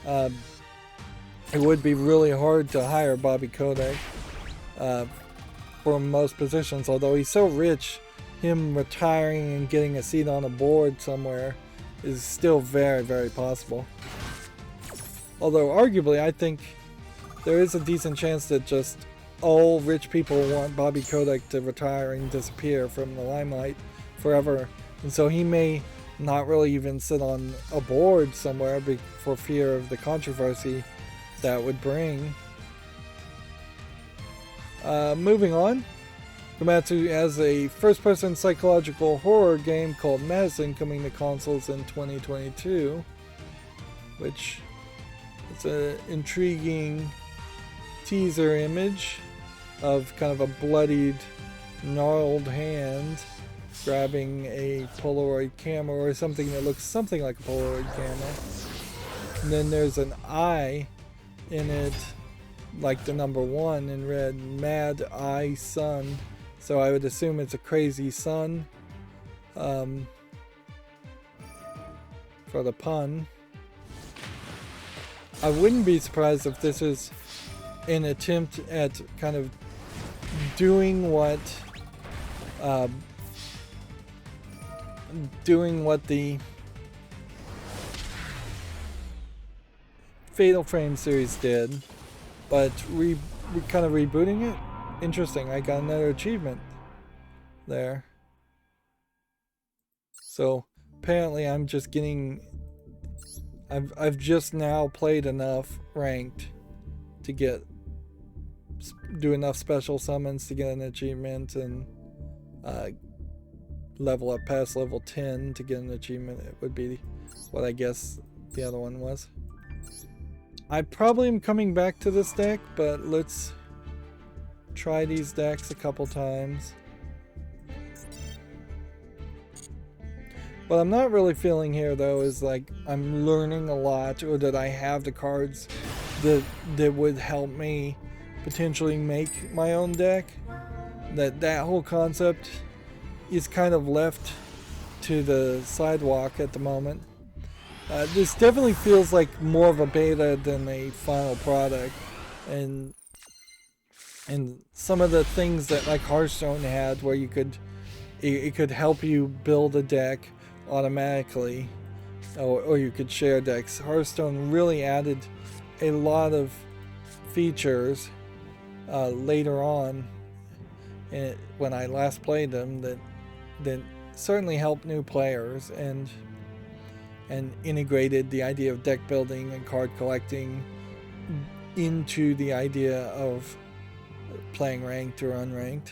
it would be really hard to hire Bobby Kotick for most positions. Although he's so rich, him retiring and getting a seat on a board somewhere is still very, very possible. Although arguably, I think there is a decent chance that just all rich people want Bobby Kotick to retire and disappear from the limelight forever. And so he may not really even sit on a board somewhere for fear of the controversy that would bring. Moving on, Komatsu has a first-person psychological horror game called Medicine coming to consoles in 2022, which is an intriguing teaser image of kind of a bloodied, gnarled hand grabbing a Polaroid camera, or something that looks something like a Polaroid camera. And then there's an eye in it, like the number 1 in red, Mad Eye Sun. So I would assume it's a crazy sun, for the pun. I wouldn't be surprised if this is an attempt at kind of doing what doing what the Fatal Frame series did, but we're kind of rebooting it. Interesting, I got another achievement there. So apparently I'm just getting... I've just now played enough ranked to do enough special summons to get an achievement, and level up past level 10 to get an achievement. It would be what I guess the other one was. I probably am coming back to this deck, but let's try these decks a couple times. What I'm not really feeling here though is like I'm learning a lot, or that I have the cards that would help me potentially make my own deck. That whole concept is kind of left to the sidewalk at the moment. This definitely feels like more of a beta than a final product, and some of the things that like Hearthstone had, where it could help you build a deck automatically, or you could share decks. Hearthstone really added a lot of features later on when I last played them that certainly helped new players, and integrated the idea of deck building and card collecting into the idea of playing ranked or unranked.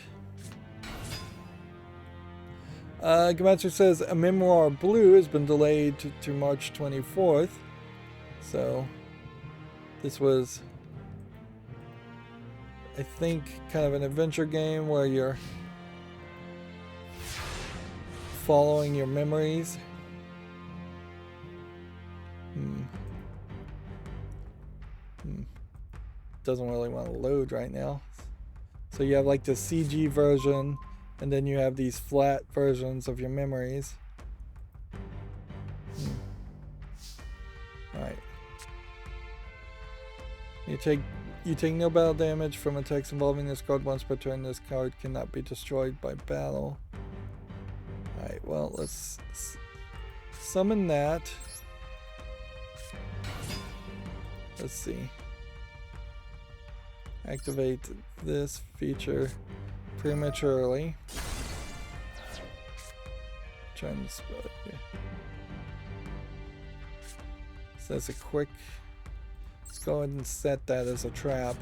Gamatsu says a Memoir Blue has been delayed to March 24th. So this was, I think, kind of an adventure game where you're following your memories. Doesn't really want to load right now. So you have like the CG version, and then you have these flat versions of your memories. Alright. You take no battle damage from attacks involving this card once per turn. This card cannot be destroyed by battle. Alright, well, let's summon that. Let's see. Activate this feature prematurely. Trying to spell it. So that's a quick. Let's go ahead and set that as a trap.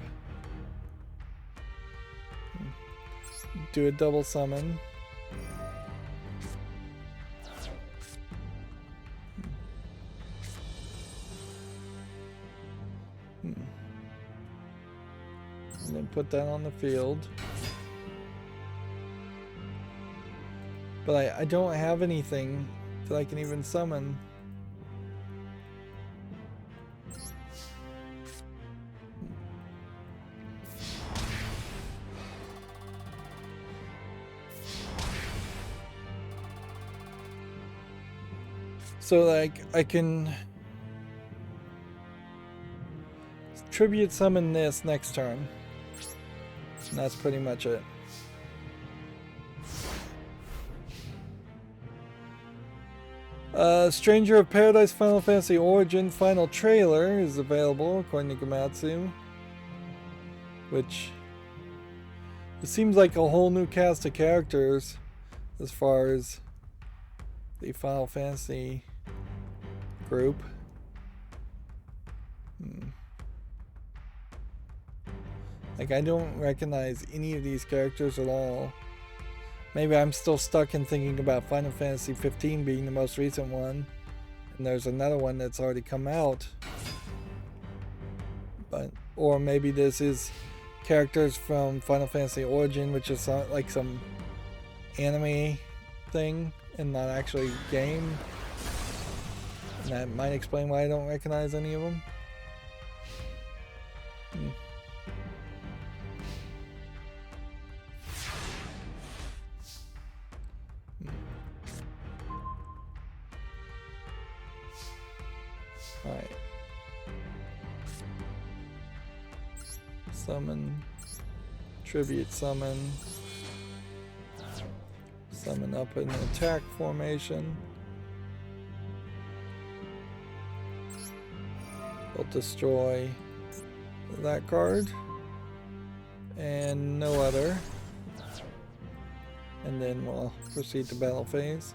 Do a double summon. And then put that on the field. But I don't have anything that I can even summon. So like I can tribute summon this next turn. And that's pretty much it. Stranger of Paradise Final Fantasy Origin final trailer is available according to Gamatsu, which it seems like a whole new cast of characters as far as the Final Fantasy group. Like, I don't recognize any of these characters at all. Maybe I'm still stuck in thinking about Final Fantasy 15 being the most recent one, and there's another one that's already come out. But, or maybe this is characters from Final Fantasy Origin, which is like some anime thing and not actually a game. And that might explain why I don't recognize any of them. Alright. Summon. Tribute summon. Summon up an attack formation. We'll destroy that card. And no other. And then we'll proceed to battle phase.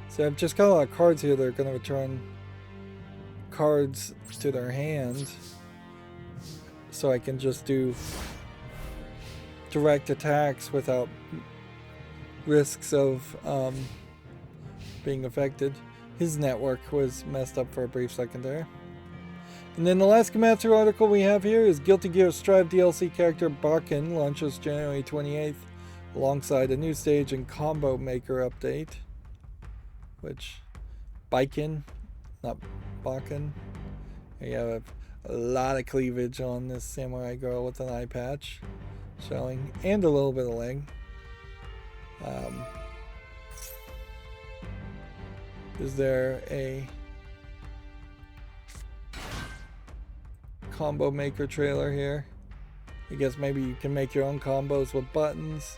So I've just got a lot of cards here that are going to return cards to their hand. So I can just do direct attacks without risks of being affected. His network was messed up for a brief second there. And then the last Komatsu article we have here is Guilty Gear Strive DLC character Bakken launches January 28th alongside a new stage and combo maker update. Which, Bakken, not Bakken. You have a lot of cleavage on this samurai girl with an eye patch showing, and a little bit of leg. Is there a combo maker trailer here? I guess maybe you can make your own combos with buttons,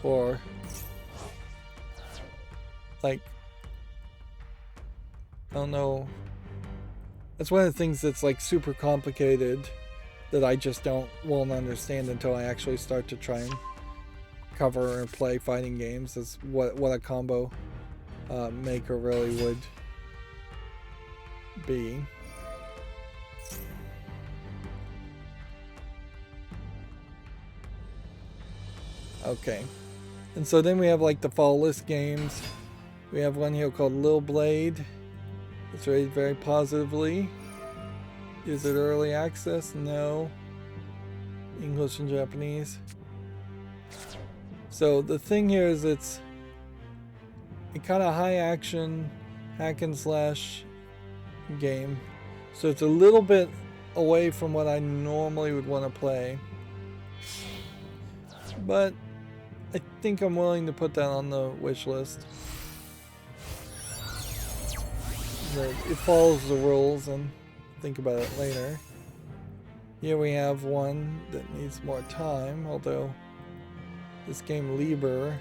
or like, I don't know. That's one of the things that's like super complicated that I just won't understand until I actually start to try and cover or play fighting games, is what a combo maker really would be. Okay, and so then we have like the fall list games. We have one here called Lil Blade. It's rated very positively. Is it early access? No. English and Japanese. So the thing here is it's a kind of high action hack and slash game. So it's a little bit away from what I normally would want to play. But I think I'm willing to put that on the wish list. It follows the rules, and think about it later. Here we have one that needs more time, although this game Lieber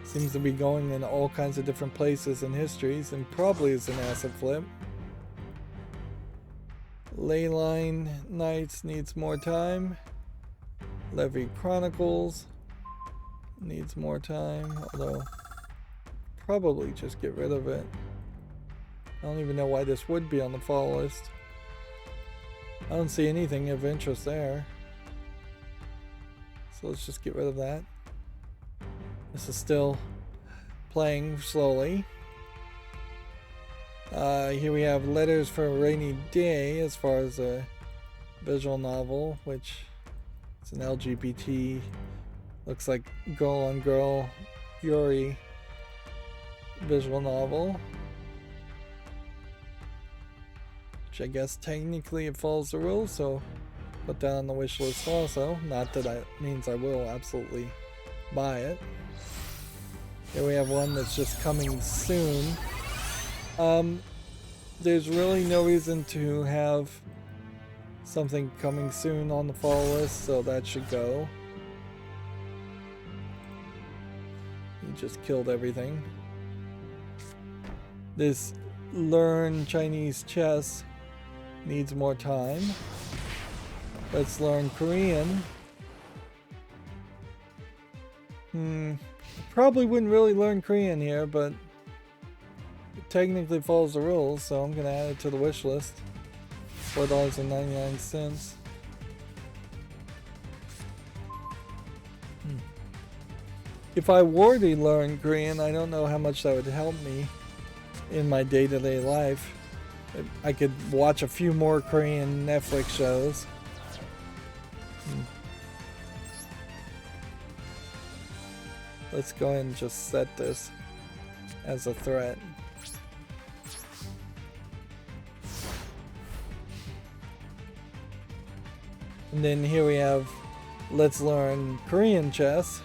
seems to be going in all kinds of different places and histories, and probably is an asset flip. Leyline Knights needs more time. Levy Chronicles needs more time, although probably just get rid of it. I don't even know why this would be on the fall list. I don't see anything of interest there. So let's just get rid of that. This is still playing slowly. Here we have Letters for a Rainy Day as far as a visual novel, which is an LGBT, looks like girl on girl Yuri visual novel. I guess technically it follows the rules, so put that on the wish list also. Not that that means I will absolutely buy it. Here we have one that's just coming soon. There's really no reason to have something coming soon on the fall list, so that should go. You just killed everything. This Learn Chinese Chess needs more time. Let's learn Korean. Probably wouldn't really learn Korean here, but it technically follows the rules, so I'm gonna add it to the wish list. $4.99. If I were to learn Korean, I don't know how much that would help me in my day-to-day life. I could watch a few more Korean Netflix shows. Let's go ahead and just set this as a threat. And then here we have Let's Learn Korean Chess,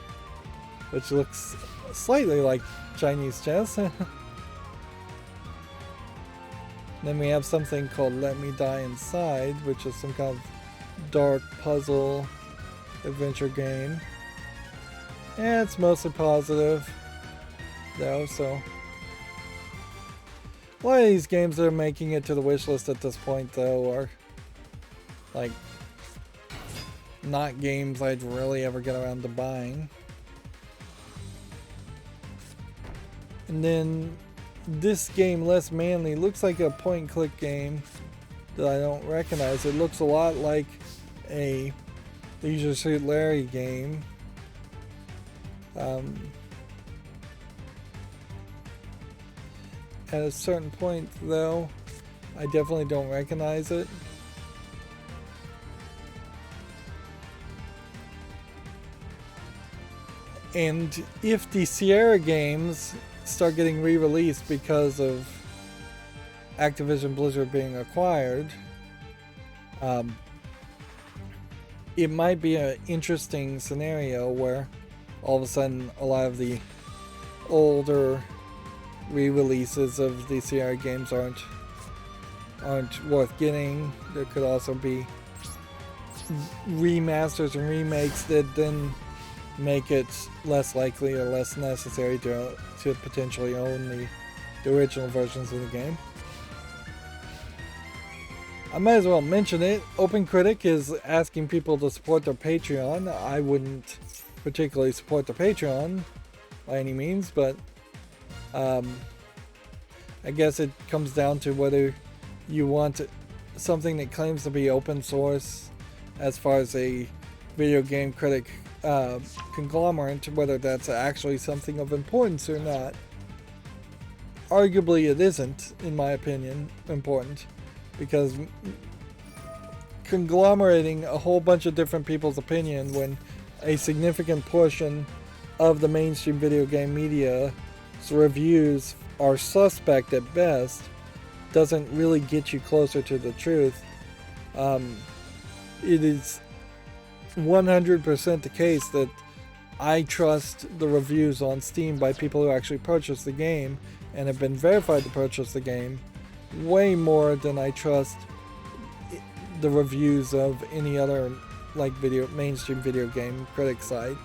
which looks slightly like Chinese chess. Then we have something called Let Me Die Inside, which is some kind of dark puzzle adventure game. And it's mostly positive, though, so. A lot of these games that are making it to the wish list at this point, though, are like not games I'd really ever get around to buying. And then this game, Less Manly, looks like a point and click game that I don't recognize. It looks a lot like a Leisure Suit Larry game. At a certain point, though, I definitely don't recognize it. And if the Sierra games start getting re-released because of Activision Blizzard being acquired, it might be an interesting scenario where all of a sudden a lot of the older re-releases of the Sierra games aren't worth getting. There could also be remasters and remakes that then make it less likely or less necessary to potentially own the original versions of the game. I might as well mention it. OpenCritic is asking people to support their Patreon. I wouldn't particularly support the Patreon by any means, but I guess it comes down to whether you want something that claims to be open source as far as a video game critic conglomerate, whether that's actually something of importance or not. Arguably it isn't, in my opinion, important, because conglomerating a whole bunch of different people's opinion when a significant portion of the mainstream video game media's reviews are suspect at best doesn't really get you closer to the truth. It is 100% the case that I trust the reviews on Steam by people who actually purchase the game and have been verified to purchase the game way more than I trust the reviews of any other like mainstream video game critic site.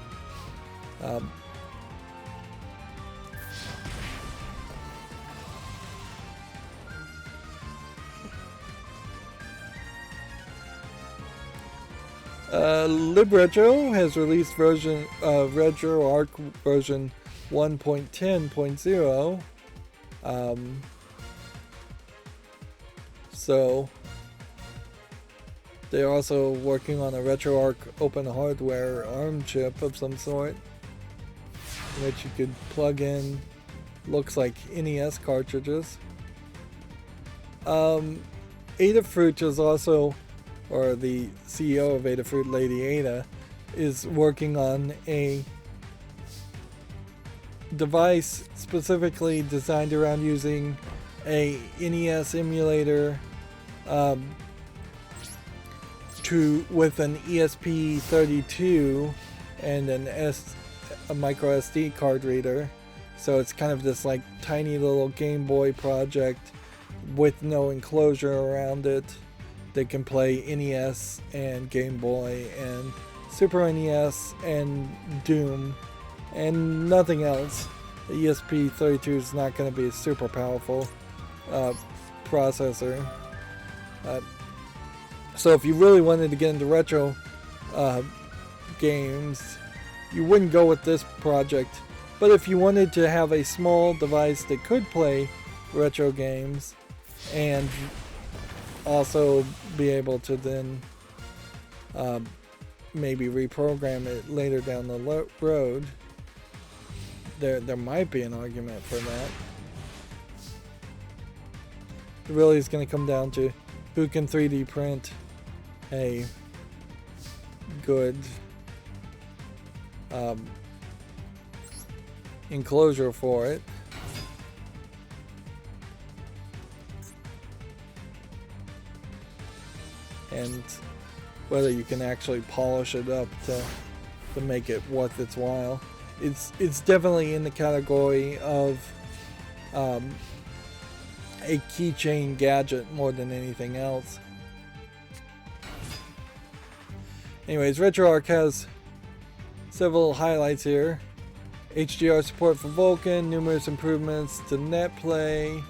LibRetro has released version RetroArch version 1.10.0. So they're also working on a RetroArch open hardware ARM chip of some sort, which you could plug in. Looks like NES cartridges. Adafruit is also, or the CEO of Adafruit, Lady Ada, is working on a device specifically designed around using a NES emulator with an ESP32 and a micro SD card reader. So it's kind of this like tiny little Game Boy project with no enclosure around it. They can play NES and Game Boy and Super NES and Doom and nothing else. The ESP32 is not going to be a super powerful processor. So if you really wanted to get into retro games, you wouldn't go with this project. But if you wanted to have a small device that could play retro games and also be able to then maybe reprogram it later down the road, there might be an argument for that. It really is going to come down to who can 3D print a good enclosure for it. And whether you can actually polish it up to make it worth its while. It's definitely in the category of a keychain gadget more than anything else. Anyways, RetroArch has several highlights here. HDR support for Vulkan, numerous improvements to NetPlay,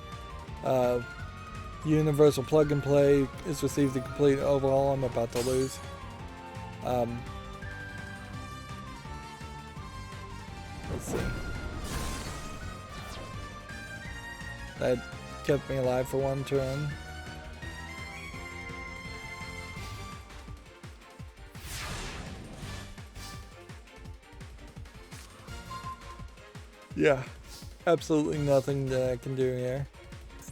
universal plug and play is received a complete overhaul. I'm about to lose. Let's see. That kept me alive for one turn. Yeah, absolutely nothing that I can do here.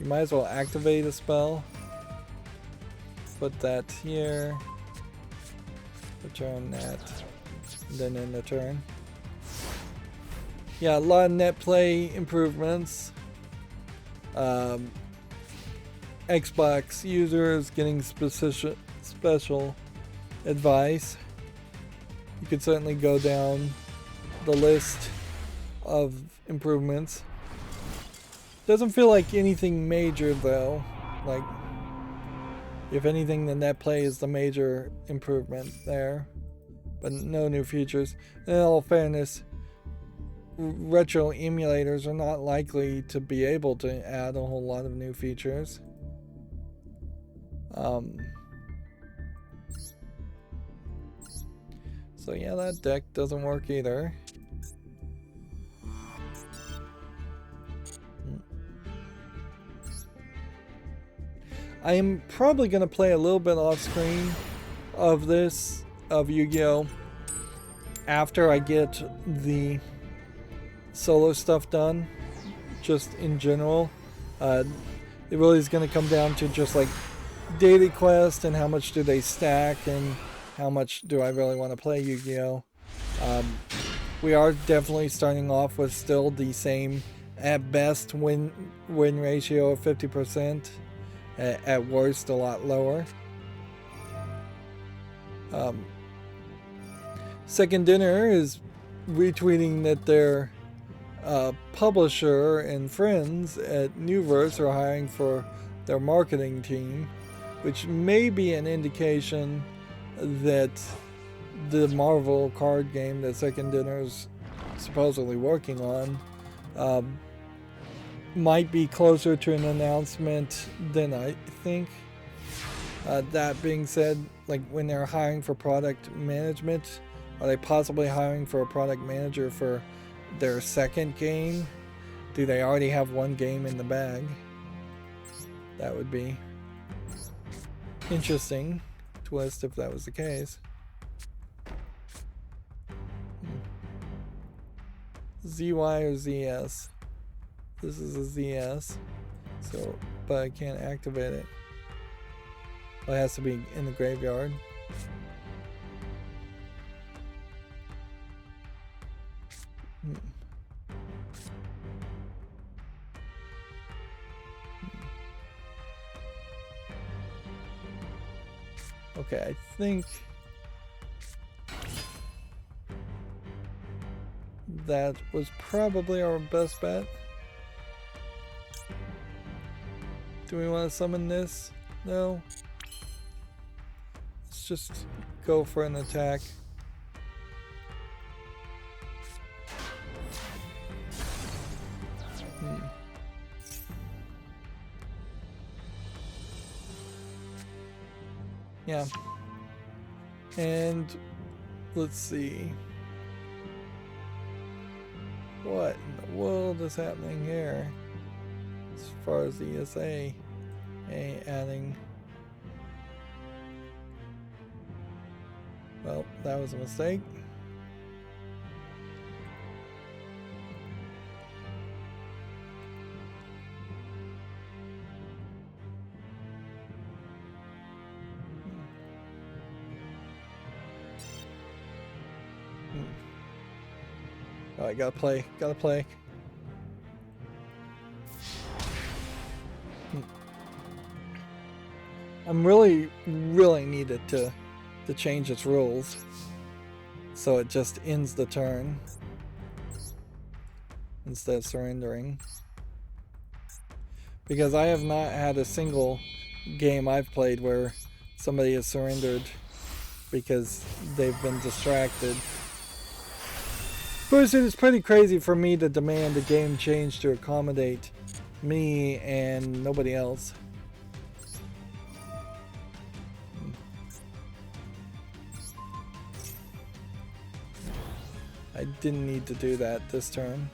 You might as well activate a spell. Put that here. Return that. And then end the turn. Yeah, a lot of net play improvements. Xbox users getting special advice. You could certainly go down the list of improvements. Doesn't feel like anything major though. Like, if anything, the net play is the major improvement there, but no new features. In all fairness, retro emulators are not likely to be able to add a whole lot of new features. So yeah, that deck doesn't work either. I am probably going to play a little bit off screen of this, of Yu-Gi-Oh! After I get the solo stuff done, just in general. It really is going to come down to just like daily quest and how much do they stack and how much do I really want to play Yu-Gi-Oh! We are definitely starting off with still the same, at best, win ratio of 50%. At worst, a lot lower. Second Dinner is retweeting that their publisher and friends at Newverse are hiring for their marketing team, which may be an indication that the Marvel card game that Second Dinner is supposedly working on might be closer to an announcement than I think. That being said, like when they're hiring for product management, are they possibly hiring for a product manager for their second game? Do they already have one game in the bag? That would be interesting twist if that was the case. ZY or ZS? This is a ZS, so, but I can't activate it. Well, it has to be in the graveyard. Okay, I think that was probably our best bet. Do we want to summon this? No. Let's just go for an attack. Yeah. And let's see. What in the world is happening here? As far as the ESA adding. Well, that was a mistake. Alright, gotta play. I'm really needed to change its rules so it just ends the turn instead of surrendering, because I have not had a single game I've played where somebody has surrendered because they've been distracted. Of course, it is pretty crazy for me to demand a game change to accommodate me and nobody else. I didn't need to do that this turn.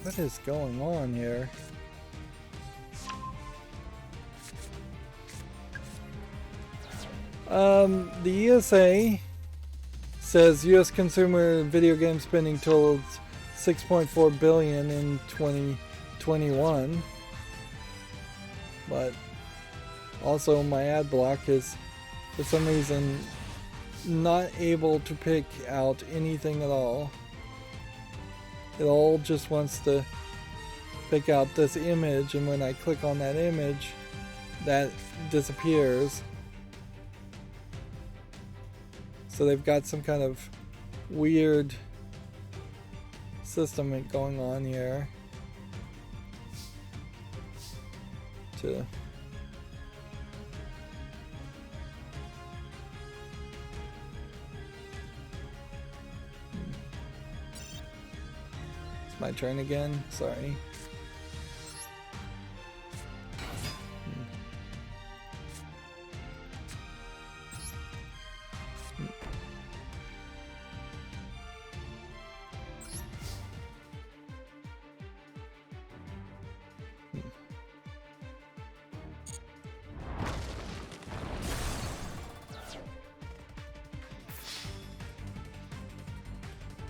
What is going on here? The ESA says U.S. consumer video game spending totaled $6.4 billion in 2021, but also my ad block is for some reason not able to pick out anything at all. It all just wants to pick out this image, and when I click on that image, that disappears. So they've got some kind of weird system going on here to It's my turn again, sorry.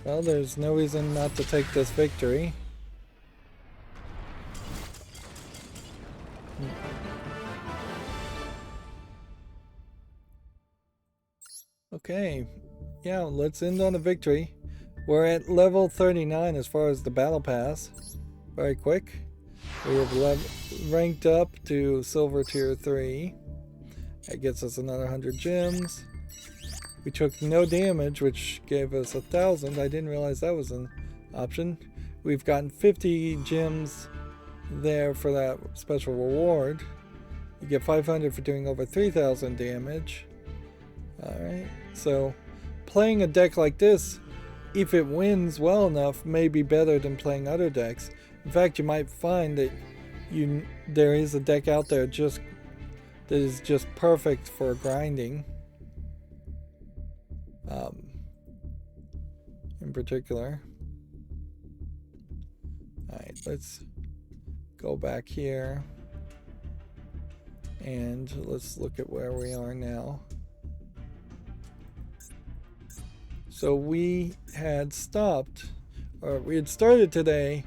Well, there's no reason not to take this victory. Okay, yeah, let's end on a victory. We're at level 39 as far as the battle pass. Very quick. We have ranked up to silver tier 3. That gets us another 100 gems. We took no damage, which gave us 1,000. I didn't realize that was an option. We've gotten 50 gems there for that special reward. You get 500 for doing over 3,000 damage. Alright, so playing a deck like this, if it wins well enough, may be better than playing other decks. In fact, you might find that there is a deck out there that is just perfect for grinding. In particular. Alright, let's go back here and let's look at where we are now. So we had started today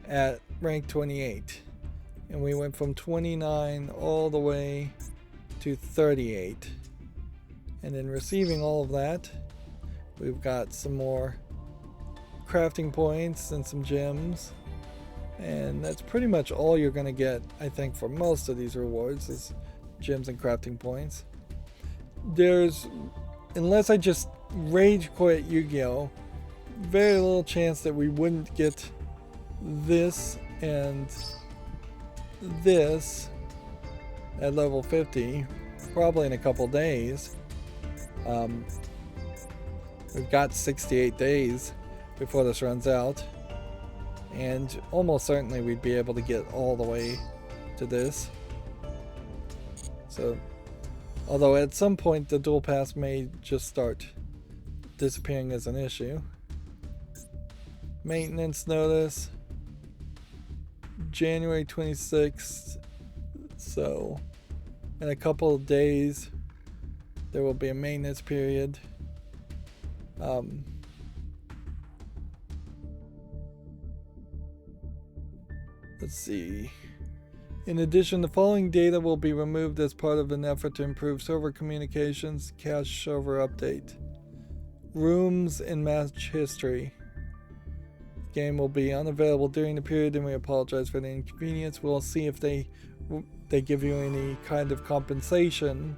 at rank 28, and we went from 29 all the way to 38. And in receiving all of that, we've got some more crafting points and some gems, and that's pretty much all you're going to get, I think, for most of these rewards is gems and crafting points. Unless I just rage quit Yu-Gi-Oh!, very little chance that we wouldn't get this and this at level 50, probably in a couple days. We've got 68 days before this runs out, and almost certainly we'd be able to get all the way to this. So, although at some point the dual pass may just start disappearing as an issue. Maintenance notice, January 26th, so in a couple of days there will be a maintenance period. Let's see. In addition, the following data will be removed as part of an effort to improve server communications. Cache server update. Rooms and match history. game will be unavailable during the period, and we apologize for the inconvenience. We'll see if they give you any kind of compensation,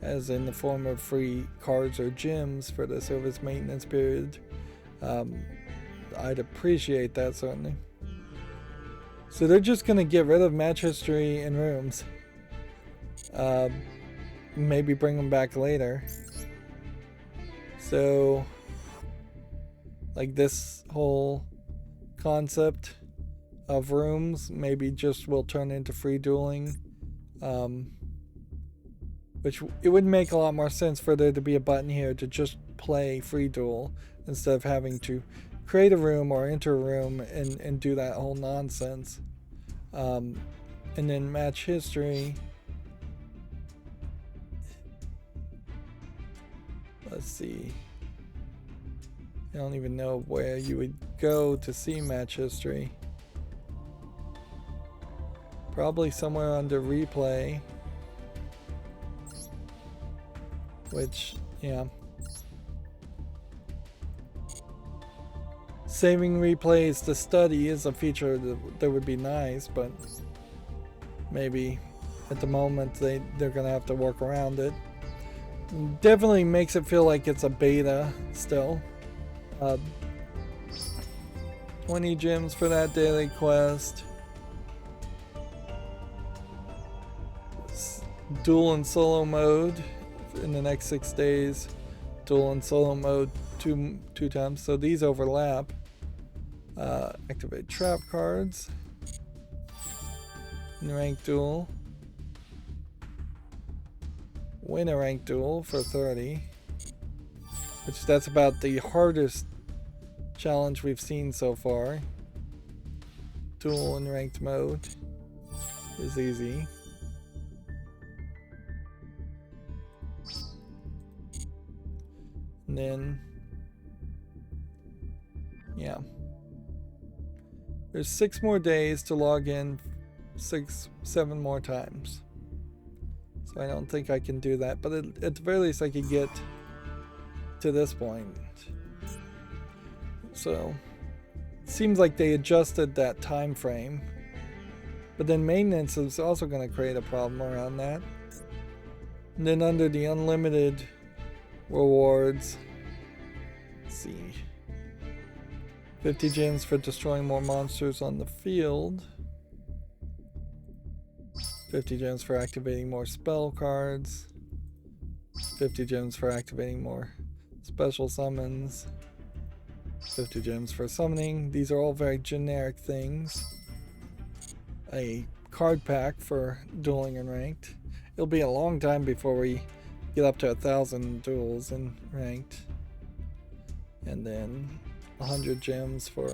as in the form of free cards or gems for the service maintenance period. I'd appreciate that, certainly. So they're just going to get rid of match history and rooms. Maybe bring them back later. So, like, this whole concept of rooms maybe just will turn into free dueling. Which it would make a lot more sense for there to be a button here to just play free duel instead of having to create a room or enter a room and do that whole nonsense. And then match history. Let's see. I don't even know where you would go to see match history. Probably somewhere under replay. Which, yeah. Saving replays to study is a feature that would be nice, but maybe at the moment they're gonna have to work around it. Definitely makes it feel like it's a beta still. 20 gems for that daily quest. Duel and solo mode in the next 6 days. Duel and solo mode two times, so these overlap. Activate trap cards. Rank duel. Win a rank duel for 30. Which that's about the hardest challenge we've seen so far. Duel in ranked mode is easy. And then, yeah. There's 6 more days to log in 7 more times. So I don't think I can do that, but at the very least I could get to this point. So it seems like they adjusted that time frame, but then maintenance is also going to create a problem around that. And then under the unlimited rewards, let's see, 50 gems for destroying more monsters on the field, 50 gems for activating more spell cards, 50 gems for activating more special summons, 50 gems for summoning. These are all very generic things. A card pack for dueling and ranked. It'll be a long time before we get up to 1,000 duels in ranked. And then 100 gems for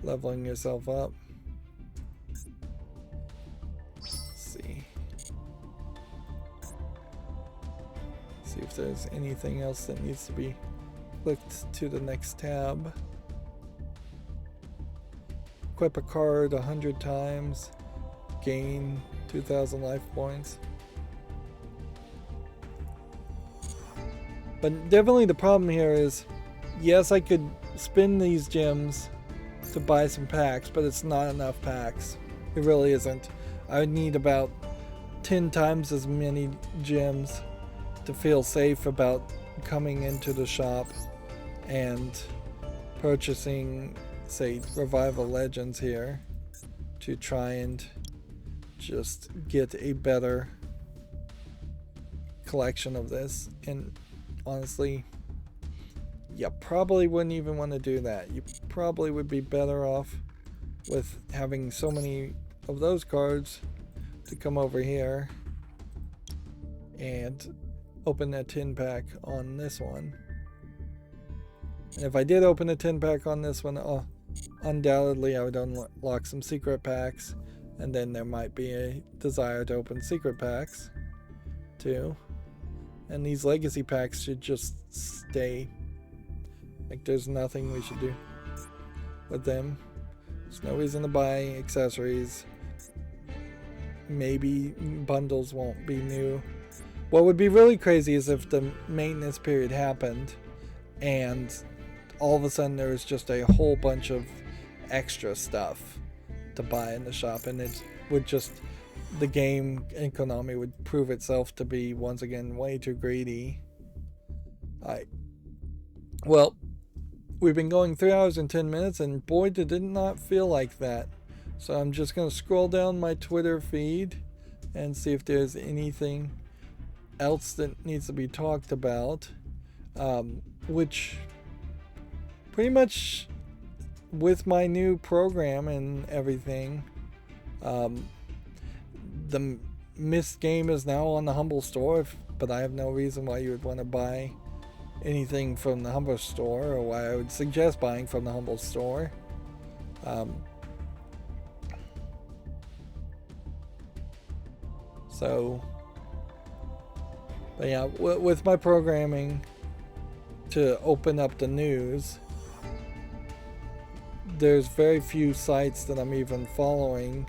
leveling yourself up. Let's see. See if there's anything else that needs to be clicked to the next tab. Equip a card 100 times. Gain 2,000 life points. But definitely the problem here is, yes, I could spend these gems to buy some packs, but it's not enough packs. It really isn't. I would need about 10 times as many gems to feel safe about coming into the shop and purchasing, say, Revival Legends here to try and just get a better collection of this. And honestly, you probably wouldn't even want to do that. You probably would be better off with having so many of those cards to come over here and open a 10 pack on this one. And if I did open a 10 pack on this one, undoubtedly I would unlock some secret packs, and then there might be a desire to open secret packs too. And these legacy packs should just stay. Like, there's nothing we should do with them. There's no reason to buy accessories. Maybe bundles won't be new. What would be really crazy is if the maintenance period happened and all of a sudden there was just a whole bunch of extra stuff to buy in the shop, and it would just, the game and Konami would prove itself to be once again way too greedy. Alright. Well, we've been going 3 hours and 10 minutes, and boy, did it not feel like that. So I'm just going to scroll down my Twitter feed and see if there's anything else that needs to be talked about. Which pretty much with my new program and everything, the Myst game is now on the Humble Store, but I have no reason why you would want to buy anything from the Humble Store, or why I would suggest buying from the Humble Store. But yeah, with my programming to open up the news, there's very few sites that I'm even following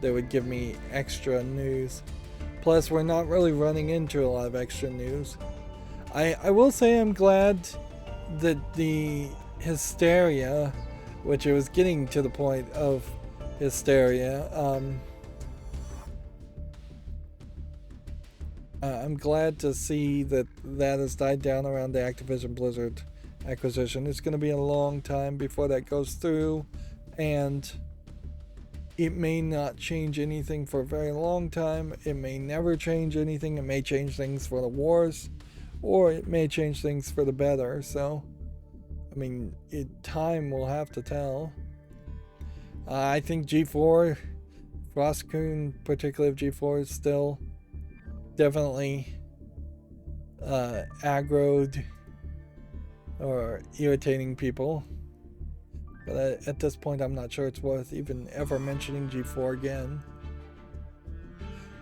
that would give me extra news. Plus, we're not really running into a lot of extra news. I will say I'm glad that the hysteria, which it was getting to the point of hysteria, I'm glad to see that has died down around the Activision Blizzard acquisition. It's going to be a long time before that goes through, and it may not change anything for a very long time. It may never change anything. It may change things for the wars, or it may change things for the better. So, I mean, time will have to tell. I think G4, Frostcoon, particularly of G4, is still definitely aggroed or irritating people. But at this point, I'm not sure it's worth even ever mentioning G4 again.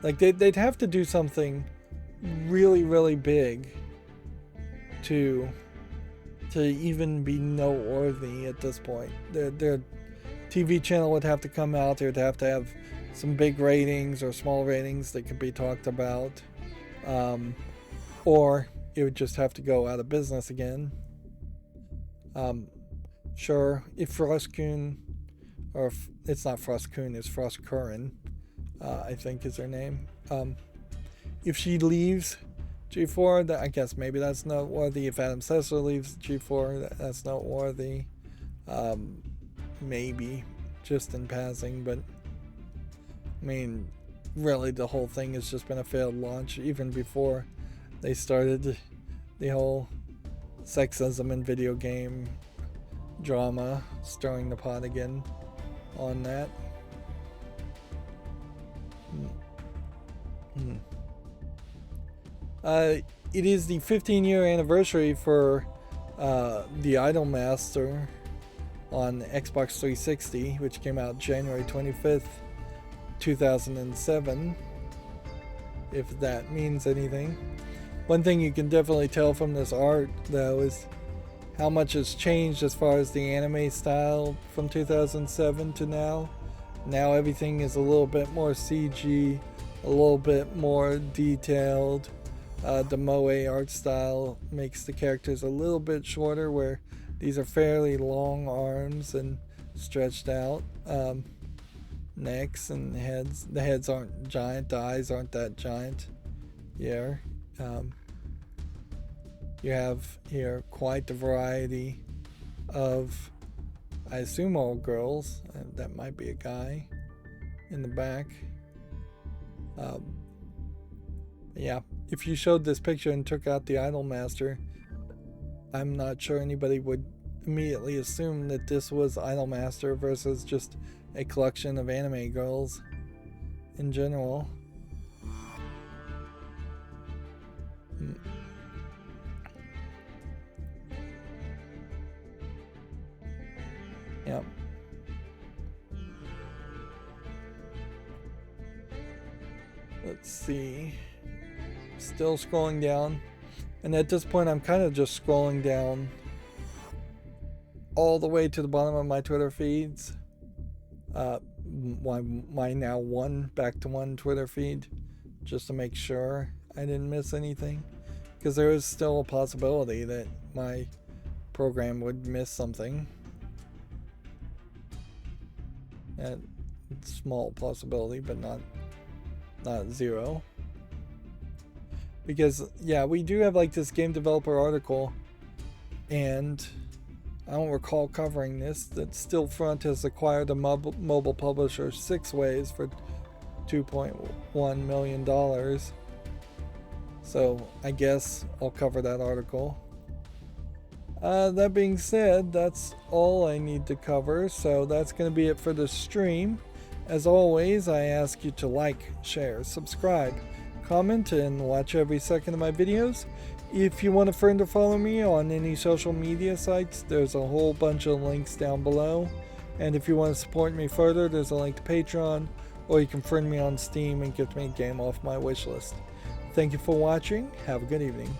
Like, they'd have to do something really, really big to even be noteworthy at this point. Their TV channel would have to come out. They would have to have some big ratings or small ratings that could be talked about. Or it would just have to go out of business again. Sure, if Frostcoon, or if it's not Frostcoon, it's Frostcurran, I think is her name. If she leaves G4, I guess maybe that's noteworthy. If Adam Sessler leaves G4, that's noteworthy. Maybe, just in passing, but I mean, really the whole thing has just been a failed launch, even before they started the whole sexism in video game drama, stirring the pot again on that. It is the 15-year anniversary for the Idolmaster on Xbox 360, which came out January 25th, 2007, if that means anything. One thing you can definitely tell from this art, though, is how much has changed as far as the anime style from 2007 to now. Now everything is a little bit more CG, a little bit more detailed. The moe art style makes the characters a little bit shorter, where these are fairly long arms and stretched out necks and heads. The heads aren't giant, the eyes aren't that giant here. You have here quite the variety of, I assume, all girls. That might be a guy in the back. Yeah, if you showed this picture and took out the Idolmaster, I'm not sure anybody would immediately assume that this was Idolmaster versus just a collection of anime girls in general. Yep. Let's see. Still scrolling down. And at this point, I'm kind of just scrolling down all the way to the bottom of my Twitter feeds. My now back to one Twitter feed, just to make sure I didn't miss anything. Because there is still a possibility that my program would miss something. And small possibility, but not zero. Because yeah, we do have like this game developer article, and I don't recall covering this, that Stillfront has acquired a mobile publisher 6 ways for $2.1 million. So I guess I'll cover that article. That being said, that's all I need to cover, so that's going to be it for the stream. As always, I ask you to like, share, subscribe, comment, and watch every second of my videos. If you want a friend to follow me on any social media sites, there's a whole bunch of links down below. And if you want to support me further, there's a link to Patreon, or you can friend me on Steam and get me a game off my wishlist. Thank you for watching. Have a good evening.